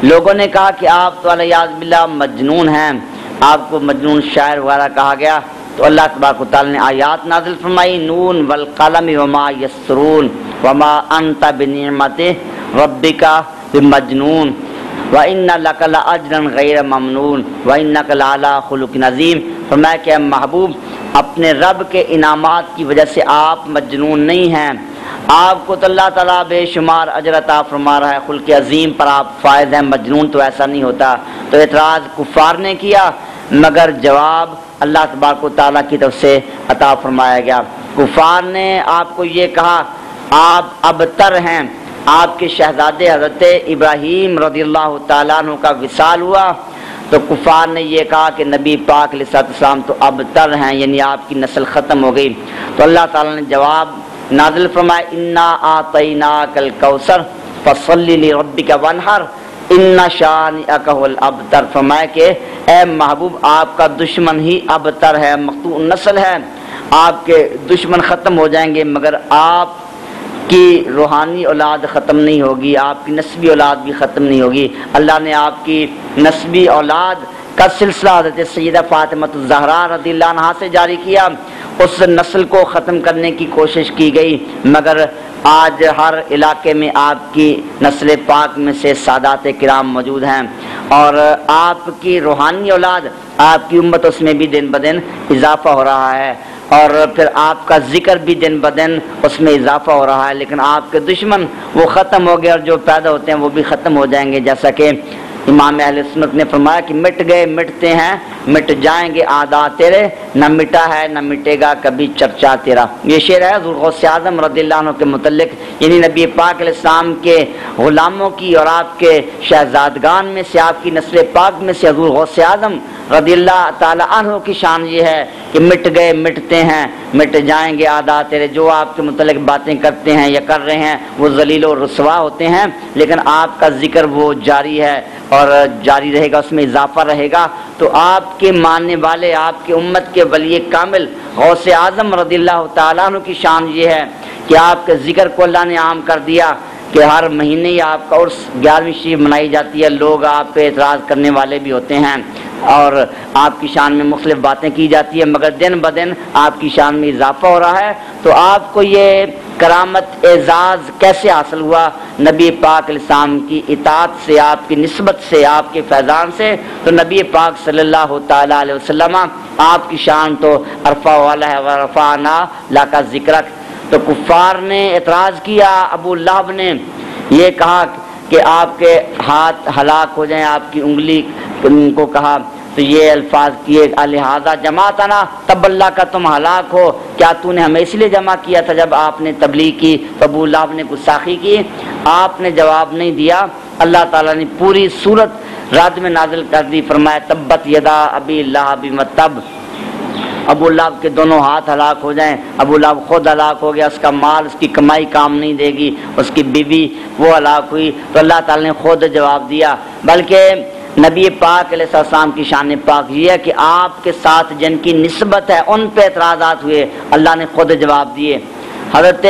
لوگوں نے کہا کہ آپ تو علیاذ باللہ مجنون ہیں، آپ کو مجنون شاعر وغیرہ کہا گیا، تو اللہ تبارک و تعالیٰ نے آیات نازل فرمائی، نون والقلم وما یسرون وما انت بنعمت ربک بمجنون وَإِنَّ لَكَ لَأَجْرًا غَيْرَ مَمْنُونٍ وَإِنَّكَ لَعَلَىٰ خُلُقٍ عَظِيمٍ، فرمایا کہ محبوب اپنے رب کے انعامات کی وجہ سے آپ مجنون نہیں ہیں، آپ کو تو اللہ تعالیٰ بے شمار اجر عطا فرما رہا ہے، خلق عظیم پر آپ فائز ہیں، مجنون تو ایسا نہیں ہوتا۔ تو اعتراض کفار نے کیا، مگر جواب اللہ تبارک و تعالیٰ کی طرف سے عطا فرمایا گیا۔ کفار نے آپ کو یہ کہا آپ ابتر ہیں، آپ کے شہزادے حضرت ابراہیم رضی اللہ تعالیٰ عنہ کا وصال ہوا تو کفار نے یہ کہا کہ نبی پاک علیہ السلام تو ابتر ہیں، یعنی آپ کی نسل ختم ہو گئی۔ تو اللہ تعالیٰ نے جواب نازل فرمایا، انا اعطیناک الکوثر فصل لربک وانحر ان شانئک هو الابتر، فرمایا کہ اے محبوب آپ کا دشمن ہی ابتر ہے، مقطوع نسل ہے، آپ کے دشمن ختم ہو جائیں گے مگر آپ کی روحانی اولاد ختم نہیں ہوگی، آپ کی نسبی اولاد بھی ختم نہیں ہوگی۔ اللہ نے آپ کی نسبی اولاد کا سلسلہ حضرت سیدہ فاطمہ الزہرا رضی اللہ عنہا سے جاری کیا، اس نسل کو ختم کرنے کی کوشش کی گئی، مگر آج ہر علاقے میں آپ کی نسل پاک میں سے سادات کرام موجود ہیں، اور آپ کی روحانی اولاد، آپ کی امت اس میں بھی دن بدن اضافہ ہو رہا ہے، اور پھر آپ کا ذکر بھی دن بدن اس میں اضافہ ہو رہا ہے، لیکن آپ کے دشمن وہ ختم ہو گئے اور جو پیدا ہوتے ہیں وہ بھی ختم ہو جائیں گے، جیسا کہ امام اہل سنت نے فرمایا کہ مٹ گئے مٹتے ہیں مٹ جائیں گے اعداء تیرے، نہ مٹا ہے نہ مٹے گا کبھی چرچا تیرا۔ یہ شعر ہے حضور غوث اعظم رضی اللہ عنہ کے متعلق، یعنی نبی پاک علیہ السلام کے غلاموں کی اور آپ کے شہزادگان میں سے، آپ کی نسل پاک میں سے حضور غوث اعظم رضی اللہ تعالی عنہ کی شان یہ ہے کہ مٹ گئے مٹتے ہیں مٹ جائیں گے اعداء تیرے، جو آپ کے متعلق باتیں کرتے ہیں یا کر رہے ہیں وہ ذلیل و رسوا ہوتے ہیں، لیکن آپ کا ذکر وہ جاری ہے اور جاری رہے گا، اس میں اضافہ رہے گا۔ تو آپ کے ماننے والے، آپ کے امت کے ولی کامل غوث اعظم رضی اللہ تعالیٰ عنہ کی شان یہ ہے کہ آپ کے ذکر کو اللہ نے عام کر دیا، کہ ہر مہینے ہی آپ کا عرس 11ویں شریف منائی جاتی ہے، لوگ آپ پہ اعتراض کرنے والے بھی ہوتے ہیں اور آپ کی شان میں مختلف باتیں کی جاتی ہے، مگر دن بدن آپ کی شان میں اضافہ ہو رہا ہے۔ تو آپ کو یہ کرامت اعزاز کیسے حاصل ہوا؟ نبی پاک علیہ السلام کی اطاعت سے، آپ کی نسبت سے، آپ کے فیضان سے۔ تو نبی پاک صلی اللہ تعالی علیہ وسلم آپ کی شان تو ارفع والا ہے، ورفعنا لک ذکرک۔ تو کفار نے اعتراض کیا، ابو لہب نے یہ کہا کہ آپ کے ہاتھ ہلاک ہو جائیں، آپ کی انگلی کو کہا، تو یہ الفاظ کیے، لہذا جماعتنا تب اللہ کا تم ہلاک ہو، کیا تو نے ہمیں اس لیے جمع کیا تھا جب آپ نے تبلیغ کی؟ تو ابو لہب نے گستاخی کی، آپ نے جواب نہیں دیا، اللہ تعالیٰ نے پوری سورت رات میں نازل کر دی، فرمایا تبت یدا ابی لہب وتب، ابو لہب کے دونوں ہاتھ ہلاک ہو جائیں۔ ابو لہب خود ہلاک ہو گیا، اس کا مال، اس کی کمائی کام نہیں دے گی، اس کی بیوی وہ ہلاک ہوئی۔ تو اللہ تعالیٰ نے خود جواب دیا۔ بلکہ نبی پاک علیہ السلام کی شان پاک یہ ہے کہ آپ کے ساتھ جن کی نسبت ہے ان پہ اعتراضات ہوئے، اللہ نے خود جواب دیے۔ حضرت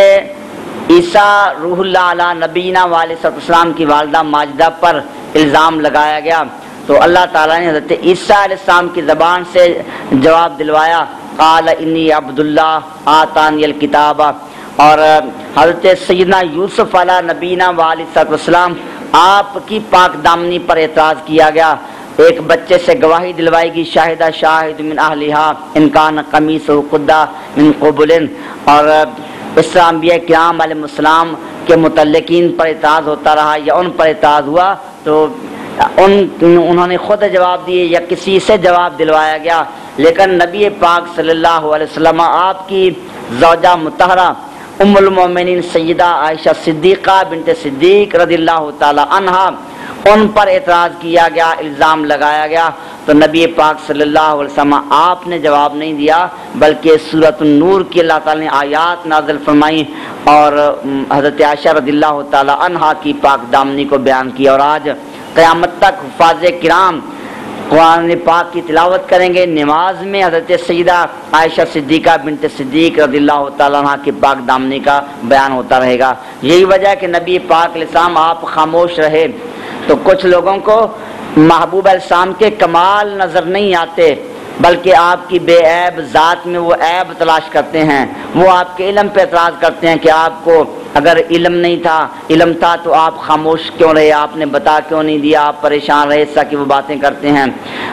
عیسیٰ روح اللہ علیہ نبینا علیہ السلام کی والدہ ماجدہ پر الزام لگایا گیا، تو اللہ تعالیٰ نے حضرت عیسیٰ علیہ السلام کی زبان سے جواب دلوایا، قال انی عبد اللہ آتانی الکتاب۔ اور حضرت سیدنا یوسف علیہ نبینا علیہ السلام آپ کی پاک دامنی پر اعتراض کیا گیا، ایک بچے سے گواہی دلوائی گی، شاہدہ شاہد من اہلہا ان کان قمیصہ قد من قبل۔ اور اس طرح انبیاء کرام علیہ السلام کے متعلقین پر اعتراض ہوتا رہا یا ان پر اعتراض ہوا تو انہوں نے خود جواب دیے یا کسی سے جواب دلوایا گیا۔ لیکن نبی پاک صلی اللہ علیہ وسلم آپ کی زوجہ مطہرہ ام المومنین سیدہ عائشہ صدیقہ بنت صدیق رضی اللہ تعالی عنہا، ان پر اعتراض کیا گیا، الزام لگایا گیا، تو نبی پاک صلی اللہ علیہ وسلم آپ نے جواب نہیں دیا، بلکہ سورۃ النور کی اللہ تعالی نے آیات نازل فرمائی اور حضرت عائشہ رضی اللہ تعالی عنہا کی پاک دامنی کو بیان کیا۔ اور آج قیامت تک حفاظ کرام قرآن پاک کی تلاوت کریں گے، نماز میں حضرت سیدہ عائشہ صدیقہ بنت صدیق رضی اللہ تعالیٰ عنہ کی پاک دامنی کا بیان ہوتا رہے گا۔ یہی وجہ ہے کہ نبی پاک علیہ السلام آپ خاموش رہے تو کچھ لوگوں کو محبوب علیہ السلام کے کمال نظر نہیں آتے، بلکہ آپ کی بے عیب ذات میں وہ عیب تلاش کرتے ہیں، وہ آپ کے علم پہ اعتراض کرتے ہیں کہ آپ کو اگر علم نہیں تھا، علم تھا تو آپ خاموش کیوں رہے، آپ نے بتا کیوں نہیں دیا، آپ پریشان رہے، اس طرح کی وہ باتیں کرتے ہیں۔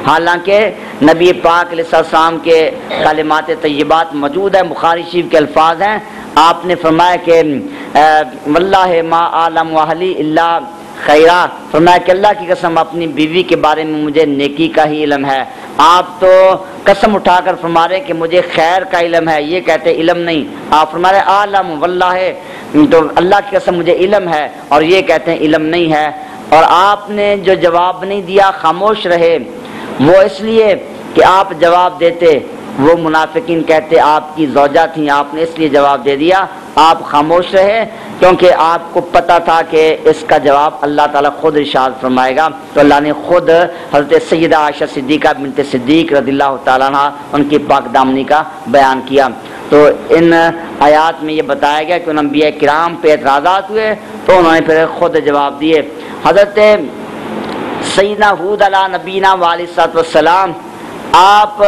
حالانکہ نبی پاک علیہ السلام کے کلمات طیبات موجود ہیں، بخاری شریف کے الفاظ ہیں، آپ نے فرمایا کہ واللہ ما عالم اہلی الا خیرہ، فرمایا کہ اللہ کی قسم اپنی بیوی کے بارے میں مجھے نیکی کا ہی علم ہے۔ آپ تو قسم اٹھا کر فرما رہے کہ مجھے خیر کا علم ہے، یہ کہتے علم نہیں، آپ فرما رہے عالم واللہ، تو اللہ کی قسم مجھے علم ہے اور یہ کہتے ہیں علم نہیں ہے۔ اور آپ نے جو جواب نہیں دیا، خاموش رہے، وہ اس لیے کہ آپ جواب دیتے، وہ منافقین کہتے آپ کی زوجہ تھیں، آپ نے اس لیے جواب دے دیا، آپ خاموش رہے کیونکہ آپ کو پتا تھا کہ اس کا جواب اللہ تعالیٰ خود ارشاد فرمائے گا۔ تو اللہ نے خود حضرت سیدہ عائشہ صدیقہ بنت صدیق رضی اللہ تعالیٰ عنہ ان کی پاک دامنی کا بیان کیا۔ تو ان آیات میں یہ بتایا گیا کہ ان انبیاء کرام پہ اعتراضات ہوئے تو انہوں نے پھر خود جواب دیے۔ حضرت سیدنا ہود علیہ نبینا علیہ السلام، آپ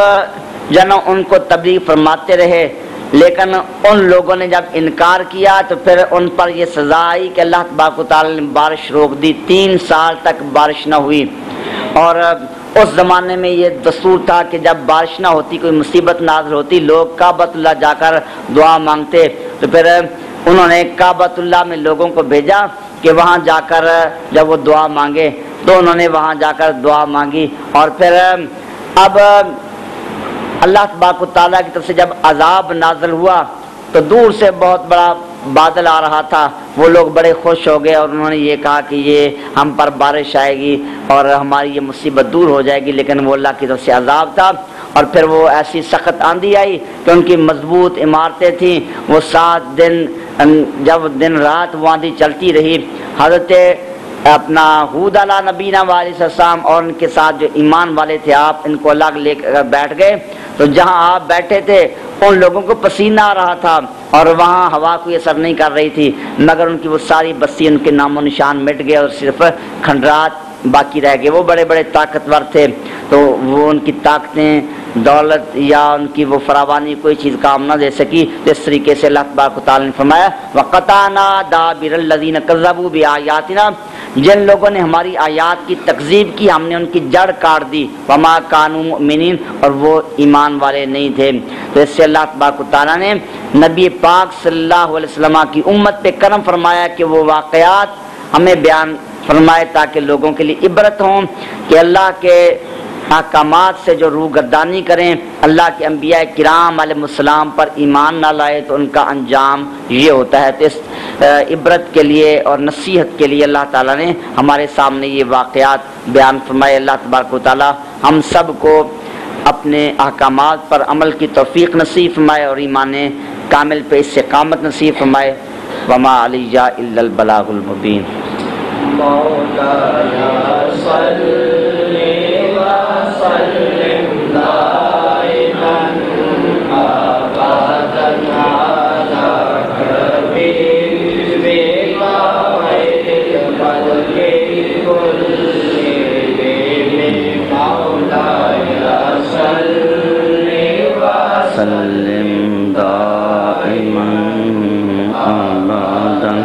جنوں ان کو تبلیغ فرماتے رہے، لیکن ان لوگوں نے جب انکار کیا تو پھر ان پر یہ سزا آئی کہ اللہ تبارک و تعالی نے بارش روک دی، 3 سال تک بارش نہ ہوئی۔ اور اس زمانے میں یہ دستور تھا کہ جب بارش نہ ہوتی، کوئی مصیبت نازل ہوتی، لوگ کعبۃ اللہ جا کر دعا مانگتے، تو پھر انہوں نے کعبۃ اللہ میں لوگوں کو بھیجا کہ وہاں جا کر جب وہ دعا مانگے، تو انہوں نے وہاں جا کر دعا مانگی۔ اور پھر اب اللہ تبارک و تعالیٰ کی طرف سے جب عذاب نازل ہوا تو دور سے بہت بڑا بادل آ رہا تھا، وہ لوگ بڑے خوش ہو گئے اور انہوں نے یہ کہا کہ یہ ہم پر بارش آئے گی اور ہماری یہ مصیبت دور ہو جائے گی، لیکن وہ اللہ کی طرف سے عذاب تھا۔ اور پھر وہ ایسی سخت آندھی آئی کہ ان کی مضبوط عمارتیں تھیں، وہ 7 دن جب دن رات وہ آندھی چلتی رہی۔ حضرت اپنا ہود علیہ نبینا علیہ السلام اور ان کے ساتھ جو ایمان والے تھے، آپ ان کو الگ لے کر بیٹھ گئے، تو جہاں آپ بیٹھے تھے ان لوگوں کو پسینہ آ رہا تھا اور وہاں ہوا کوئی اثر نہیں کر رہی تھی، مگر ان کی وہ ساری بستی، ان کے نام و نشان مٹ گئے اور صرف کھنڈرات باقی رہ گئے۔ وہ بڑے بڑے طاقتور تھے، تو وہ ان کی طاقتیں، دولت یا ان کی وہ فراوانی کوئی چیز کام نہ دے سکی۔ تو اس طریقے سے اللہ تبارک و تعالیٰ نے فرمایا وَقَطَعْنَا دَابِرَ الَّذِينَ كَذَّبُوا بِآيَاتِنَا، جن لوگوں نے ہماری آیات کی تکذیب کی ہم نے ان کی جڑ کاٹ دی، وَمَا كَانُوا مُؤْمِنِينَ، اور وہ ایمان والے نہیں تھے۔ تو اس سے اللہ تبارک و تعالیٰ نے نبی پاک صلی اللہ علیہ وسلم کی امت پہ کرم فرمایا کہ وہ واقعات ہمیں بیان فرمائے تاکہ لوگوں کے لیے عبرت ہوں کہ اللہ کے احکامات سے جو روگردانی کریں، اللہ کے انبیاء کرام علیہ السلام پر ایمان نہ لائے تو ان کا انجام یہ ہوتا ہے۔ تو اس عبرت کے لیے اور نصیحت کے لیے اللہ تعالیٰ نے ہمارے سامنے یہ واقعات بیان فرمائے۔ اللہ تبارک و تعالیٰ ہم سب کو اپنے احکامات پر عمل کی توفیق نصیب فرمائے اور ایمان کامل پہ استقامت نصیب فرمائے۔ وما علیہ الا البلاغ المبین۔ سلم دائما ابدا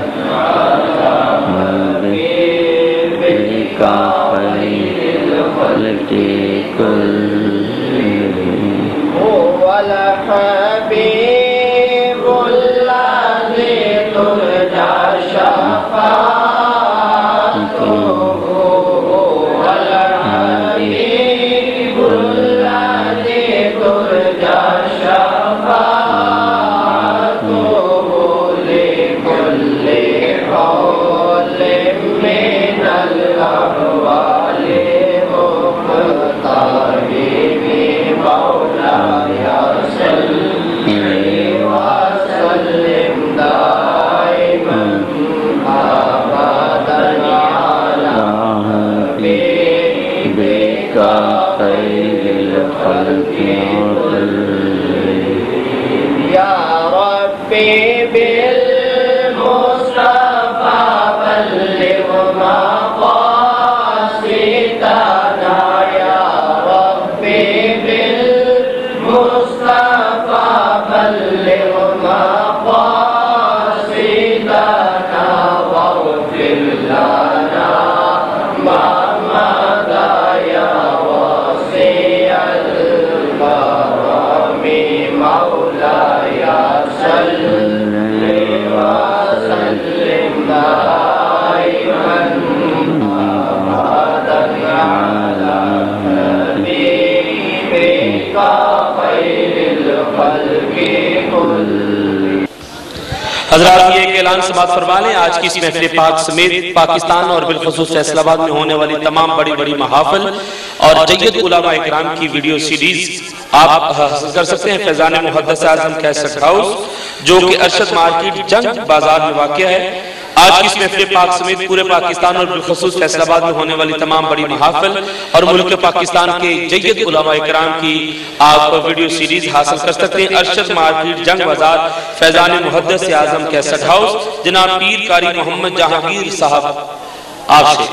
بك خير الخلق كلهم هو الحبيب الذي ترجى شفاعته، هو الحبيب الذي ترجى شفاعته لكل حول من الأحوال مقترب مولاي صل وسلم دائما أبدا على حبيبك خير الخلق يا ربي بالمصطفى بلغ مقاصدنا، يا ربي بالمصطفى بلغ مقاصدنا، واغفر لنا ما مضى يا واسع الكرم مولاي صل وسلم دائما ابدا على حبيبك خير الخلق كلهم۔ حضرات یہ ایک اعلان سماعت فرما لیں، آج کی اس محفل پاک سمیت پاکستان اور بالخصوص فیصل آباد میں ہونے والی تمام بڑی بڑی محافل اور جید علماء اکرام کی ویڈیو سیریز آپ حاصل کر سکتے ہیں فیضان محدث اعظم کیسٹ ہاؤس، جو کہ ارشد مارکیٹ جنگ بازار میں واقع ہے۔ آج کی اس محفل پاک سمیت پورے پاکستان اور بالخصوص فیصل آباد میں ہونے والی تمام بڑی محافل اور ملک پاکستان کے جید علماء اکرام کی آپ ویڈیو سیریز حاصل کر سکتے ہیں ارشد مارکیٹ جنگ بازار فیضان محدث اعظم کیسٹ ہاؤس، جناب پیر قاری محمد جہانگیر صاحب آپ سے